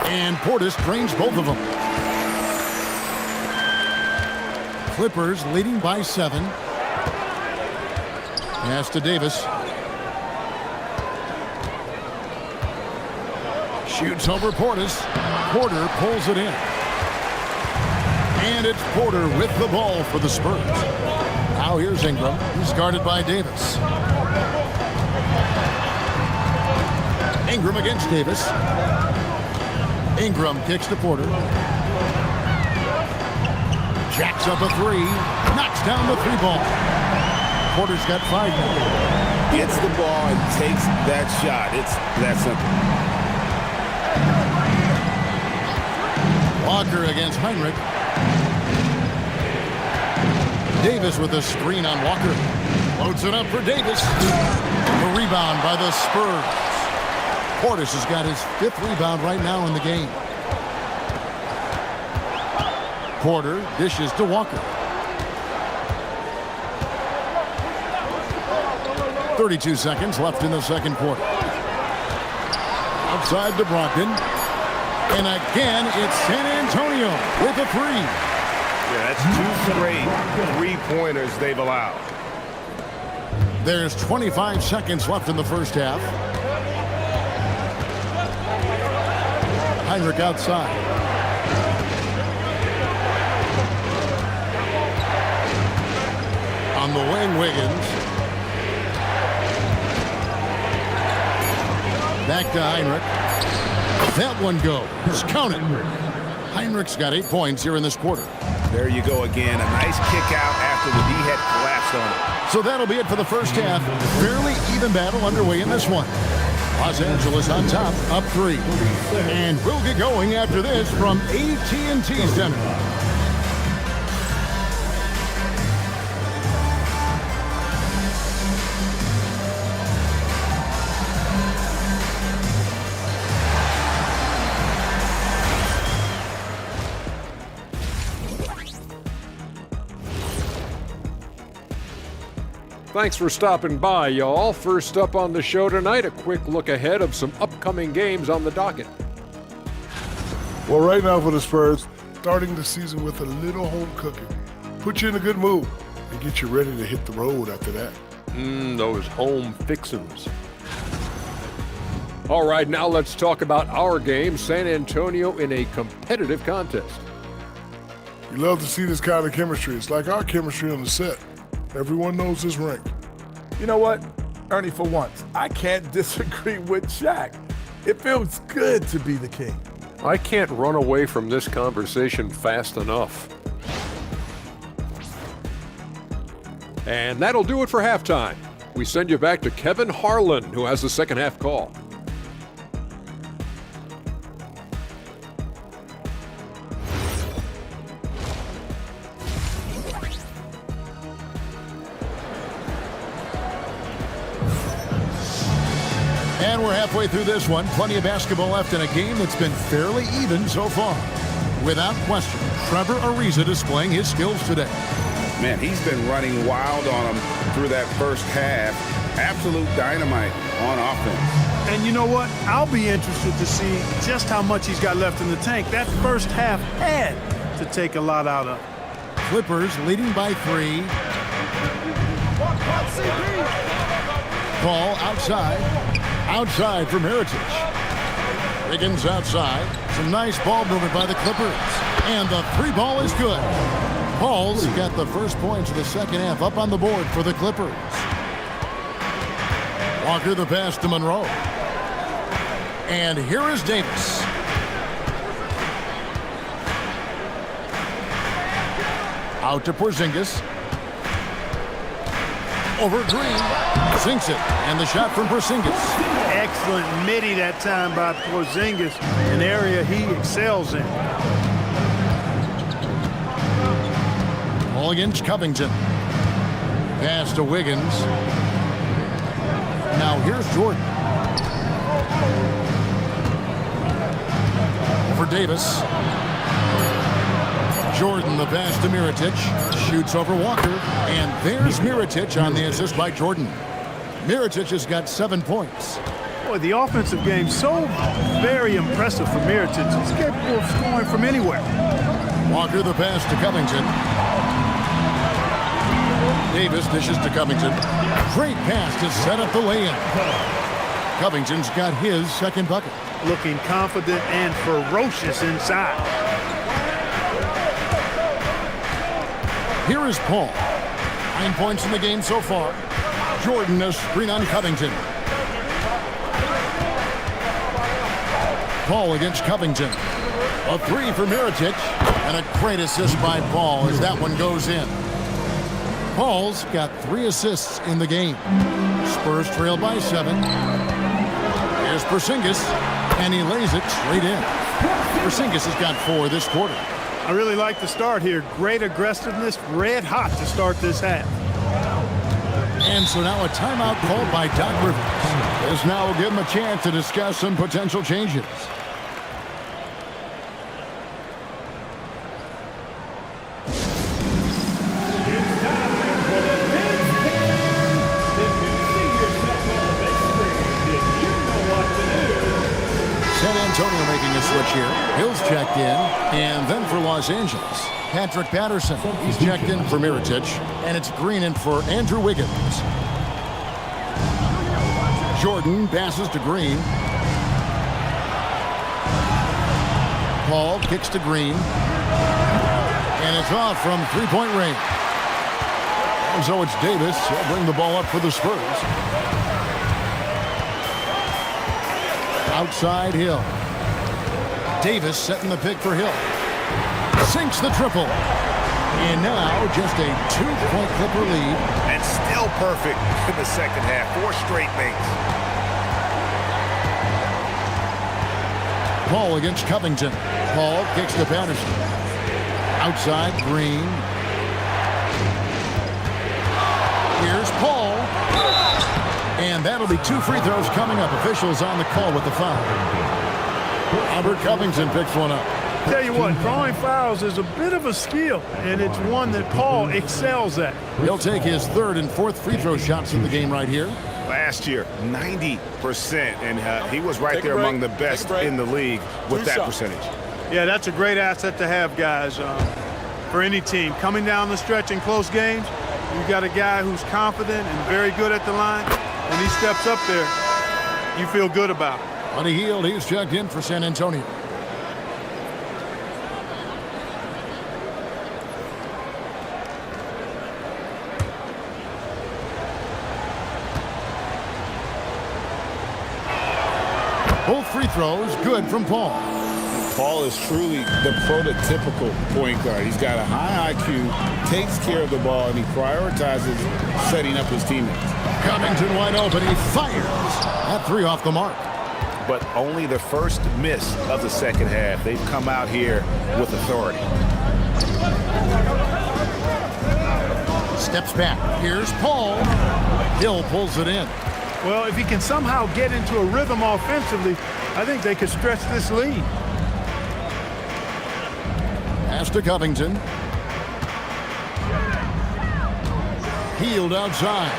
And Portis drains both of them. Clippers leading by 7. Pass to Davis. Shoots over Portis. Porter pulls it in. And it's Porter with the ball for the Spurs. Now here's Ingram. He's guarded by Davis. Ingram against Davis. Ingram kicks to Porter. Jacks up a 3. Knocks down the 3-ball. Porter's got 5 now. Gets the ball and takes that shot. It's that simple. Walker against Heinrich. Davis with a screen on Walker. Loads it up for Davis. The rebound by the Spurs. Portis has got his 5th rebound right now in the game. Porter dishes to Walker. 32 seconds left in the second quarter. Outside to Brogdon. And again, it's San Antonio with a 3. Yeah, that's 2 straight three-pointers they've allowed. There's 25 seconds left in the first half. Heinrich outside. On the wing, Wiggins. Back to Heinrich. That one goes. Count it. Heinrich's got 8 points here in this quarter. There you go again. A nice kick out after the D had collapsed on it. So that'll be it for the first half. Fairly even battle underway in this one. Los Angeles on top, up 3. And we'll get going after this from AT&T Center. Thanks for stopping by, y'all. First up on the show tonight, a quick look ahead of some upcoming games on the docket. Well, right now for the Spurs, starting the season with a little home cooking. Put you in a good mood and get you ready to hit the road after that. Those home fixins'. All right, now let's talk about our game, San Antonio in a competitive contest. You love to see this kind of chemistry. It's like our chemistry on the set. Everyone knows this rank. You know what, Ernie, for once, I can't disagree with Shaq. It feels good to be the king. I can't run away from this conversation fast enough. And that'll do it for halftime. We send you back to Kevin Harlan, who has the second half call. And we're halfway through this one. Plenty of basketball left in a game that's been fairly even so far. Without question, Trevor Ariza displaying his skills today. Man, he's been running wild on them through that first half. Absolute dynamite on offense. And you know what? I'll be interested to see just how much he's got left in the tank. That first half had to take a lot out of. Clippers leading by 3. Ball outside. Outside from Heritage. Wiggins outside. Some nice ball movement by the Clippers. And the 3-ball is good. Paul's got the first points of the second half up on the board for the Clippers. Walker the pass to Monroe. And here is Davis. Out to Porzingis. Over Green. Sinks it. And the shot from Porzingis. Excellent midi that time by Porzingis, an area he excels in. Ball against Covington. Pass to Wiggins. Now here's Jordan. For Davis. Jordan the pass to Mirotic. Shoots over Walker. And there's Mirotic on the assist by Jordan. Mirotic has got 7 points. Boy, the offensive game so very impressive for Mirotic. He's capable of scoring from anywhere. Walker the pass to Covington. Davis dishes to Covington. Great pass to set up the lay-in. Covington's got his second bucket. Looking confident and ferocious inside. Here is Paul. 9 points in the game so far. Jordan a screen on Covington. Paul against Covington. A three for Mirotic. And a great assist by Paul as that one goes in. Paul's got 3 assists in the game. Spurs trail by 7. Here's Porzingis, and he lays it straight in. Porzingis has got 4 this quarter. I really like the start here. Great aggressiveness, red hot to start this half. And so now a timeout called by Doc Rivers. This now will give him a chance to discuss some potential changes. Antonio making a switch here. Hill's checked in, and then for Los Angeles, Patrick Patterson. He's checked in for Mirotic, and it's Green in for Andrew Wiggins. Jordan passes to Green. Paul kicks to Green, and it's off from three-point range. And so it's Davis. He'll bring the ball up for the Spurs. Outside Hill. Davis setting the pick for Hill. Sinks the triple. And now just a 2-point Clipper lead. And still perfect in the second half. 4 straight makes. Paul against Covington. Paul kicks to Patterson. Outside Green. Here's Paul. And that'll be 2 free throws coming up. Officials on the call with the foul. Albert Covington picks one up. Tell you what, drawing fouls is a bit of a skill, and it's one that Paul excels at. He'll take his 3rd and 4th free throw shots of the game right here. Last year, 90%, and he was right there among the best in the league with that percentage. Yeah, that's a great asset to have, guys, for any team. Coming down the stretch in close games, you've got a guy who's confident and very good at the line. When he steps up there, you feel good about it. Buddy Hield, he's checked in for San Antonio. Both free throws good from Paul. Paul is truly the prototypical point guard. He's got a high IQ, takes care of the ball, and he prioritizes setting up his teammates. Covington wide open. He fires. That 3 off the mark. But only the first miss of the second half. They've come out here with authority. Steps back. Here's Paul. Hill pulls it in. Well, if he can somehow get into a rhythm offensively, I think they could stretch this lead. Pass to Covington. Hield outside.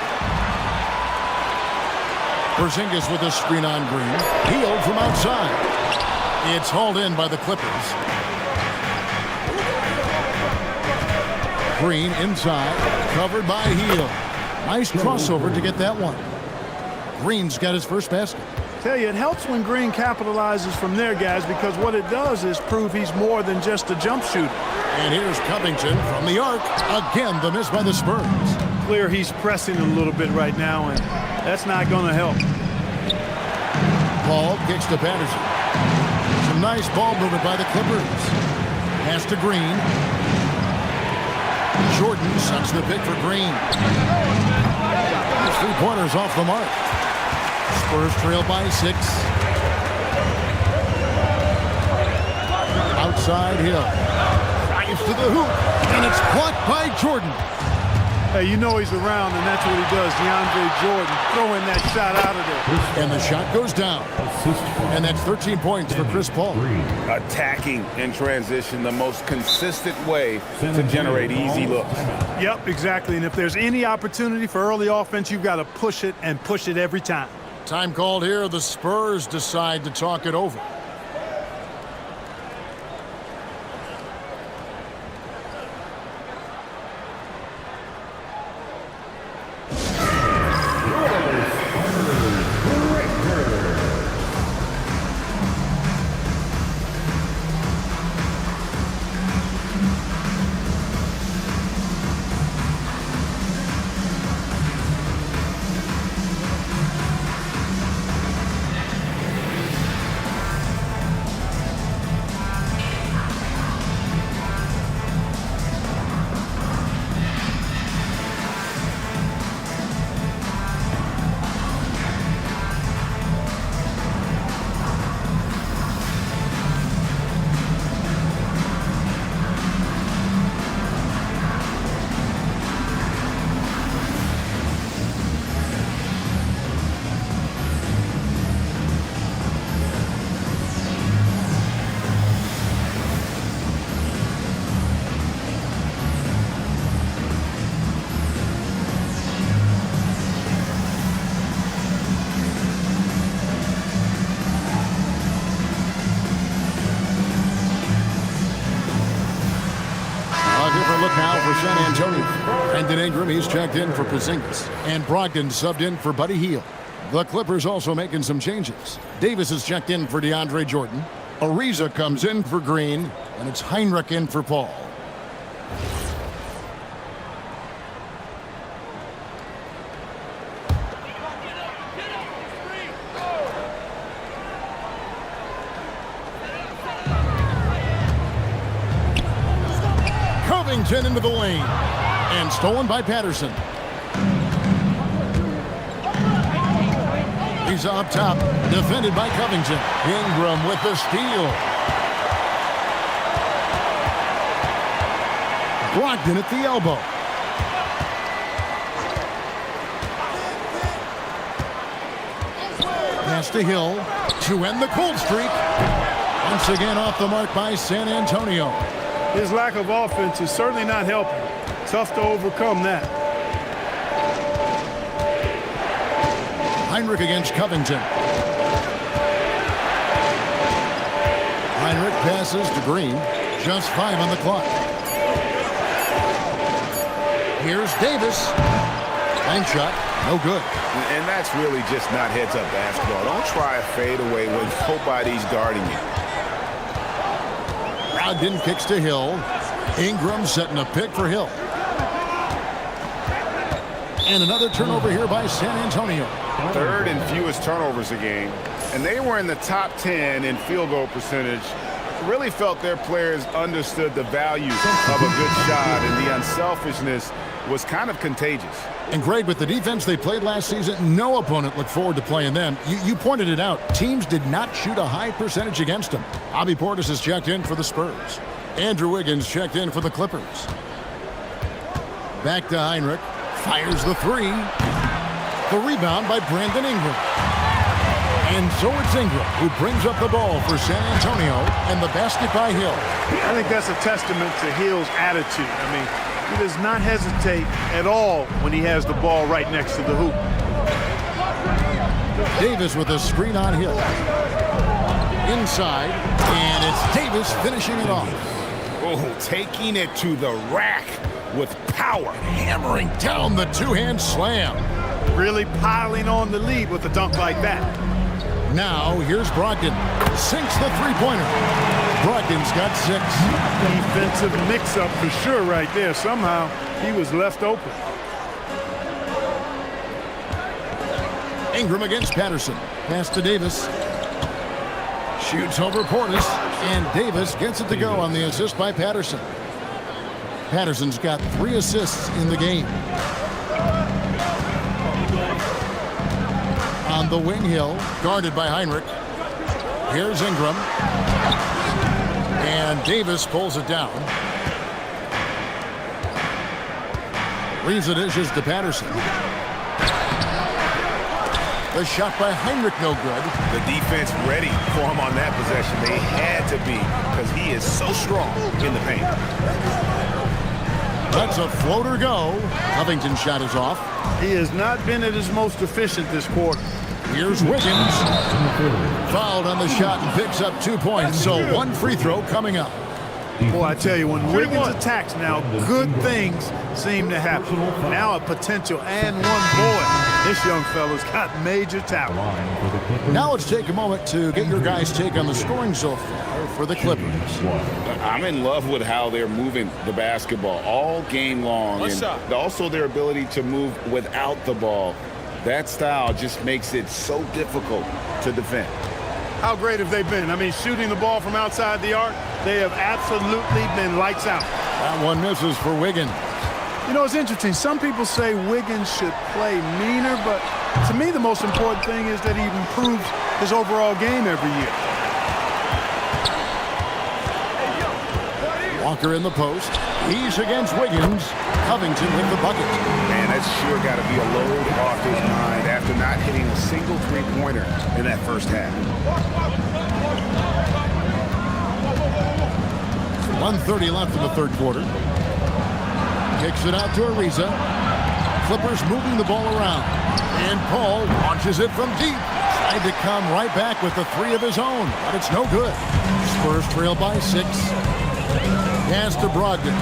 Porzingis with a screen on Green. Hield from outside. It's hauled in by the Clippers. Green inside. Covered by Hield. Nice crossover to get that one. Green's got his first basket. Tell you, it helps when Green capitalizes from there, guys, because what it does is prove he's more than just a jump shooter. And here's Covington from the arc. Again, the miss by the Spurs. Clear he's pressing a little bit right now, and that's not going to help. Ball kicks to Patterson. Some nice ball movement by the Clippers. Pass to Green. Jordan sucks the pick for Green. His 3-pointers off the mark. Spurs trail by 6. Outside Hill. Drives to the hoop. And it's blocked by Jordan. Hey, you know he's around, and that's what he does. DeAndre Jordan throwing that shot out of there. And the shot goes down. And that's 13 points for Chris Paul. Attacking in transition, the most consistent way to generate easy looks. Yep, exactly. And if there's any opportunity for early offense, you've got to push it and push it every time. Time called here. The Spurs decide to talk it over. Now for San Antonio. Brandon Ingram, he's checked in for Porzingis. And Brogdon subbed in for Buddy Hield. The Clippers also making some changes. Davis is checked in for DeAndre Jordan. Ariza comes in for Green. And it's Heinrich in for Paul. Covington into the lane. And stolen by Patterson. He's up top. Defended by Covington. Ingram with the steal. Brogdon at the elbow. Pass to Hill to end the cold streak. Once again off the mark by San Antonio. His lack of offense is certainly not helping. Tough to overcome that. Heinrich against Covington. Heinrich passes to Green. Just 5 on the clock. Here's Davis. Line shot. No good. And that's really just not heads-up basketball. Don't try a fadeaway when nobody's guarding you. Brogdon kicks to Hill. Ingram setting a pick for Hill. And another turnover here by San Antonio. Third and fewest turnovers a game. And they were in the top 10 in field goal percentage. Really felt their players understood the value of a good shot, and the unselfishness was kind of contagious. And Greg, with the defense they played last season, no opponent looked forward to playing them. You pointed it out. Teams did not shoot a high percentage against them. Bobby Portis is checked in for the Spurs. Andrew Wiggins checked in for the Clippers. Back to Heinrich. Fires the three. The rebound by Brandon Ingram. And so it's Ingram who brings up the ball for San Antonio, and the basket by Hill. I think that's a testament to Hill's attitude. I mean, he does not hesitate at all when he has the ball right next to the hoop. Davis with a screen on Hill. Inside, and it's Davis finishing it off. Oh, taking it to the rack with power. Hammering down the two-hand slam. Really piling on the lead with a dunk like that. Now, here's Brogdon. Sinks the three-pointer. Brogdon's got 6. Defensive mix-up for sure right there. Somehow he was left open. Ingram against Patterson. Pass to Davis. Shoots over Portis. And Davis gets it to go on the assist by Patterson. Patterson's got 3 assists in the game. On the wing hill, guarded by Heinrich. Here's Ingram. And Davis pulls it down. Reza dishes to Patterson. The shot by Heinrich, no good. The defense ready for him on that possession. They had to be, because he is so strong in the paint. That's a floater go. Covington's shot is off. He has not been at his most efficient this quarter. Here's Wiggins. Fouled on the shot and picks up 2 points. So 1 free throw coming up. Boy, I tell you, when Wiggins attacks now, good things seem to happen. Now a potential and one. Boy, this young fella's got major talent. Now let's take a moment to get your guys' take on the scoring so far for the Clippers. I'm in love with how they're moving the basketball all game long. And also their ability to move without the ball. That style just makes it so difficult to defend. How great have they been? I mean, shooting the ball from outside the arc, they have absolutely been lights out. That one misses for Wiggins. You know, it's interesting. Some people say Wiggins should play meaner, but to me the most important thing is that he improves his overall game every year. Walker in the post. He's against Wiggins. Covington with the bucket. Man, that's sure got to be a load off his mind after not hitting a single three-pointer in that first half. 1:30 left in the third quarter. Kicks it out to Ariza. Clippers moving the ball around. And Paul launches it from deep. Tried to come right back with the 3 of his own, but it's no good. Spurs trail by 6. Pass to Brogdon.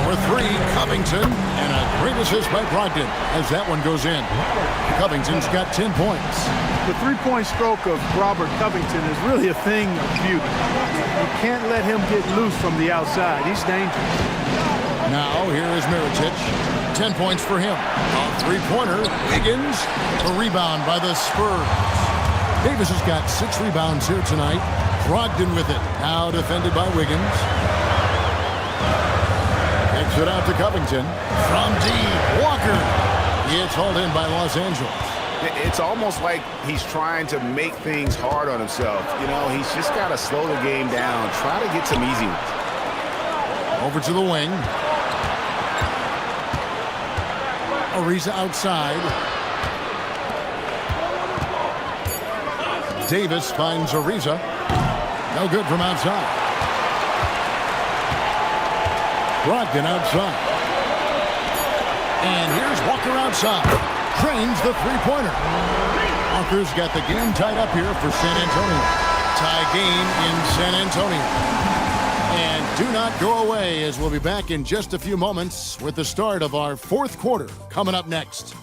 For 3, Covington, and a great assist by Brogdon as that one goes in. Covington's got 10 points. The three-point stroke of Robert Covington is really a thing of beauty. You can't let him get loose from the outside. He's dangerous. Now here is Mirotic. 10 points for him. A three-pointer. Wiggins. A rebound by the Spurs. Davis has got 6 rebounds here tonight. Brogdon with it. Now defended by Wiggins. Kicks it out to Covington. From deep. Walker. It's hauled in by Los Angeles. It's almost like he's trying to make things hard on himself. You know, he's just got to slow the game down. Try to get some easy ones. Over to the wing. Ariza outside. Davis finds Ariza. No good from outside. Brogdon outside. And here's Walker outside. Trains the three-pointer. Walker's got the game tied up here for San Antonio. Tie game in San Antonio. And do not go away, as we'll be back in just a few moments with the start of our fourth quarter coming up next.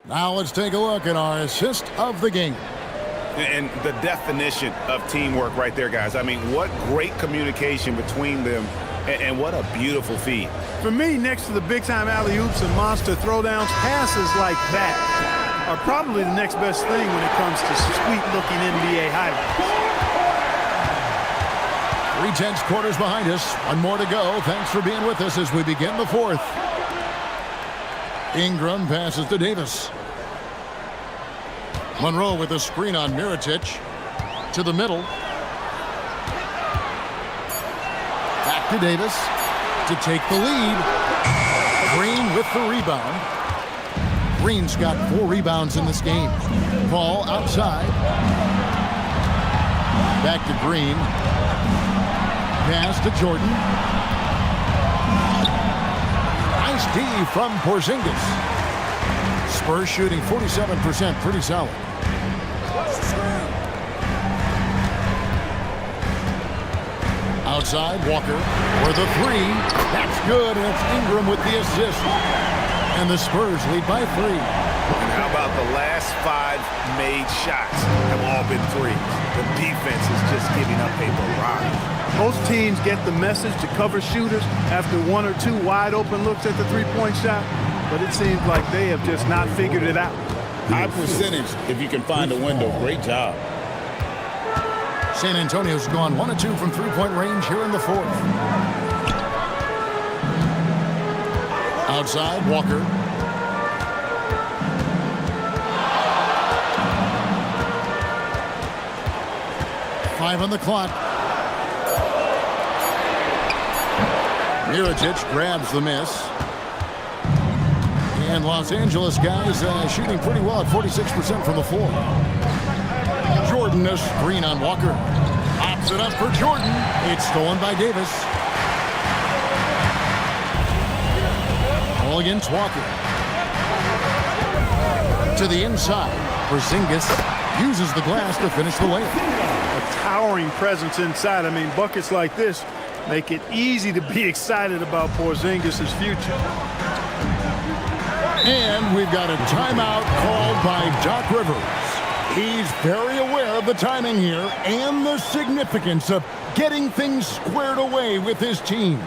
Now let's take a look at our assist of the game. And the definition of teamwork right there, guys. I mean, what great communication between them, and what a beautiful feed. For me, next to the big-time alley-oops and monster throwdowns, passes like that are probably the next best thing when it comes to sweet-looking NBA highlights. 3/10 quarters behind us. One more to go. Thanks for being with us as we begin the fourth. Ingram passes to Davis. Monroe with a screen on Mirotic. To the middle. Back to Davis to take the lead. Green with the rebound. Green's got 4 rebounds in this game. Paul outside. Back to Green. Pass to Jordan. Nice D from Porzingis. Spurs shooting 47%, pretty solid. Outside, Walker for the 3. That's good, and it's Ingram with the assist. And the Spurs lead by 3. And how about the last 5 made shots have all been threes? The defense is just giving up a barrage. Most teams get the message to cover shooters after 1 or 2 wide open looks at the three-point shot, but it seems like they have just not figured it out. High percentage if you can find a window. Great job. San Antonio's gone 1 of 2 from three-point range here in the 4th. Outside, Walker. Five on the clock. Mirotic grabs the miss. And Los Angeles guys shooting pretty well at 46% from the floor. Jordan, a screen on Walker. Pops it up for Jordan. It's stolen by Davis. All against Walker. To the inside. Porzingis uses the glass to finish the layup. A towering presence inside. I mean, buckets like this make it easy to be excited about Porzingis' future. And we've got a timeout called by Doc Rivers. He's very aware of the timing here and the significance of getting things squared away with his team.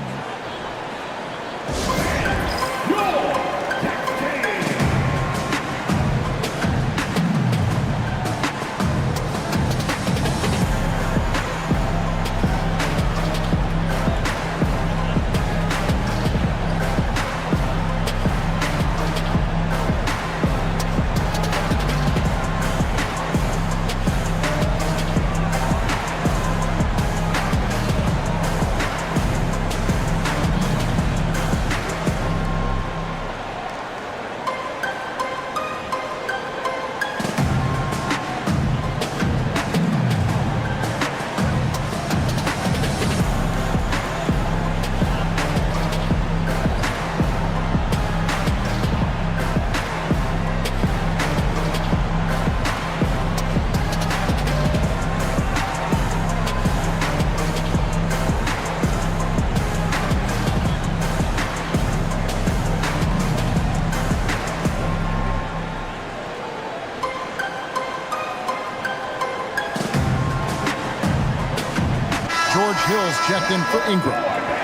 George Hill's checked in for Ingram.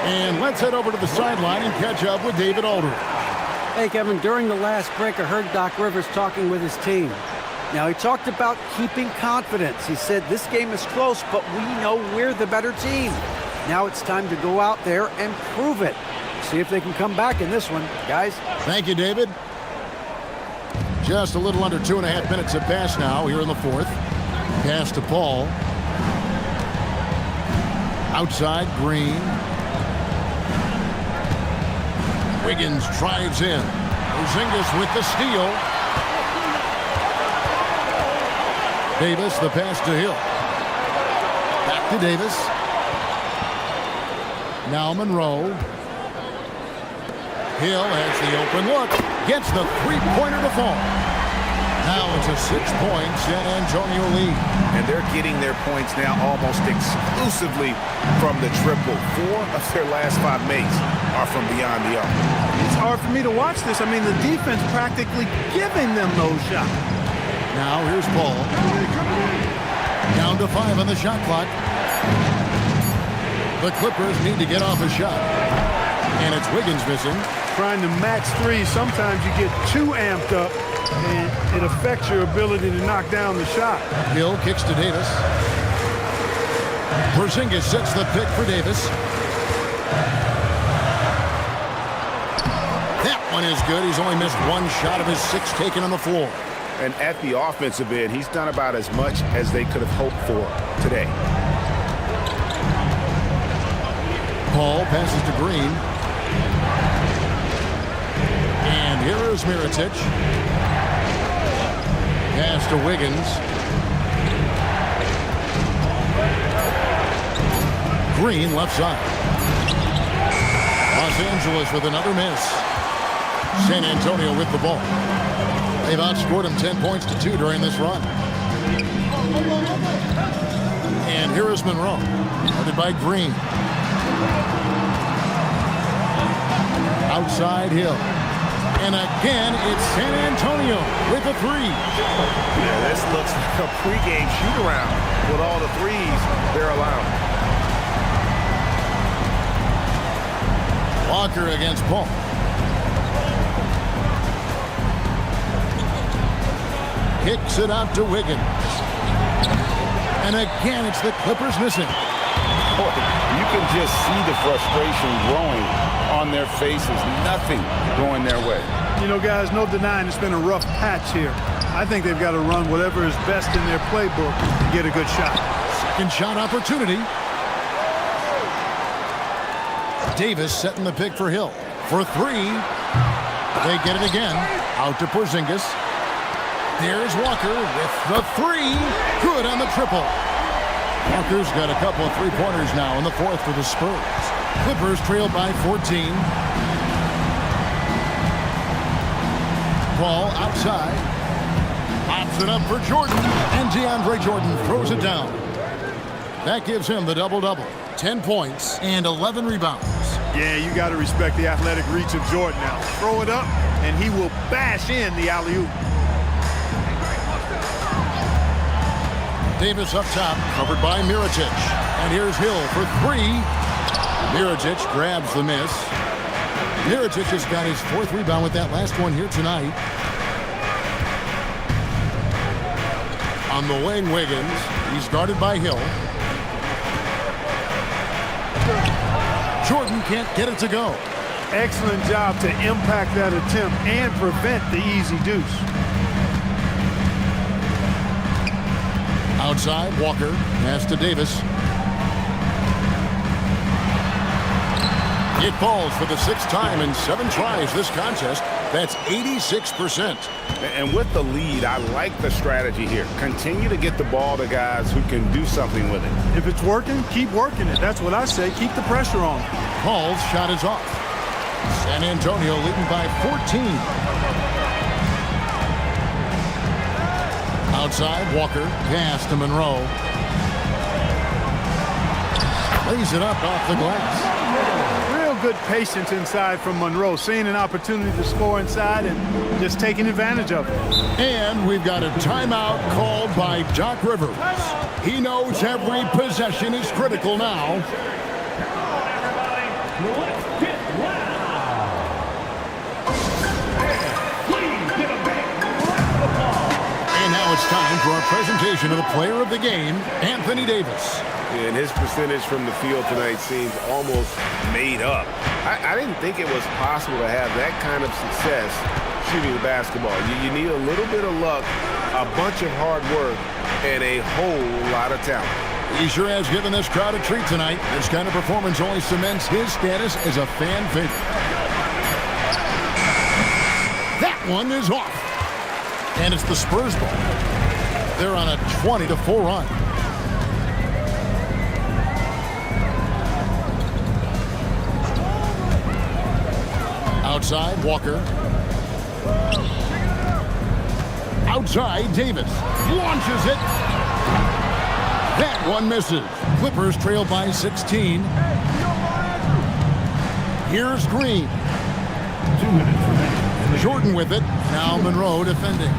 And let's head over to the sideline and catch up with David Aldridge. Hey, Kevin, during the last break, I heard Doc Rivers talking with his team. Now, he talked about keeping confidence. He said, this game is close, but we know we're the better team. Now it's time to go out there and prove it. See if they can come back in this one, guys. Thank you, David. Just a little under 2.5 minutes have passed now here in the 4th. Pass to Paul. Outside, Green. Wiggins drives in. Porzingis with the steal. Davis, the pass to Hill. Back to Davis. Now Monroe. Hill has the open look. Gets the three-pointer to fall. Now it's a 6-point San Antonio lead. And they're getting their points now almost exclusively from the triple. 4 of their last 5 makes are from beyond the arc. It's hard for me to watch this. I mean, the defense practically giving them those shots. Now here's Paul. Down to 5 on the shot clock. The Clippers need to get off a shot. And it's Wiggins missing. Trying to match threes, sometimes you get too amped up, and it affects your ability to knock down the shot. Hill kicks to Davis. Porzingis sets the pick for Davis. That one is good. He's only missed 1 shot of his 6 taken on the floor. And at the offensive end, he's done about as much as they could have hoped for today. Paul passes to Green. And here is Mirotic. Pass to Wiggins. Green left side. Los Angeles with another miss. San Antonio with the ball. They've outscored them 10 points to 2 during this run. And here is Monroe, guarded by Green. Outside Hill. And again, it's San Antonio with a 3. Yeah, this looks like a pregame shoot-around with all the threes they're allowing. Walker against Paul. Kicks it out to Wiggins. And again, it's the Clippers missing. Boy, you can just see the frustration growing on their faces. Nothing going their way. You know, guys, no denying it's been a rough patch here. I think they've got to run whatever is best in their playbook to get a good shot. Second shot opportunity. Davis setting the pick for Hill. For 3. They get it again. Out to Porzingis. There's Walker with the 3. Good on the triple. Walker's got a couple of three-pointers now in the fourth for the Spurs. Clippers trail by 14. Ball outside. Pops it up for Jordan. And DeAndre Jordan throws it down. That gives him the double-double. 10 points and 11 rebounds. Yeah, you got to respect the athletic reach of Jordan now. Throw it up, and he will bash in the alley-oop. Davis up top, covered by Mirotic. And here's Hill for 3. Mirotic grabs the miss. Mirotic just got his 4th rebound with that last one here tonight. On the wing, Wiggins. He's guarded by Hill. Jordan can't get it to go. Excellent job to impact that attempt and prevent the easy deuce. Outside, Walker. Pass to Davis. It falls for the 6th time in 7 tries this contest. That's 86%. And with the lead, I like the strategy here. Continue to get the ball to guys who can do something with it. If it's working, keep working it. That's what I say. Keep the pressure on. Paul's shot is off. San Antonio leading by 14. Outside, Walker. Pass to Monroe. Lays it up off the glass. Real good patience inside from Monroe. Seeing an opportunity to score inside and just taking advantage of it. And we've got a timeout called by Doc Rivers. He knows every possession is critical now. And now it's time for our presentation of the player of the game, Anthony Davis. And his percentage from the field tonight seems almost made up. I didn't think it was possible to have that kind of success shooting the basketball. You need a little bit of luck, a bunch of hard work, and a whole lot of talent. He sure has given this crowd a treat tonight. This kind of performance only cements his status as a fan favorite. That one is off. And it's the Spurs ball. They're on a 20-4 run. Outside, Walker. Outside, Davis launches it. That one misses. Clippers trail by 16. Here's Green. 2 minutes remaining. Jordan with it. Now Monroe defending.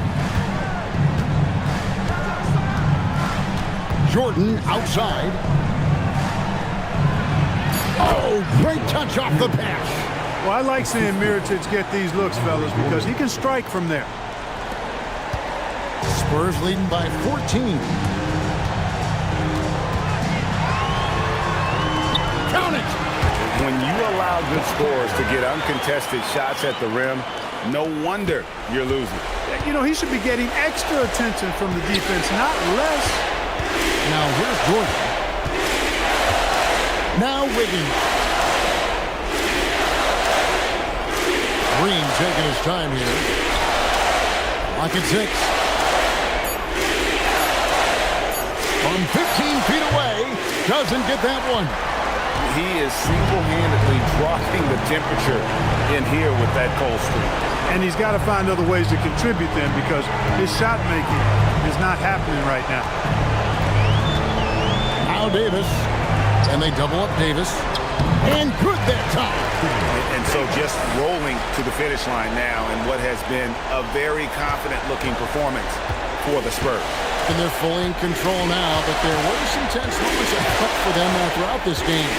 Jordan outside. Oh, great touch off the pass. Well, I like seeing Mirotic get these looks, fellas, because he can strike from there. Spurs leading by 14. Count it! When you allow good scorers to get uncontested shots at the rim, no wonder you're losing. You know, he should be getting extra attention from the defense, not less. Now here's Jordan. Now Wiggins. Green taking his time here. Lock at 6. From 15 feet away, doesn't get that one. He is single-handedly dropping the temperature in here with that cold streak. And he's got to find other ways to contribute then, because his shot making is not happening right now. Now Davis. And they double up Davis. And good that time. And so just rolling to the finish line now in what has been a very confident-looking performance for the Spurs. And they're fully in control now, but there were some tense moments up for them throughout this game.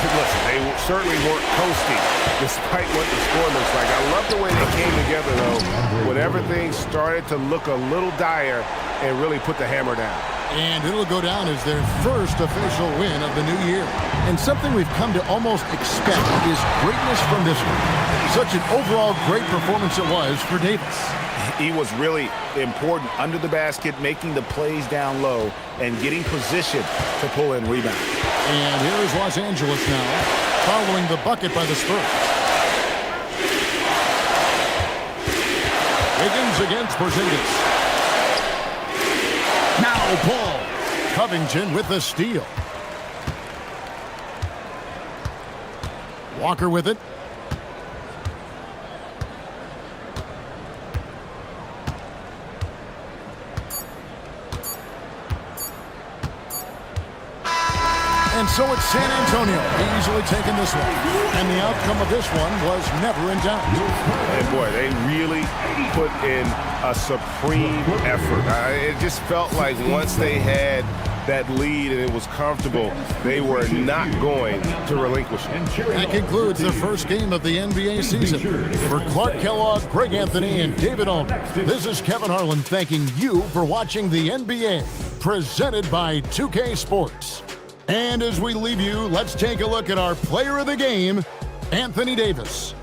Listen, they certainly weren't coasting despite what the score looks like. I love the way they came together, though, when everything started to look a little dire and really put the hammer down. And it'll go down as their first official win of the new year. And something we've come to almost expect is greatness from this one. Such an overall great performance it was for Davis. He was really important under the basket, making the plays down low and getting position to pull in rebounds. And here is Los Angeles now, following the bucket by the Spurs. Higgins against Porzingis. Now Paul. Covington with the steal. Walker with it. And so it's San Antonio easily taking this one. And the outcome of this one was never in doubt. And boy, they really put in a supreme effort. It just felt like once they had that lead and it was comfortable, they were not going to relinquish it. That concludes the first game of the NBA season. For Clark Kellogg, Greg Anthony, and David Aldridge, this is Kevin Harlan thanking you for watching the NBA, presented by 2K Sports. And as we leave you, let's take a look at our player of the game, Anthony Davis.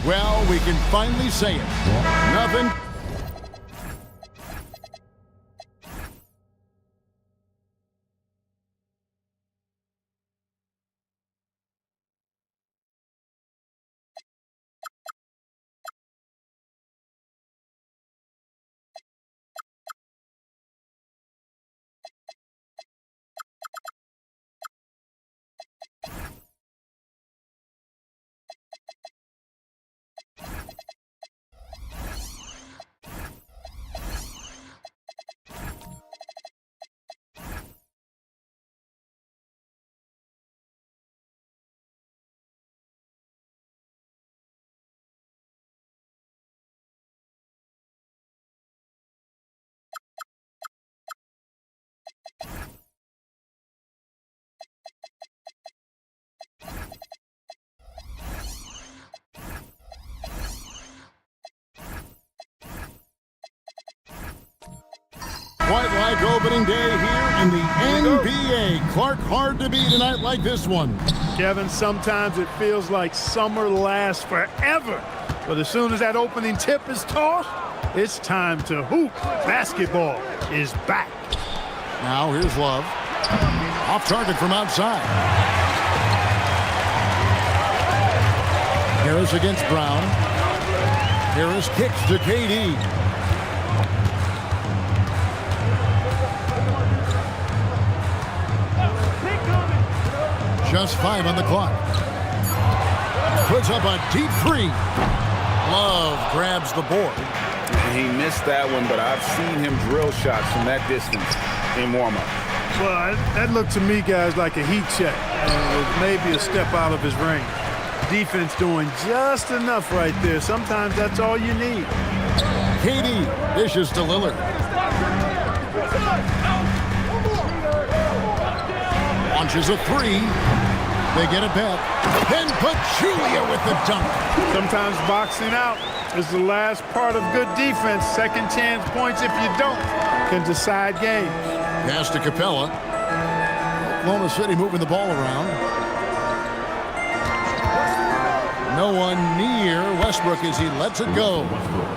Well, we can finally say it. Nothing. Quite like opening day here in the NBA. Clark, hard to beat a night like this one. Kevin, sometimes it feels like summer lasts forever. But as soon as that opening tip is tossed, it's time to hoop. Basketball is back. Now here's Love. Off target from outside. Harris against Brown. Harris kicks to KD. Just 5 on the clock. Puts up a deep three. Love grabs the board. He missed that one, but I've seen him drill shots from that distance in warm-up. Well, that looked to me, guys, like a heat check. Maybe a step out of his range. Defense doing just enough right there. Sometimes that's all you need. KD dishes to Lillard. Launches a three. They get it back. Then Pachulia with the dunk. Sometimes boxing out is the last part of good defense. Second chance points, if you don't, can decide games. Pass to Capella. Oklahoma City moving the ball around. No one near Westbrook as he lets it go.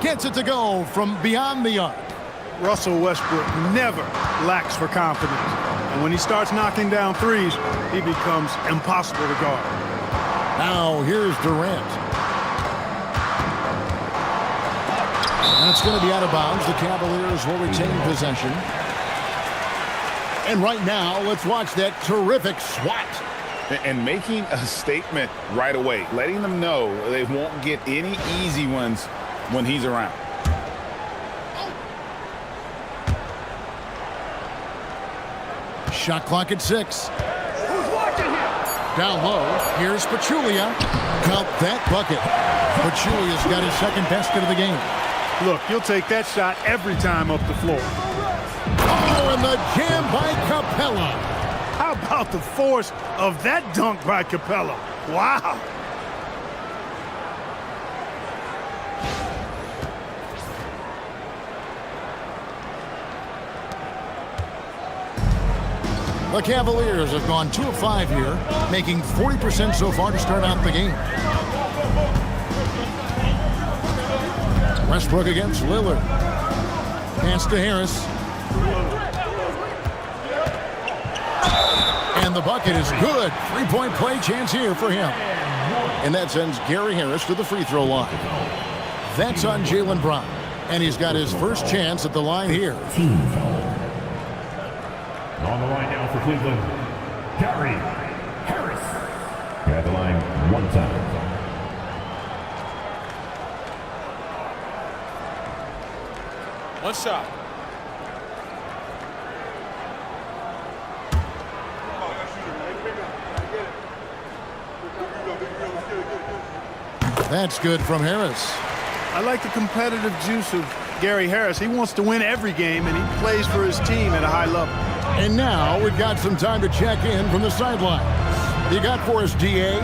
Gets it to go from beyond the arc. Russell Westbrook never lacks for confidence. And when he starts knocking down threes, he becomes impossible to guard. Now here's Durant. And it's going to be out of bounds. The Cavaliers will retain possession. And right now, let's watch that terrific swat. And making a statement right away, letting them know they won't get any easy ones when he's around. Shot clock at 6. Down low, here's Pachulia. Count that bucket. Pachulia's got his second basket of the game. Look, you'll take that shot every time up the floor. Oh, and the jam by Capella. How about the force of that dunk by Capella? Wow. The Cavaliers have gone 2 of 5 here, making 40% so far to start out the game. Westbrook against Lillard. Pass to Harris. And the bucket is good. Three-point play chance here for him. And that sends Gary Harris to the free throw line. That's on Jaylen Brown. And he's got his first chance at the line here. On the line now for Cleveland, Gary Harris. At the line one time. One shot. That's good from Harris. I like the competitive juice of Gary Harris. He wants to win every game, and he plays for his team at a high level. And now we've got some time to check in from the sidelines. You got for us, DA?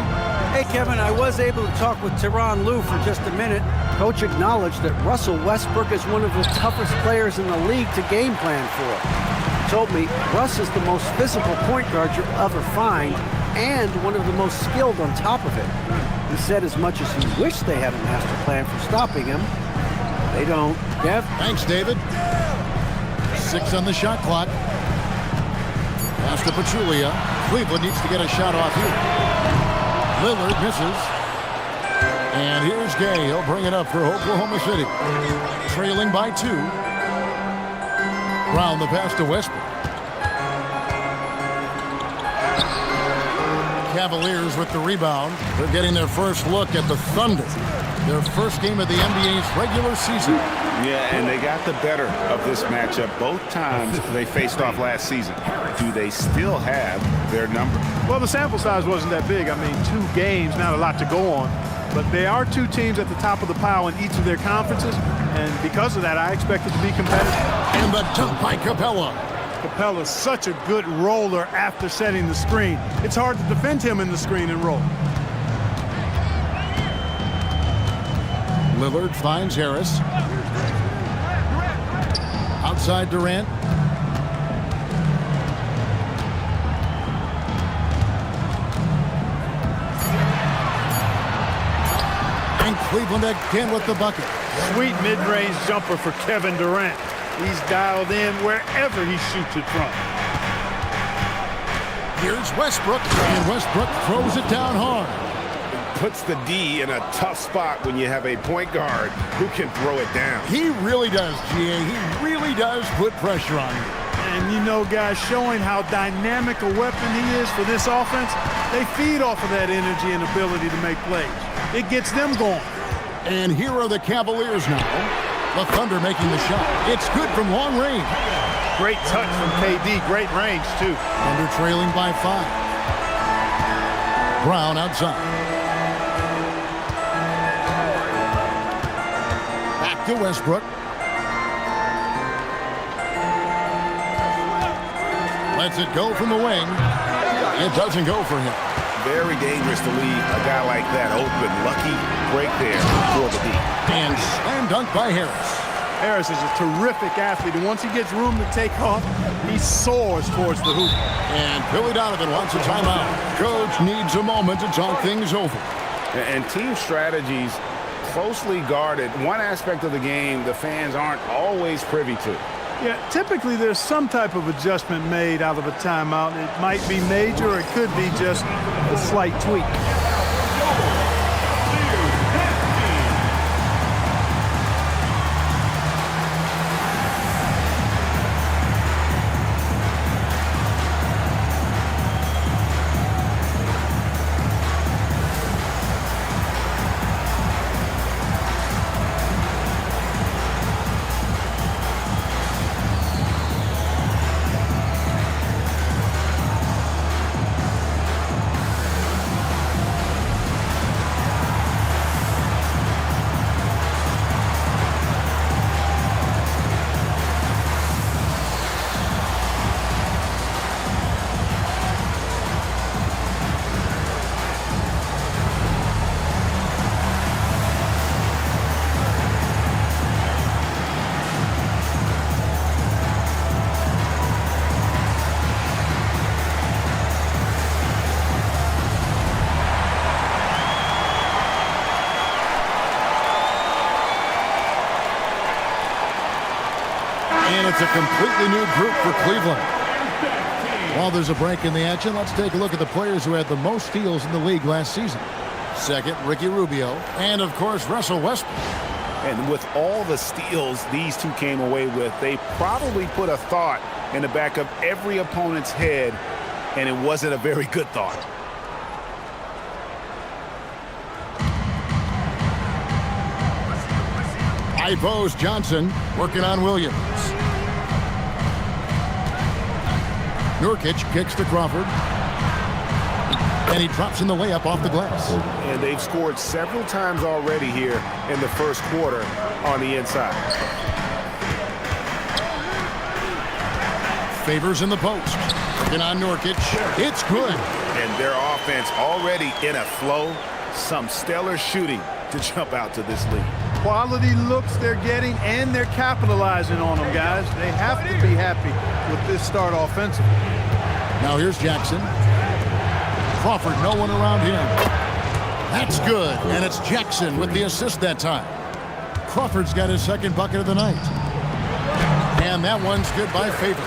Hey, Kevin, I was able to talk with Tyronn Lue for just a minute. Coach acknowledged that Russell Westbrook is one of the toughest players in the league to game plan for. He told me Russ is the most physical point guard you'll ever find and one of the most skilled on top of it. He said as much as he wished they had a master plan for stopping him, they don't. Dev? Thanks, David. 6 on the shot clock. Pass to Pachulia. Cleveland needs to get a shot off here. Lillard misses. And here's Gay. He'll bring it up for Oklahoma City. Trailing by 2. Brown the pass to Westbrook. Cavaliers with the rebound. They're getting their first look at the Thunder. Their first game of the NBA's regular season. Yeah, and they got the better of this matchup both times they faced off last season. Do they still have their number? Well, the sample size wasn't that big. I mean, 2 games, not a lot to go on. But they are 2 teams at the top of the pile in each of their conferences. And because of that, I expect it to be competitive. And the dunk by Capella. Capella's such a good roller after setting the screen. It's hard to defend him in the screen and roll. Lillard finds Harris. Outside Durant. And Cleveland again with the bucket. Sweet mid-range jumper for Kevin Durant. He's dialed in wherever he shoots it from. Here's Westbrook, and Westbrook throws it down hard. Puts the D in a tough spot when you have a point guard who can throw it down. He really does, GA. He really does put pressure on you. And you know, guys, showing how dynamic a weapon he is for this offense, they feed off of that energy and ability to make plays. It gets them going. And here are the Cavaliers now. The Thunder making the shot. It's good from long range. Great touch from KD. Great range, too. Thunder trailing by 5. Brown outside. Back to Westbrook. Lets it go from the wing. It doesn't go for him. Very dangerous to leave a guy like that open. Lucky break there for the D. And slam dunk by Harris. Harris is a terrific athlete, and once he gets room to take off, he soars towards the hoop. And Billy Donovan wants a timeout. Coach needs a moment to talk things over. And team strategies closely guarded. One aspect of the game the fans aren't always privy to. Yeah, typically there's some type of adjustment made out of a timeout. It might be major, or it could be just a slight tweak. it's a completely new group for Cleveland. While there's a break in the action, let's take a look at the players who had the most steals in the league last season. Second, Ricky Rubio, and of course, Russell Westbrook. And with all the steals these two came away with, they probably put a thought in the back of every opponent's head, and it wasn't a very good thought. Ivose Johnson working on Williams. Nurkic kicks to Crawford. And he drops in the layup off the glass. And they've scored several times already here in the first quarter on the inside. Favors in the post. Working on Nurkic. It's good. And their offense already in a flow. Some stellar shooting to jump out to this lead. Quality looks they're getting, and they're capitalizing on them, guys. They have to be happy with this start offensively. Now here's Jackson. Crawford, no one around him. That's good, and it's Jackson with the assist that time. Crawford's got his second bucket of the night. And that one's good by Favors.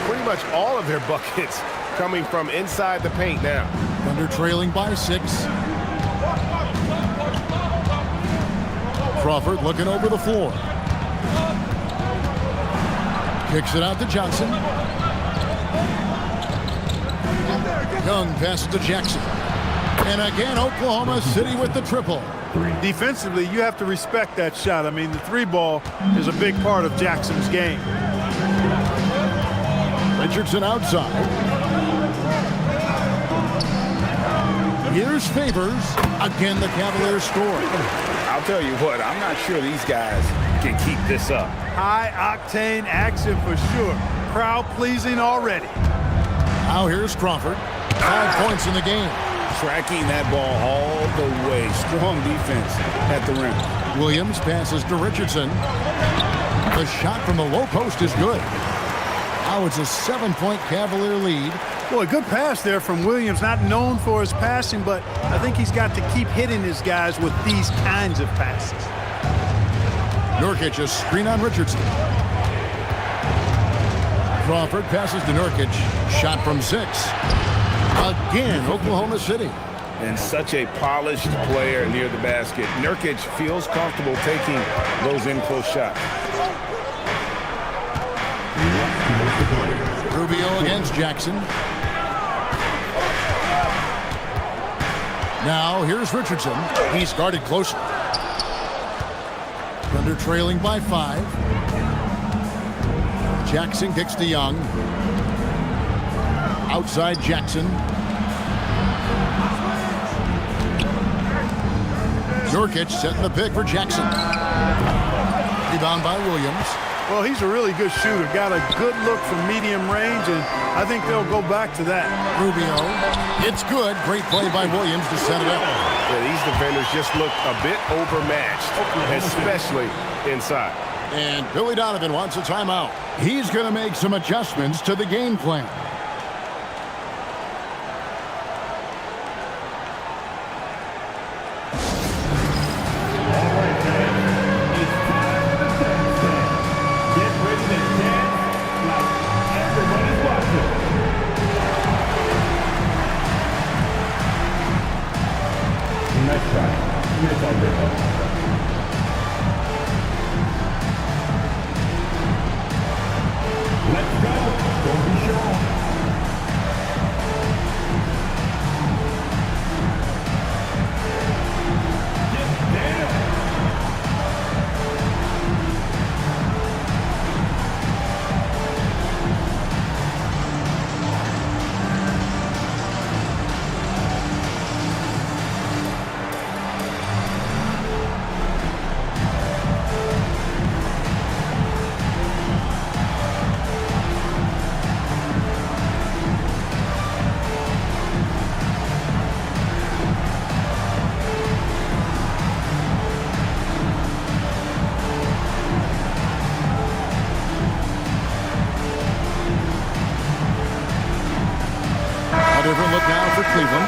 Pretty much all of their buckets coming from inside the paint now. Thunder trailing by 6. Crawford looking over the floor. Kicks it out to Johnson. Young passes to Jackson. And again, Oklahoma City with the triple. Defensively, you have to respect that shot. I mean, the three ball is a big part of Jackson's game. Richardson outside. Here's Favors. Again, the Cavaliers score. I'll tell you what, I'm not sure these guys can keep this up. High-octane action for sure. Crowd-pleasing already. Now here's Crawford. 5 points in the game. Tracking that ball all the way. Strong defense at the rim. Williams passes to Richardson. The shot from the low post is good. Now it's a 7-point Cavalier lead. Boy, good pass there from Williams. Not known for his passing, but I think he's got to keep hitting his guys with these kinds of passes. Nurkic, a screen on Richardson. Crawford passes to Nurkic. Shot from 6. Again, Oklahoma City. And such a polished player near the basket. Nurkic feels comfortable taking those in-close shots. Rubio against Jackson. Now here's Richardson. He's guarded closely. Thunder trailing by 5. Jackson kicks to Young. Outside Jackson. Nurkic setting the pick for Jackson. Rebound by Williams. Well, he's a really good shooter. Got a good look from medium range, and I think they'll go back to that. Rubio. It's good. Great play by Williams to set it up. Yeah, these defenders just look a bit overmatched, especially inside. And Billy Donovan wants a timeout. He's going to make some adjustments to the game plan. Different look now for Cleveland.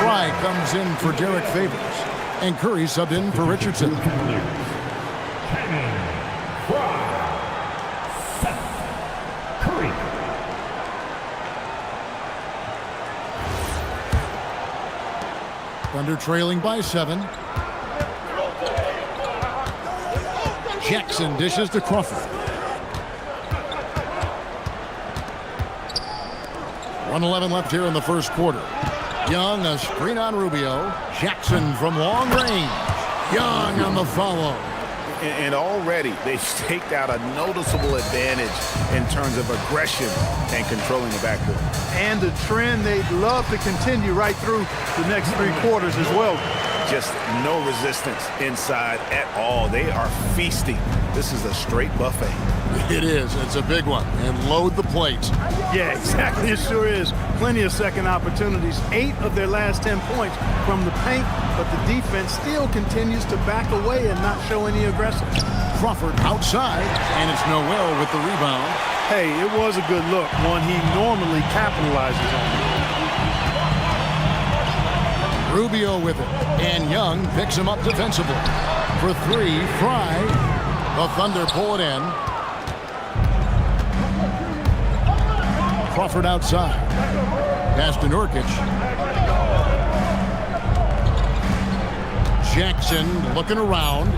Fry comes in for Derek Favors. And Curry subbed in for Richardson. Thunder trailing by 7. Jackson dishes to Crawford. 1:11 left here in the first quarter. Young, a screen on Rubio. Jackson from long range. Young on the follow. And already they've staked out a noticeable advantage in terms of aggression and controlling the backcourt. And the trend they'd love to continue right through the next 3 quarters as well. Just no resistance inside at all. They are feasting. This is a straight buffet. It is. It's a big one. And load the plates. Yeah, exactly. It sure is. Plenty of second opportunities. 8 of their last 10 points from the paint, but the defense still continues to back away and not show any aggression. Crawford outside, and it's Noel with the rebound. Hey, it was a good look, one he normally capitalizes on. Rubio with it, and Young picks him up defensively. For 3, Fry. The Thunder pull it in. Crawford outside. Pass to Nurkic. Jackson looking around.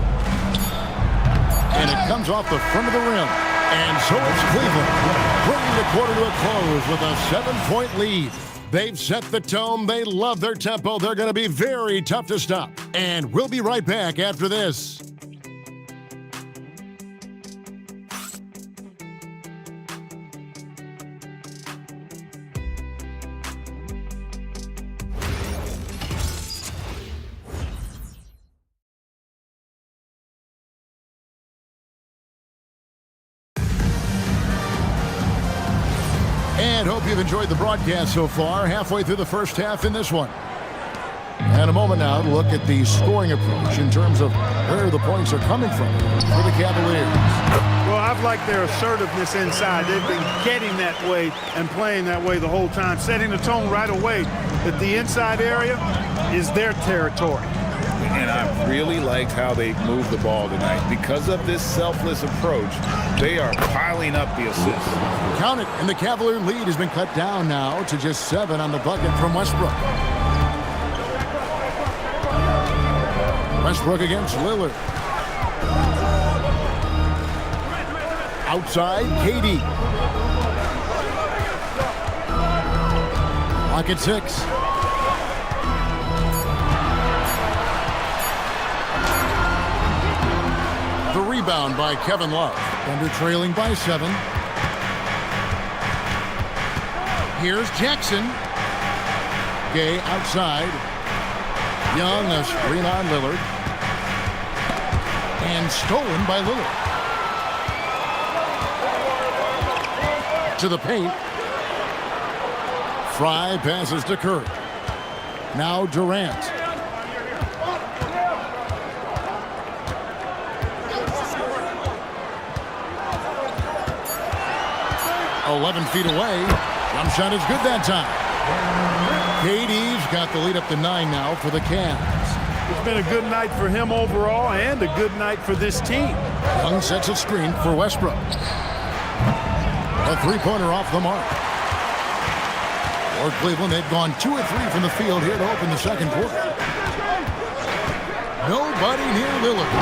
And it comes off the front of the rim. And so it's Cleveland, bringing the quarter to a close with a 7-point lead. They've set the tone. They love their tempo. They're going to be very tough to stop. And we'll be right back after this. And hope you've enjoyed the broadcast so far. Halfway through the first half in this one. And a moment now to look at the scoring approach in terms of where the points are coming from for the Cavaliers. Well, I've liked their assertiveness inside. They've been getting that way and playing that way the whole time, setting the tone right away that the inside area is their territory. And I really liked how they moved the ball tonight. Because of this selfless approach, they are piling up the assists. Count it, and the Cavalier lead has been cut down now to just 7 on the bucket from Westbrook. Westbrook against Lillard. Outside, KD. Clock at 6. The rebound by Kevin Love. Thunder trailing by 7. Here's Jackson. Gay outside. Young, a screen on Lillard. And stolen by Lillard. To the paint. Fry passes to Curry. Now Durant. 11 feet away. Jump shot is good that time. KD's got the lead up to 9 now for the Cavs. It's been a good night for him overall and a good night for this team. Young sets a screen for Westbrook. A 3-pointer off the mark. For Cleveland, they've gone 2 of 3 from the field here to open the second quarter. Nobody near Lillard.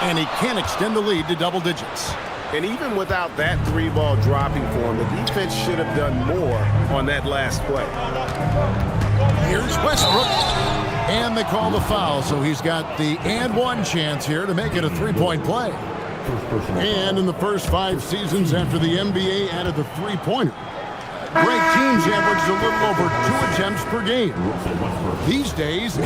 And he can't extend the lead to double digits. And even without that 3-ball dropping for him, the defense should have done more on that last play. Here's Westbrook. And they call the foul, so he's got the and one chance here to make it a 3-point play. And in the first 5 seasons after the NBA added the 3-pointer, Greg teams averaged a little over 2 attempts per game. These days,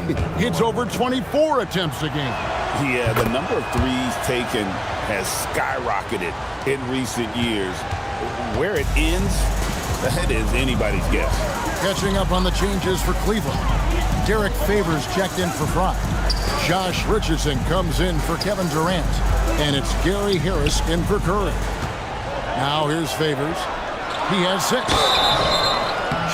it's over 24 attempts a game. Yeah, the number of threes taken has skyrocketed in recent years. Where it ends, that is anybody's guess. Catching up on the changes for Cleveland. Derek Favors checked in for Fry. Josh Richardson comes in for Kevin Durant. And it's Gary Harris in for Curry. Now here's Favors. He has 6.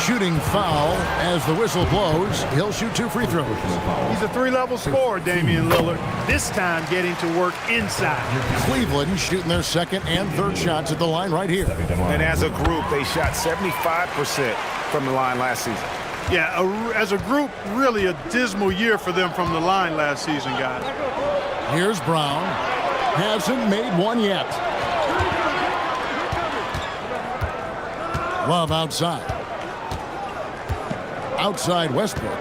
Shooting foul as the whistle blows. He'll shoot 2 free throws. He's a 3-level scorer, Damian Lillard. This time getting to work inside. Cleveland shooting their second and third shots at the line right here. And as a group, they shot 75% from the line last season. Yeah, as a group, really a dismal year for them from the line last season, guys. Here's Brown. Hasn't made one yet. Love outside. Outside Westbrook.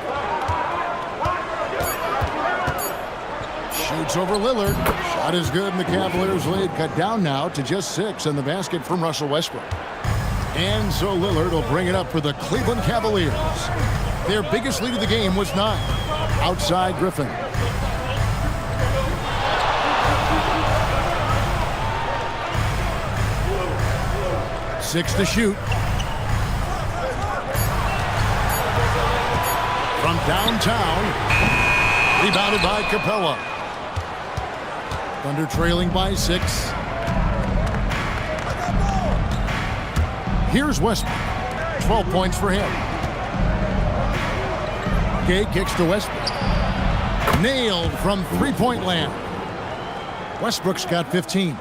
Shoots over Lillard. Shot is good, and the Cavaliers lead cut down now to just 6 in the basket from Russell Westbrook. And so Lillard will bring it up for the Cleveland Cavaliers. Their biggest lead of the game was 9. Outside Griffin. Six to shoot. From downtown. Rebounded by Capella. Thunder trailing by 6. Here's Westbrook. 12 points for him. Gay kicks to Westbrook. Nailed from three-point land. Westbrook's got 15.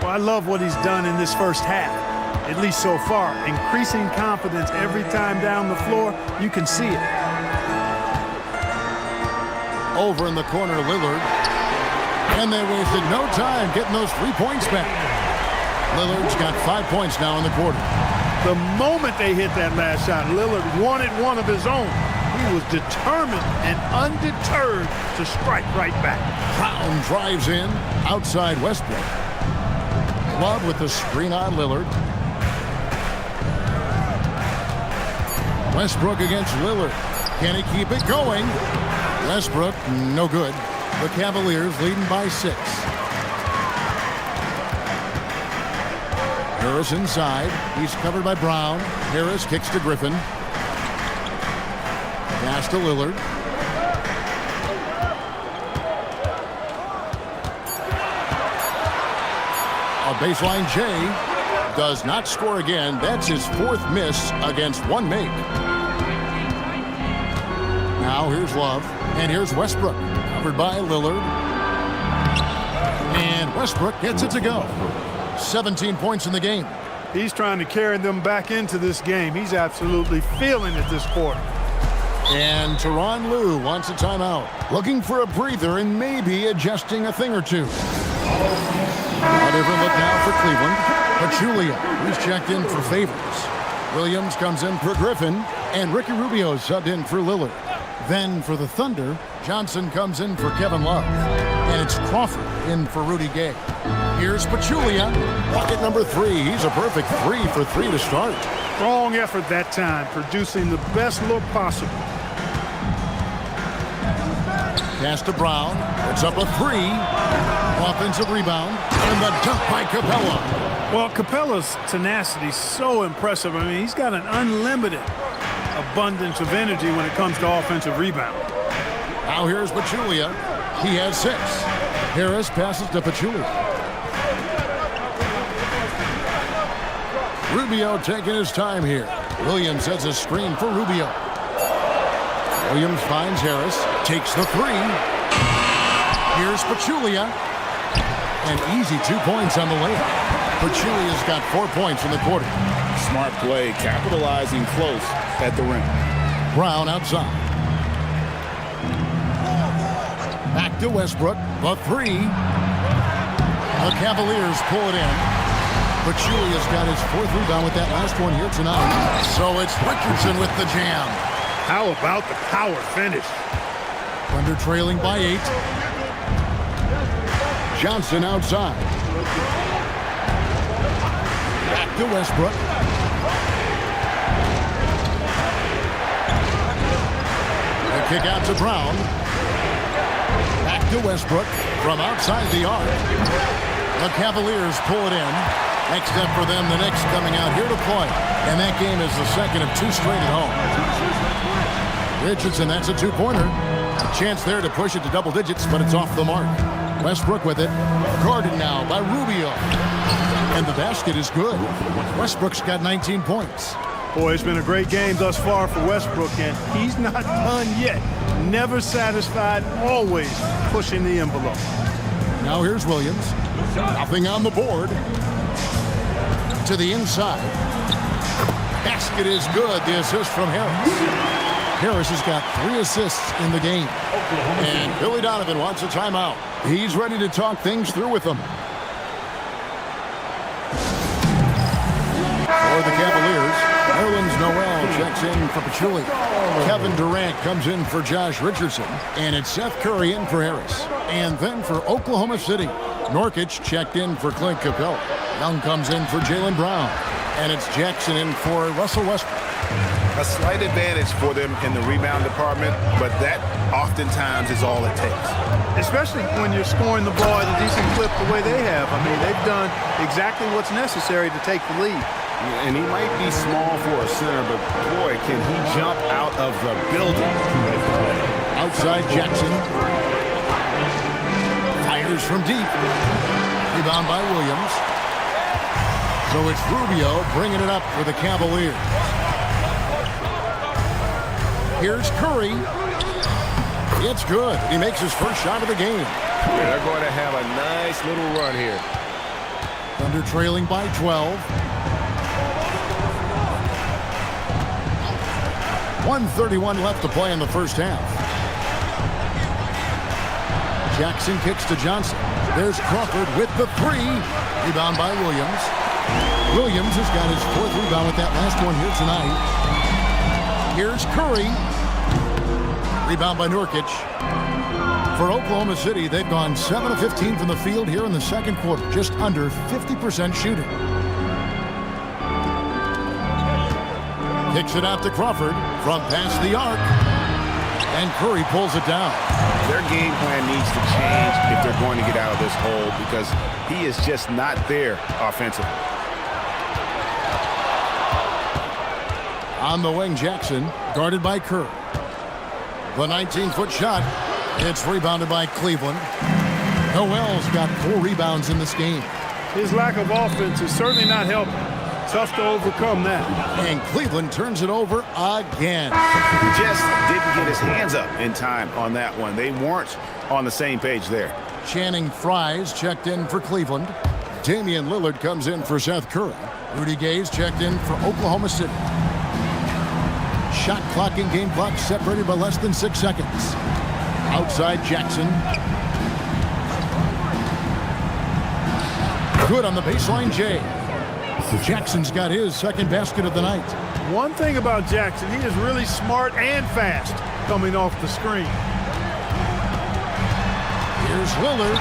Well, I love what he's done in this first half, at least so far. Increasing confidence every time down the floor. You can see it. Over in the corner, Lillard. And they wasted no time getting those 3 points back. Lillard's got 5 points now in the quarter. The moment they hit that last shot, Lillard wanted one of his own. He was determined and undeterred to strike right back. Brown drives in. Outside Westbrook. Love with the screen on Lillard. Westbrook against Lillard. Can he keep it going? Westbrook, no good. The Cavaliers leading by 6. Harris inside. He's covered by Brown. Harris kicks to Griffin. Pass to Lillard. A baseline J does not score again. That's his 4th miss against 1 make. Now here's Love. And here's Westbrook. Covered by Lillard. And Westbrook gets it to go. 17 points in the game. He's trying to carry them back into this game. He's absolutely feeling it this quarter. And Tyronn Lue wants a timeout. Looking for a breather and maybe adjusting a thing or two. A different look now for Cleveland. Pachulia, who's checked in for Favors. Williams comes in for Griffin. And Ricky Rubio subbed in for Lillard. Then for the Thunder, Johnson comes in for Kevin Love. And it's Crawford in for Rudy Gay. Here's Pachulia. Bucket number 3. He's a perfect 3 for 3 to start. Strong effort that time, producing the best look possible. Pass to Brown. It's up a 3. Offensive rebound. And the dunk by Capella. Well, Capella's tenacity is so impressive. I mean, he's got an unlimited abundance of energy when it comes to offensive rebound. Now here's Pachulia. He has 6. Harris passes to Pachulia. Rubio taking his time here. Williams sets a screen for Rubio. Williams finds Harris. Takes the 3. Here's Pachulia. An easy 2 points on the layup. Pachulia's got 4 points in the quarter. Smart play, capitalizing close at the rim. Brown outside. Back to Westbrook. The 3. The Cavaliers pull it in. Pachulia's got his 4th rebound with that last one here tonight. So it's Richardson with the jam. How about the power finish? Thunder trailing by 8. Johnson outside. Back to Westbrook. The kick out to Brown. Back to Westbrook from outside the arc. The Cavaliers pull it in. Next step for them, the Knicks coming out here to play. And that game is the second of 2 straight at home. Richardson, that's a 2-pointer. A chance there to push it to double digits, but it's off the mark. Westbrook with it. Guarded now by Rubio. And the basket is good. Westbrook's got 19 points. Boy, it's been a great game thus far for Westbrook, and he's not done yet. Never satisfied, always pushing the envelope. Now here's Williams. Nothing on the board. To the inside. Basket is good. The assist from Harris. Harris has got 3 assists in the game. And Billy Donovan wants a timeout. He's ready to talk things through with them. For the Cavaliers, Nerlens Noel checks in for Pachulia. Kevin Durant comes in for Josh Richardson. And it's Seth Curry in for Harris. And then for Oklahoma City, Nurkic checked in for Clint Capella. Young comes in for Jaylen Brown. And it's Jackson in for Russell Westbrook. A slight advantage for them in the rebound department, but that oftentimes is all it takes. Especially when you're scoring the ball at a decent clip the way they have. I mean, they've done exactly what's necessary to take the lead. And he might be small for a center, but boy, can he jump out of the building. Outside Jackson. Fires from deep. Rebound by Williams. So it's Rubio bringing it up for the Cavaliers. Here's Curry. It's good. He makes his first shot of the game. Yeah, they're going to have a nice little run here. Thunder trailing by 12. 1:31 left to play in the first half. Jackson kicks to Johnson. There's Crawford with the 3. Rebound by Williams. Williams has got his 4th rebound with that last one here tonight. Here's Curry. Rebound by Nurkic. For Oklahoma City, they've gone 7 of 15 from the field here in the second quarter. Just under 50% shooting. Kicks it out to Crawford from past the arc. And Curry pulls it down. Their game plan needs to change if they're going to get out of this hole because he is just not there offensively. On the wing, Jackson, guarded by Curry. The 19-foot shot. It's rebounded by Cleveland. Noel's got 4 rebounds in this game. His lack of offense is certainly not helping. Tough to overcome that. And Cleveland turns it over again. He just didn't get his hands up in time on that one. They weren't on the same page there. Channing Frye's checked in for Cleveland. Damian Lillard comes in for Seth Curry. Rudy Gay's checked in for Oklahoma City. Shot clock and game clock separated by less than 6 seconds. Outside Jackson. Good on the baseline, Jay. Jackson's got his second basket of the night. One thing about Jackson, he is really smart and fast coming off the screen. Here's Lillard.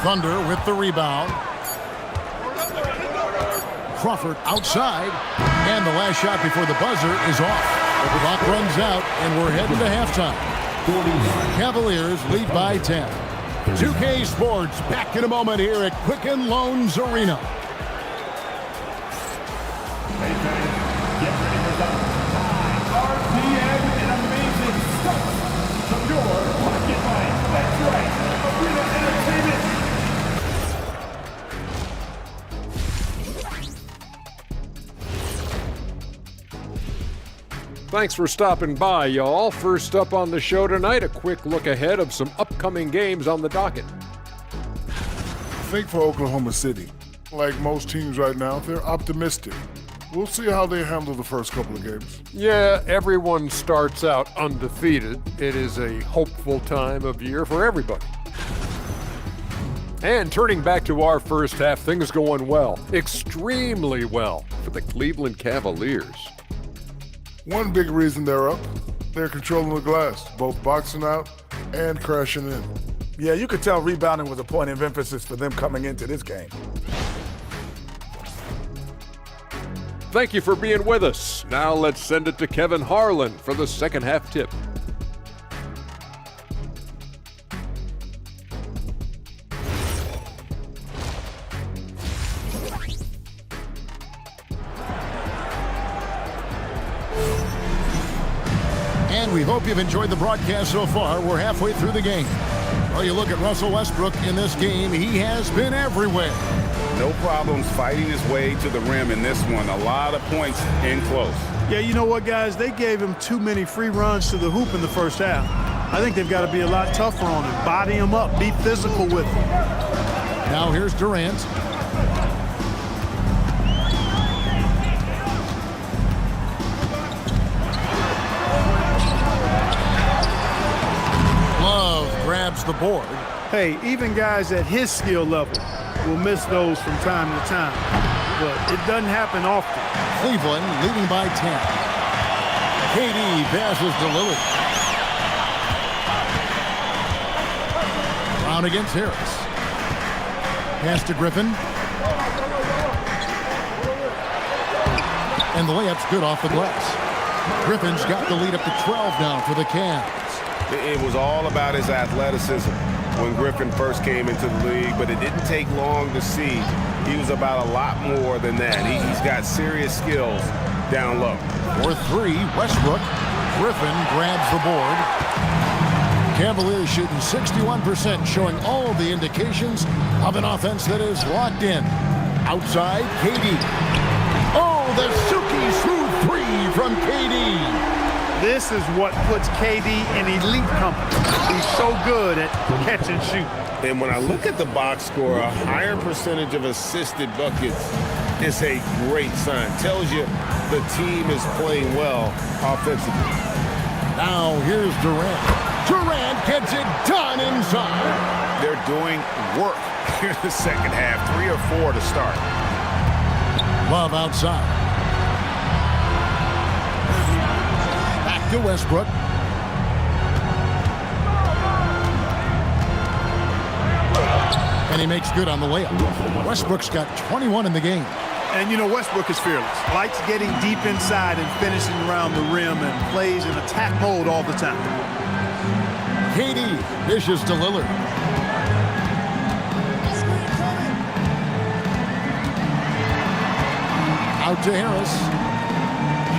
Thunder with the rebound. Crawford outside. And the last shot before the buzzer is off. The clock runs out, and we're heading to halftime. Cavaliers lead by 10. 2K Sports back in a moment here at Quicken Loans Arena. Thanks for stopping by, y'all. First up on the show tonight, a quick look ahead of some upcoming games on the docket. I think for Oklahoma City, like most teams right now, they're optimistic. We'll see how they handle the first couple of games. Yeah, everyone starts out undefeated. It is a hopeful time of year for everybody. And turning back to our first half, things going well, extremely well for the Cleveland Cavaliers. One big reason they're up, they're controlling the glass, both boxing out and crashing in. Yeah, you could tell rebounding was a point of emphasis for them coming into this game. Thank you for being with us. Now let's send it to Kevin Harlan for the second half tip. And we hope you've enjoyed the broadcast so far. We're halfway through the game. Well, you look at Russell Westbrook in this game, he has been everywhere. No problems fighting his way to the rim in this one. A lot of points in close. Yeah, you know what, guys? They gave him too many free runs to the hoop in the first half. I think they've got to be a lot tougher on him. Body him up. Be physical with him. Now here's Durant. grabs the board. Hey, even guys at his skill level will miss those from time to time, but it doesn't happen often. Cleveland leading by 10. KD passes to Lillard. Brown against Harris. Pass to Griffin. And the layup's good off the glass. Griffin's got the lead up to 12 now for the Cavs. It was all about his athleticism when Griffin first came into the league, but it didn't take long to see he was about a lot more than that. He's got serious skills down low. For three, Westbrook. Griffin grabs the board. Cavaliers shooting 61%, showing all the indications of an offense that is locked in. Outside, KD. Oh, the silky smooth three from KD. This is what puts KD in elite company. He's so good at catch and shoot. And when I look at the box score, a higher percentage of assisted buckets is a great sign. Tells you the team is playing well offensively. Now here's Durant. Durant gets it done inside. They're doing work here in the second half. 3 or 4 to start. Love outside. Back to Westbrook. And he makes good on the layup. Westbrook's got 21 in the game. And, you know, Westbrook is fearless. Likes getting deep inside and finishing around the rim and plays in attack mode all the time. KD dishes to Lillard. Out to Harris.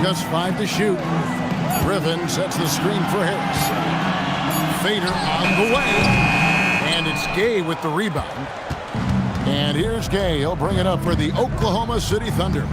Just 5 to shoot. Griffin sets the screen for Harris. Fader on the way. And it's Gay with the rebound. And here's Gay. He'll bring it up for the Oklahoma City Thunder.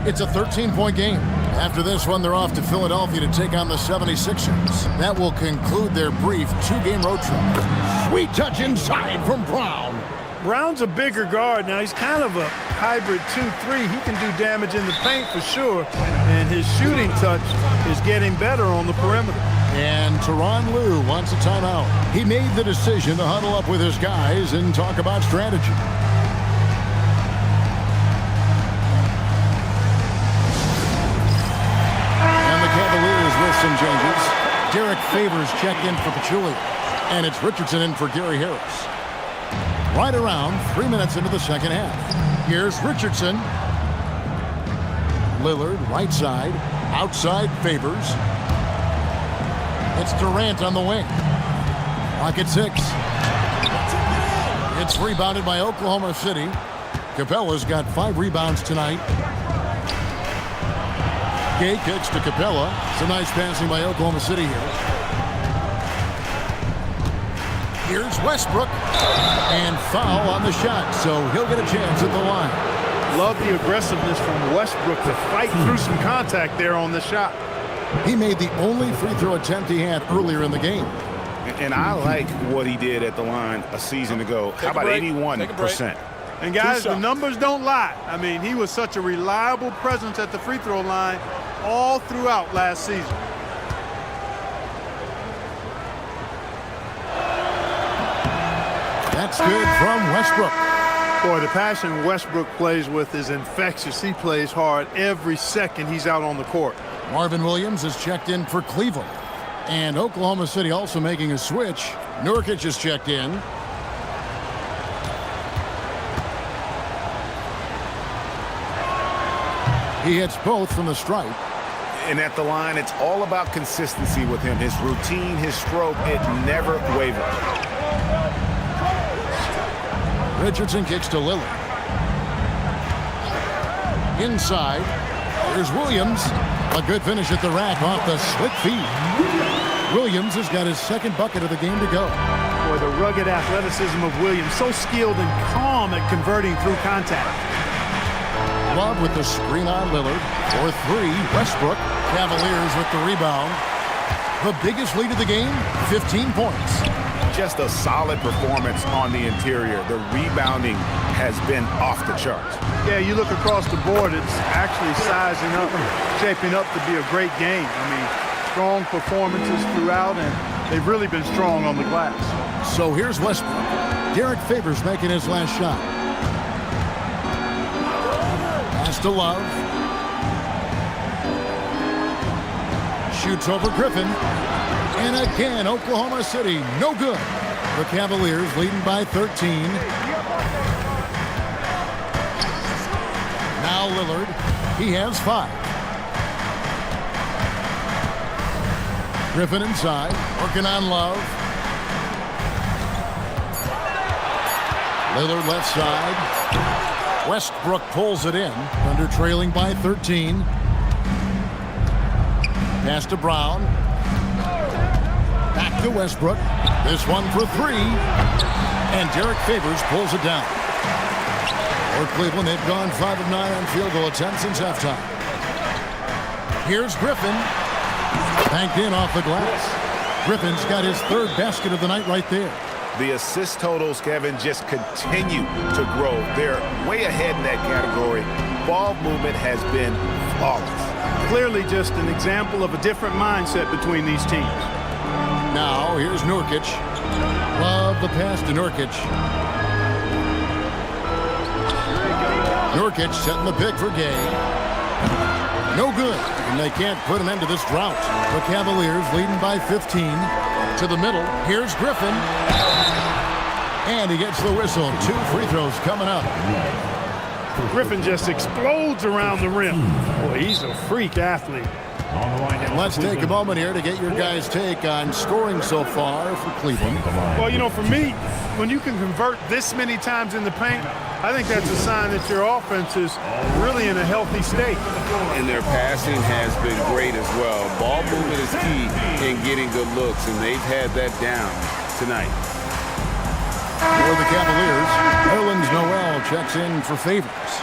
It's a 13-point game. After this one, they're off to Philadelphia to take on the 76ers. That will conclude their brief 2-game road trip. Sweet touch inside from Brown. Brown's a bigger guard now. He's kind of a hybrid 2-3. He can do damage in the paint for sure. And his shooting touch is getting better on the perimeter. And Tyronn Lue wants a timeout. He made the decision to huddle up with his guys and talk about strategy. And the Cavaliers with some changes. Derek Favors checked in for Pachulia. And it's Richardson in for Gary Harris. Right around 3 minutes into the second half. Here's Richardson. Lillard, right side. Outside, Favors. It's Durant on the wing. Clock at 6. It's rebounded by Oklahoma City. Capella's got 5 rebounds tonight. Gay kicks to Capella. Some nice passing by Oklahoma City here. Here's Westbrook. And foul on the shot, so he'll get a chance at the line. Love the aggressiveness from Westbrook to fight through some contact there on the shot. He made the only free throw attempt he had earlier in the game. And I like what he did at the line a season ago. How about 81%? And guys, the numbers don't lie. I mean, he was such a reliable presence at the free throw line all throughout last season. That's good from Westbrook. Boy, the passion Westbrook plays with is infectious. He plays hard every second he's out on the court. Marvin Williams has checked in for Cleveland. And Oklahoma City also making a switch. Nurkic has checked in. He hits both from the stripe. And at the line, it's all about consistency with him. His routine, his stroke, it never wavers. Richardson kicks to Lillard. Inside, here's Williams. A good finish at the rack off the slick feed. Williams has got his second bucket of the game to go. Boy, the rugged athleticism of Williams, so skilled and calm at converting through contact. Love with the screen on Lillard. For 3, Westbrook. Cavaliers with the rebound. The biggest lead of the game, 15 points. Just a solid performance on the interior. The rebounding has been off the charts. Yeah, you look across the board, it's actually sizing up and shaping up to be a great game. I mean, strong performances throughout, and they've really been strong on the glass. So here's Westbrook. Derek Favors making his last shot. Pass to Love. Shoots over Griffin. And again, Oklahoma City, no good. The Cavaliers leading by 13. Now Lillard. He has 5. Griffin inside, working on Love. Lillard left side. Westbrook pulls it in. Thunder trailing by 13. Pass to Brown. Back to Westbrook. This one for 3. And Derek Favors pulls it down. For Cleveland, they've gone 5 of 9 on field goal attempts since halftime. Here's Griffin. Banked in off the glass. Griffin's got his 3rd basket of the night right there. The assist totals, Kevin, just continue to grow. They're way ahead in that category. Ball movement has been flawless. Clearly just an example of a different mindset between these teams. Now, here's Nurkic. Love the pass to Nurkic. Nurkic setting the pick for Gay. No good, and they can't put an end to this drought. The Cavaliers leading by 15. To the middle, here's Griffin. And he gets the whistle. 2 free throws coming up. Griffin just explodes around the rim. Boy, he's a freak athlete. Let's take a moment here to get your guys' take on scoring so far for Cleveland. Well, you know, for me, when you can convert this many times in the paint, I think that's a sign that your offense is really in a healthy state. And their passing has been great as well. Ball movement is key in getting good looks, and they've had that down tonight. For the Cavaliers, Nerlens Noel checks in for Favors.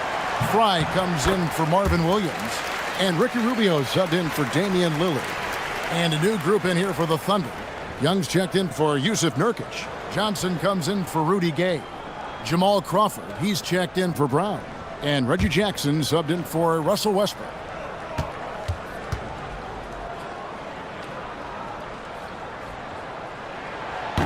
Fry comes in for Marvin Williams. And Ricky Rubio subbed in for Damian Lillard. And a new group in here for the Thunder. Young's checked in for Yusuf Nurkic. Johnson comes in for Rudy Gay. Jamal Crawford, he's checked in for Brown. And Reggie Jackson subbed in for Russell Westbrook.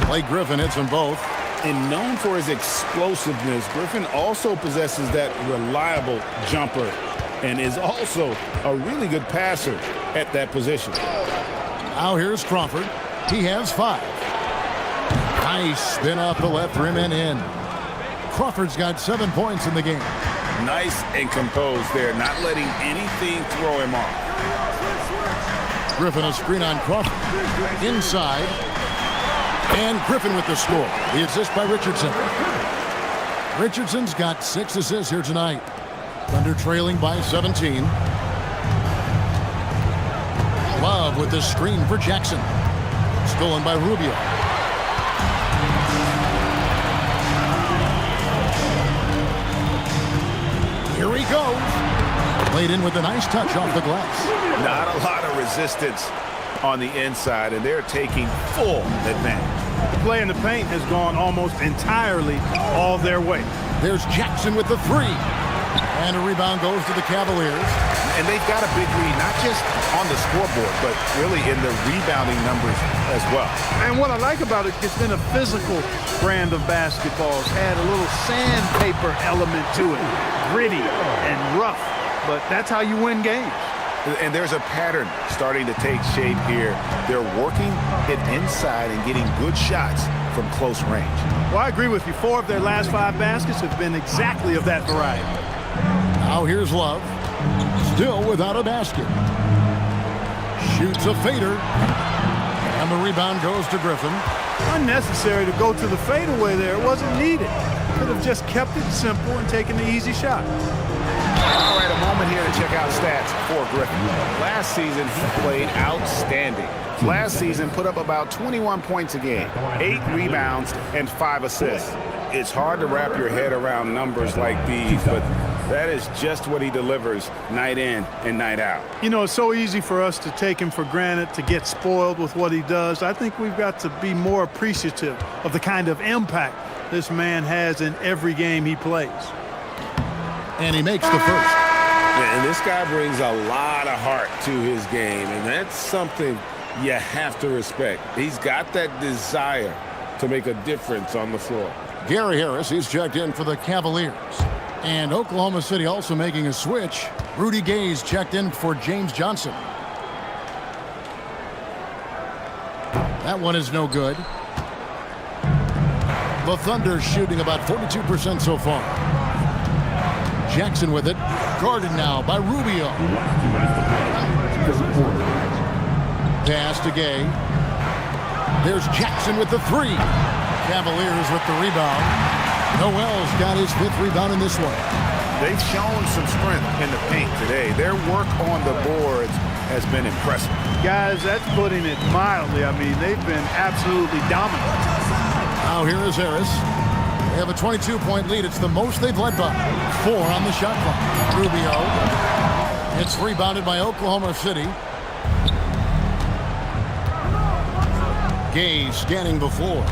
Blake Griffin hits them both. And known for his explosiveness, Griffin also possesses that reliable jumper and is also a really good passer at that position. Now here's Crawford. He has 5. Nice spin off the left rim and in. Crawford's got 7 points in the game. Nice and composed there, not letting anything throw him off. Griffin a screen on Crawford. Inside. And Griffin with the score. The assist by Richardson. Richardson's got 6 assists here tonight. Thunder trailing by 17. Love with the screen for Jackson. Stolen by Rubio. Here he goes. Played in with a nice touch off the glass. Not a lot of resistance on the inside, and they're taking full advantage. The play in the paint has gone almost entirely all their way. There's Jackson with the 3. And a rebound goes to the Cavaliers. And they've got a big lead, not just on the scoreboard, but really in the rebounding numbers as well. And what I like about it, it's been a physical brand of basketball. It's had a little sandpaper element to it. Gritty and rough, but that's how you win games. And there's a pattern starting to take shape here. They're working it inside and getting good shots from close range. Well, I agree with you. 4 of their last 5 baskets have been exactly of that variety. Now here's Love. Still without a basket. Shoots a fader. And the rebound goes to Griffin. Unnecessary to go to the fadeaway there. It wasn't needed. Could have just kept it simple and taken the easy shot. All right, a moment here to check out stats for Griffin. Last season, he played outstanding. Last season, put up about 21 points a game, 8 rebounds, and 5 assists. It's hard to wrap your head around numbers like these, but that is just what he delivers night in and night out. You know, it's so easy for us to take him for granted, to get spoiled with what he does. I think we've got to be more appreciative of the kind of impact this man has in every game he plays. And he makes the first. And this guy brings a lot of heart to his game, and that's something you have to respect. He's got that desire to make a difference on the floor. Gary Harris, he's checked in for the Cavaliers. And Oklahoma City also making a switch. Rudy Gay's checked in for James Johnson. That one is no good. The Thunder shooting about 42% so far. Jackson with it. Guarded now by Rubio. Pass to Gay. There's Jackson with the three. Cavaliers with the rebound. Noel's got his 5th rebound in this one. They've shown some strength in the paint today. Their work on the boards has been impressive. Guys, that's putting it mildly. I mean, they've been absolutely dominant. Now here is Harris. They have a 22-point lead. It's the most they've led by. 4 on the shot clock. Rubio. It's rebounded by Oklahoma City. Gay scanning the floor.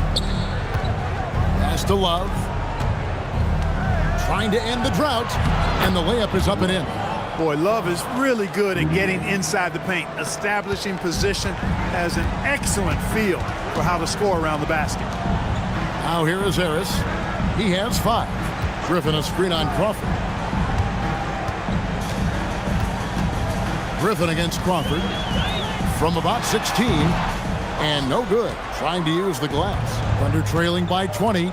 Pass to Love. Trying to end the drought. And the layup is up and in. Boy, Love is really good at getting inside the paint. Establishing position, has an excellent feel for how to score around the basket. Now here is Harris. He has 5. Griffin a screen on Crawford. Griffin against Crawford. From about 16. And no good. Trying to use the glass. Thunder trailing by 20.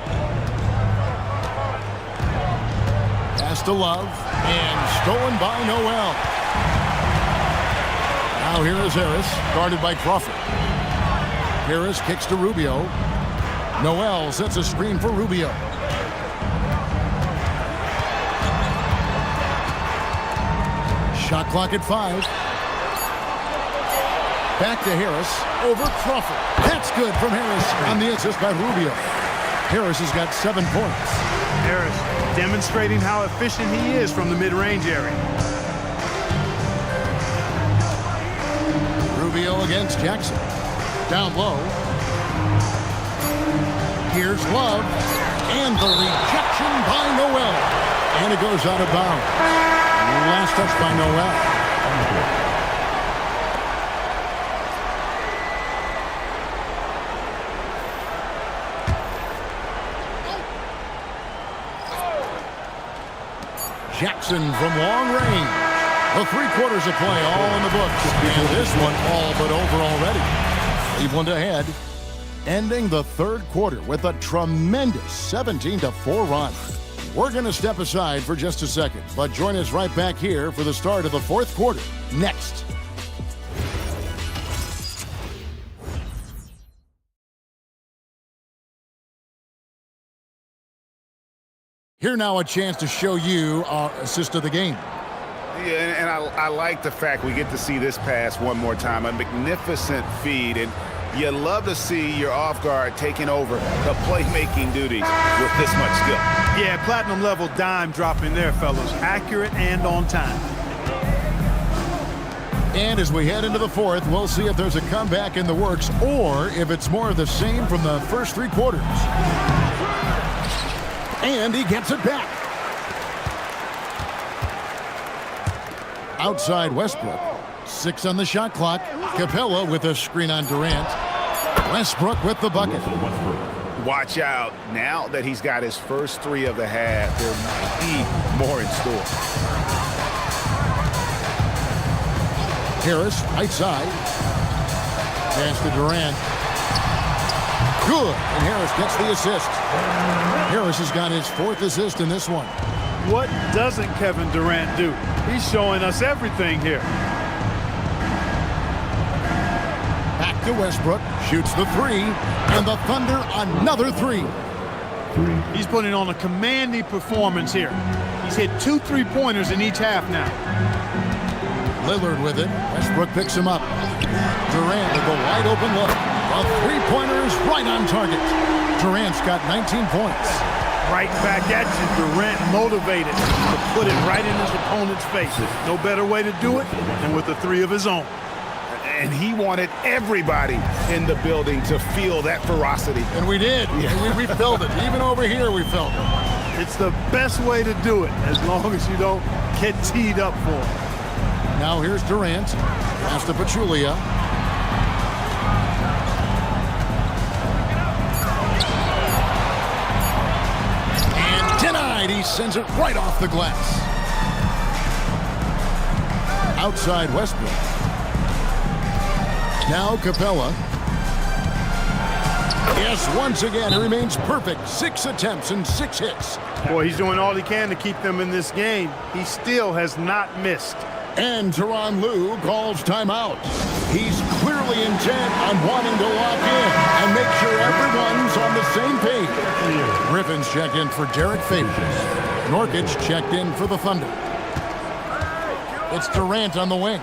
Pass to Love. And stolen by Noel. Now here is Harris. Guarded by Crawford. Harris kicks to Rubio. Noel sets a screen for Rubio. Shot clock at 5. Back to Harris. Over Crawford. That's good from Harris on the assist by Rubio. Harris has got 7 points. Harris demonstrating how efficient he is from the mid-range area. Rubio against Jackson. Down low. Here's Love. And the rejection by Noel. And it goes out of bounds. Last touch by Noel. Jackson from long range. The 3 quarters of play all in the books. And this one all but over already. Cleveland ahead. Ending the 3rd quarter with a tremendous 17-4 run. We're going to step aside for just a second, but join us right back here for the start of the 4th quarter. Next. Here now a chance to show you our assist of the game. Yeah, and I like the fact we get to see this pass one more time. A magnificent feed, and you love to see your off guard taking over the playmaking duties with this much skill. Yeah, platinum level dime dropping there, fellas. Accurate and on time. And as we head into the 4th, we'll see if there's a comeback in the works or if it's more of the same from the first 3 quarters. And he gets it back. Outside Westbrook. 6 on the shot clock. Capella with a screen on Durant. Westbrook with the bucket. Watch out. Now that he's got his first 3 of the half, there might be more in store. Harris, right side. Pass to Durant. Good. And Harris gets the assist. Harris has got his 4th assist in this one. What doesn't Kevin Durant do? He's showing us everything here. Back to Westbrook. Shoots the 3. And the Thunder another 3. He's putting on a commanding performance here. He's hit 2 3-pointers in each half now. Lillard with it. Westbrook picks him up. Durant with a wide open look. A 3-pointer is right on target. Durant's got 19 points. Right back at you. Durant motivated to put it right in his opponent's face. No better way to do it than with a 3 of his own. And he wanted everybody in the building to feel that ferocity. And we did. Yeah. We felt it. Even over here, we felt it. It's the best way to do it, as long as you don't get teed up for it. Now here's Durant. Pass to Pachulia. right, he sends it right off the glass. Outside Westbrook. Now Capella. Yes, once again, he remains perfect. 6 attempts and 6 hits. Boy, he's doing all he can to keep them in this game. He still has not missed. And Tyronn Lue calls timeout. He's clearly intent on wanting to lock in and make sure everyone's on the same page. Griffin's checked in for Derek Favors. Nurkic checked in for the Thunder. It's Durant on the wing.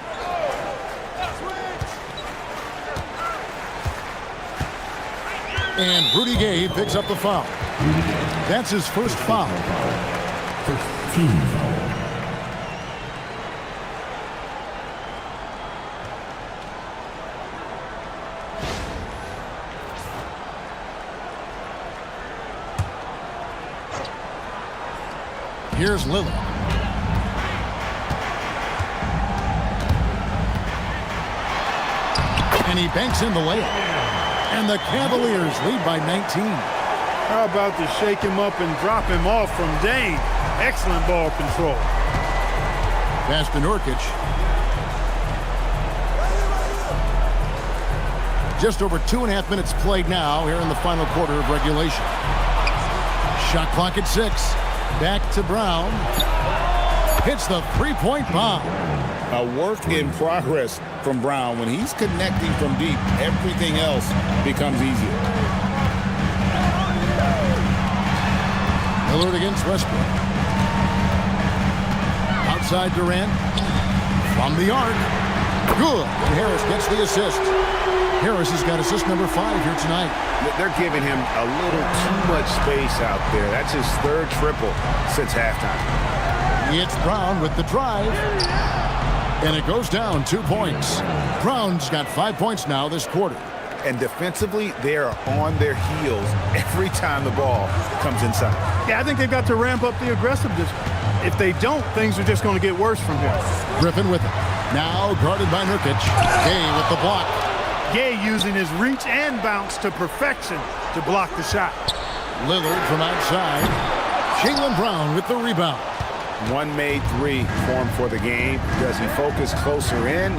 And Rudy Gay picks up the foul. That's his first foul. First team foul. Here's Lillard. And he banks in the layup. And the Cavaliers lead by 19. How about to shake him up and drop him off from Dame? Excellent ball control. Pass to Nurkic. Just over 2.5 minutes played now here in the final quarter of regulation. Shot clock at 6. Back to Brown. Hits the three-point bomb. A work in progress from Brown. When he's connecting from deep, everything else becomes easier. Lillard against Westbrook. Outside Durant. From the arc. Good. And Harris gets the assist. Harris has got assist number 5 here tonight. They're giving him a little too much space out there. That's his 3rd triple since halftime. It's Brown with the drive. And it goes down 2 points. Brown's got 5 points now this quarter. And defensively, they are on their heels every time the ball comes inside. Yeah, I think they've got to ramp up the aggressiveness. If they don't, things are just going to get worse from here. Griffin with it. Now guarded by Nurkic. Gay with the block. Gay using his reach and bounce to perfection to block the shot. Lillard from outside. Jaylen Brown with the rebound. One made 3 formed for the game. Does he focus closer in?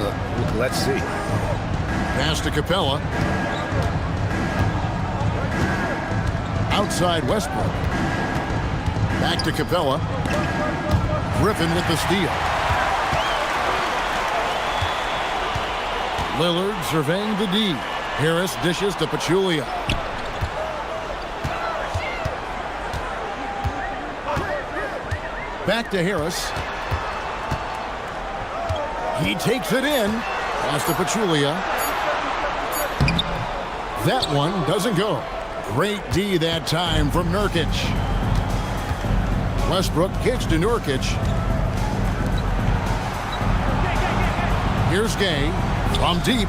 Let's see. Pass to Capella. Outside Westbrook. Back to Capella. Griffin with the steal. Lillard surveying the D. Harris dishes to Pachulia. Back to Harris. He takes it in. Pass to Pachulia. That one doesn't go. Great D that time from Nurkic. Westbrook kicks to Nurkic. Here's Gay from deep.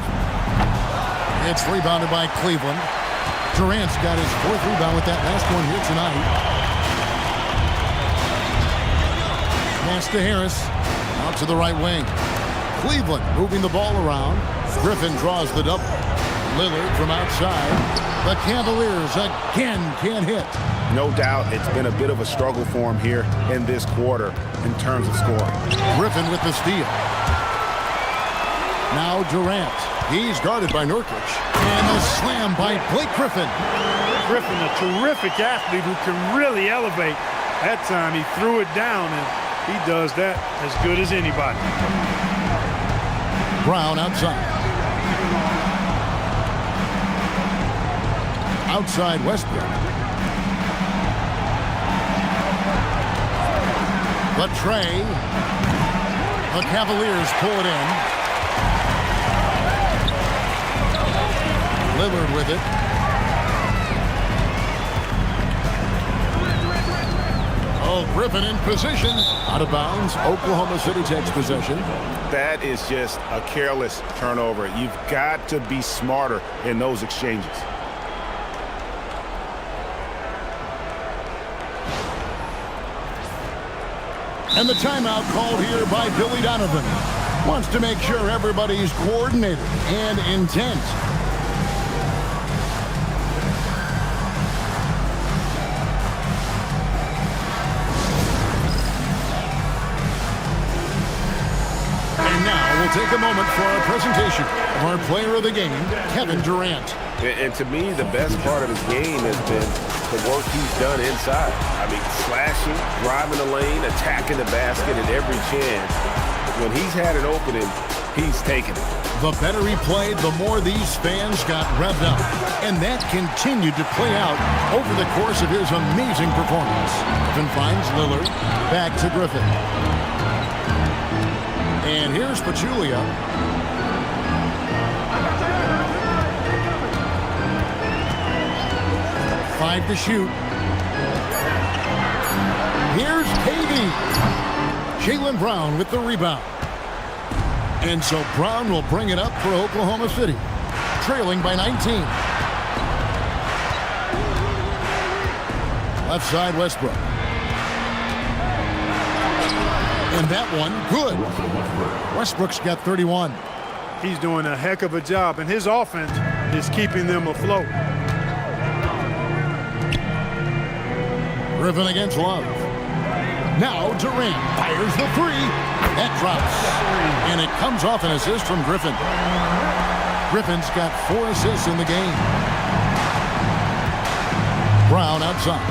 It's rebounded by Cleveland. Durant's got his 4th rebound with that last one here tonight. Pass to Harris. Out to the right wing. Cleveland moving the ball around. Griffin draws the double. Lillard from outside. The Cavaliers again can't hit. No doubt it's been a bit of a struggle for him here in this quarter in terms of scoring. Griffin with the steal. Now Durant. He's guarded by Nurkic. And the slam by Blake Griffin. Griffin, a terrific athlete who can really elevate. That time he threw it down, and he does that as good as anybody. Brown outside. Outside Westbrook. The tray. The Cavaliers pull it in. Lillard with it. Oh, Griffin in position. Out of bounds. Oklahoma City takes possession. That is just a careless turnover. You've got to be smarter in those exchanges. And the timeout called here by Billy Donovan. Wants to make sure everybody's coordinated and intent. we'll take a moment for our presentation of our player of the game, Kevin Durant. And to me, the best part of his game has been the work he's done inside. I mean, slashing, driving the lane, attacking the basket at every chance. When he's had an opening, he's taken it. The better he played, the more these fans got revved up. And that continued to play out over the course of his amazing performance. Griffin finds Lillard, back to Griffin. And here's Pachulia. 5 to shoot. Here's KD. Jaylen Brown with the rebound. And so Brown will bring it up for Oklahoma City, trailing by 19. Left side, Westbrook. And that one, good. Westbrook's got 31. He's doing a heck of a job, and his offense is keeping them afloat. Griffin against Love. Now Durant fires the three. That drops. And it comes off an assist from Griffin. Griffin's got 4 assists in the game. Brown outside.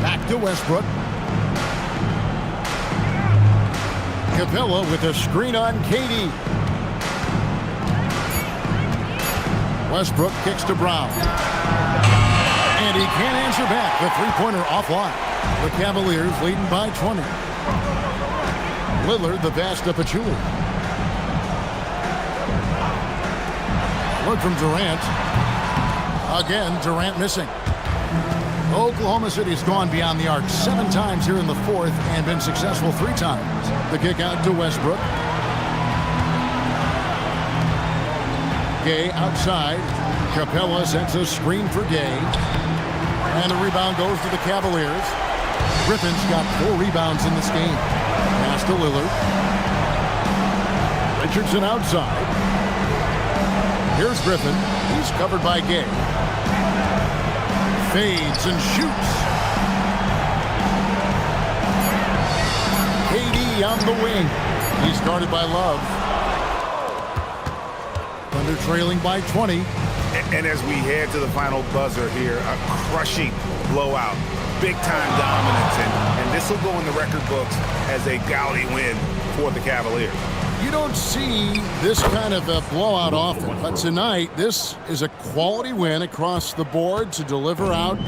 Back to Westbrook. Capella with a screen on KD. Westbrook kicks to Brown. And he can't answer back. The three-pointer offline. The Cavaliers leading by 20. Lillard the pass to Pachulia. Look from Durant. Again, Durant missing. Oklahoma City's gone beyond the arc 7 times here in the fourth and been successful 3 times. The kick out to Westbrook. Gay outside. Capella sets a screen for Gay. And the rebound goes to the Cavaliers. Griffin's got 4 rebounds in this game. Pass to Lillard. Richardson outside. Here's Griffin. He's covered by Gay. Fades and shoots. KD on the wing. He's guarded by Love. Thunder trailing by 20. And as we head to the final buzzer here, a crushing blowout, big-time dominance, and this will go in the record books as a gaudy win for the Cavaliers. You don't see this kind of a blowout often, but tonight this is a quality win across the board to deliver out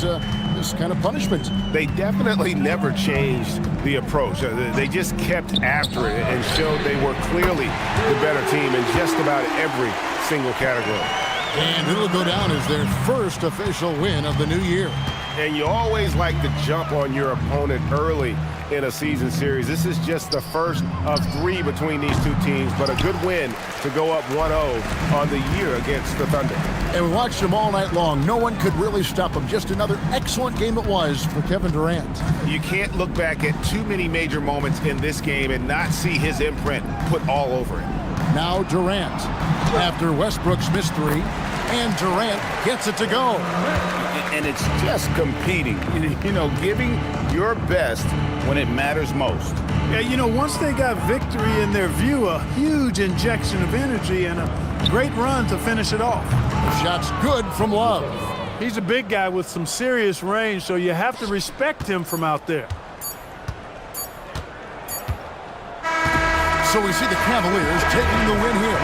this kind of punishment. They definitely never changed the approach. They just kept after it and showed they were clearly the better team in just about every single category. And it'll go down as their first official win of the new year. And you always like to jump on your opponent early in a season series. This is just the first of 3 between these two teams, but a good win to go up 1-0 on the year against the Thunder. And we watched them all night long. No one could really stop them. Just another excellent game it was for Kevin Durant. You can't look back at too many major moments in this game and not see his imprint put all over it. Now Durant after Westbrook's missed 3, and Durant gets it to go. And it's just competing, you know, giving your best when it matters most. Yeah, you know, once they got victory in their view, a huge injection of energy and a great run to finish it off. The shot's good from Love. He's a big guy with some serious range, so you have to respect him from out there. So we see the Cavaliers taking the win here.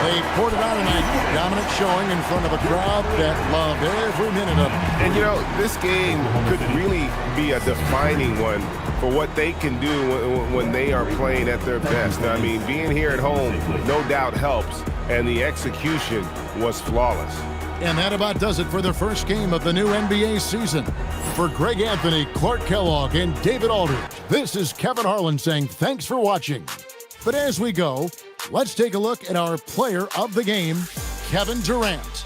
They poured it out tonight. Dominant showing in front of a crowd that loved every minute of it. And, you know, this game could really be a defining one for what they can do when they are playing at their best. I mean, being here at home no doubt helps, and the execution was flawless. And that about does it for the first game of the new NBA season. For Greg Anthony, Clark Kellogg, and David Aldridge, this is Kevin Harlan saying thanks for watching. But as we go, let's take a look at our player of the game, Kevin Durant.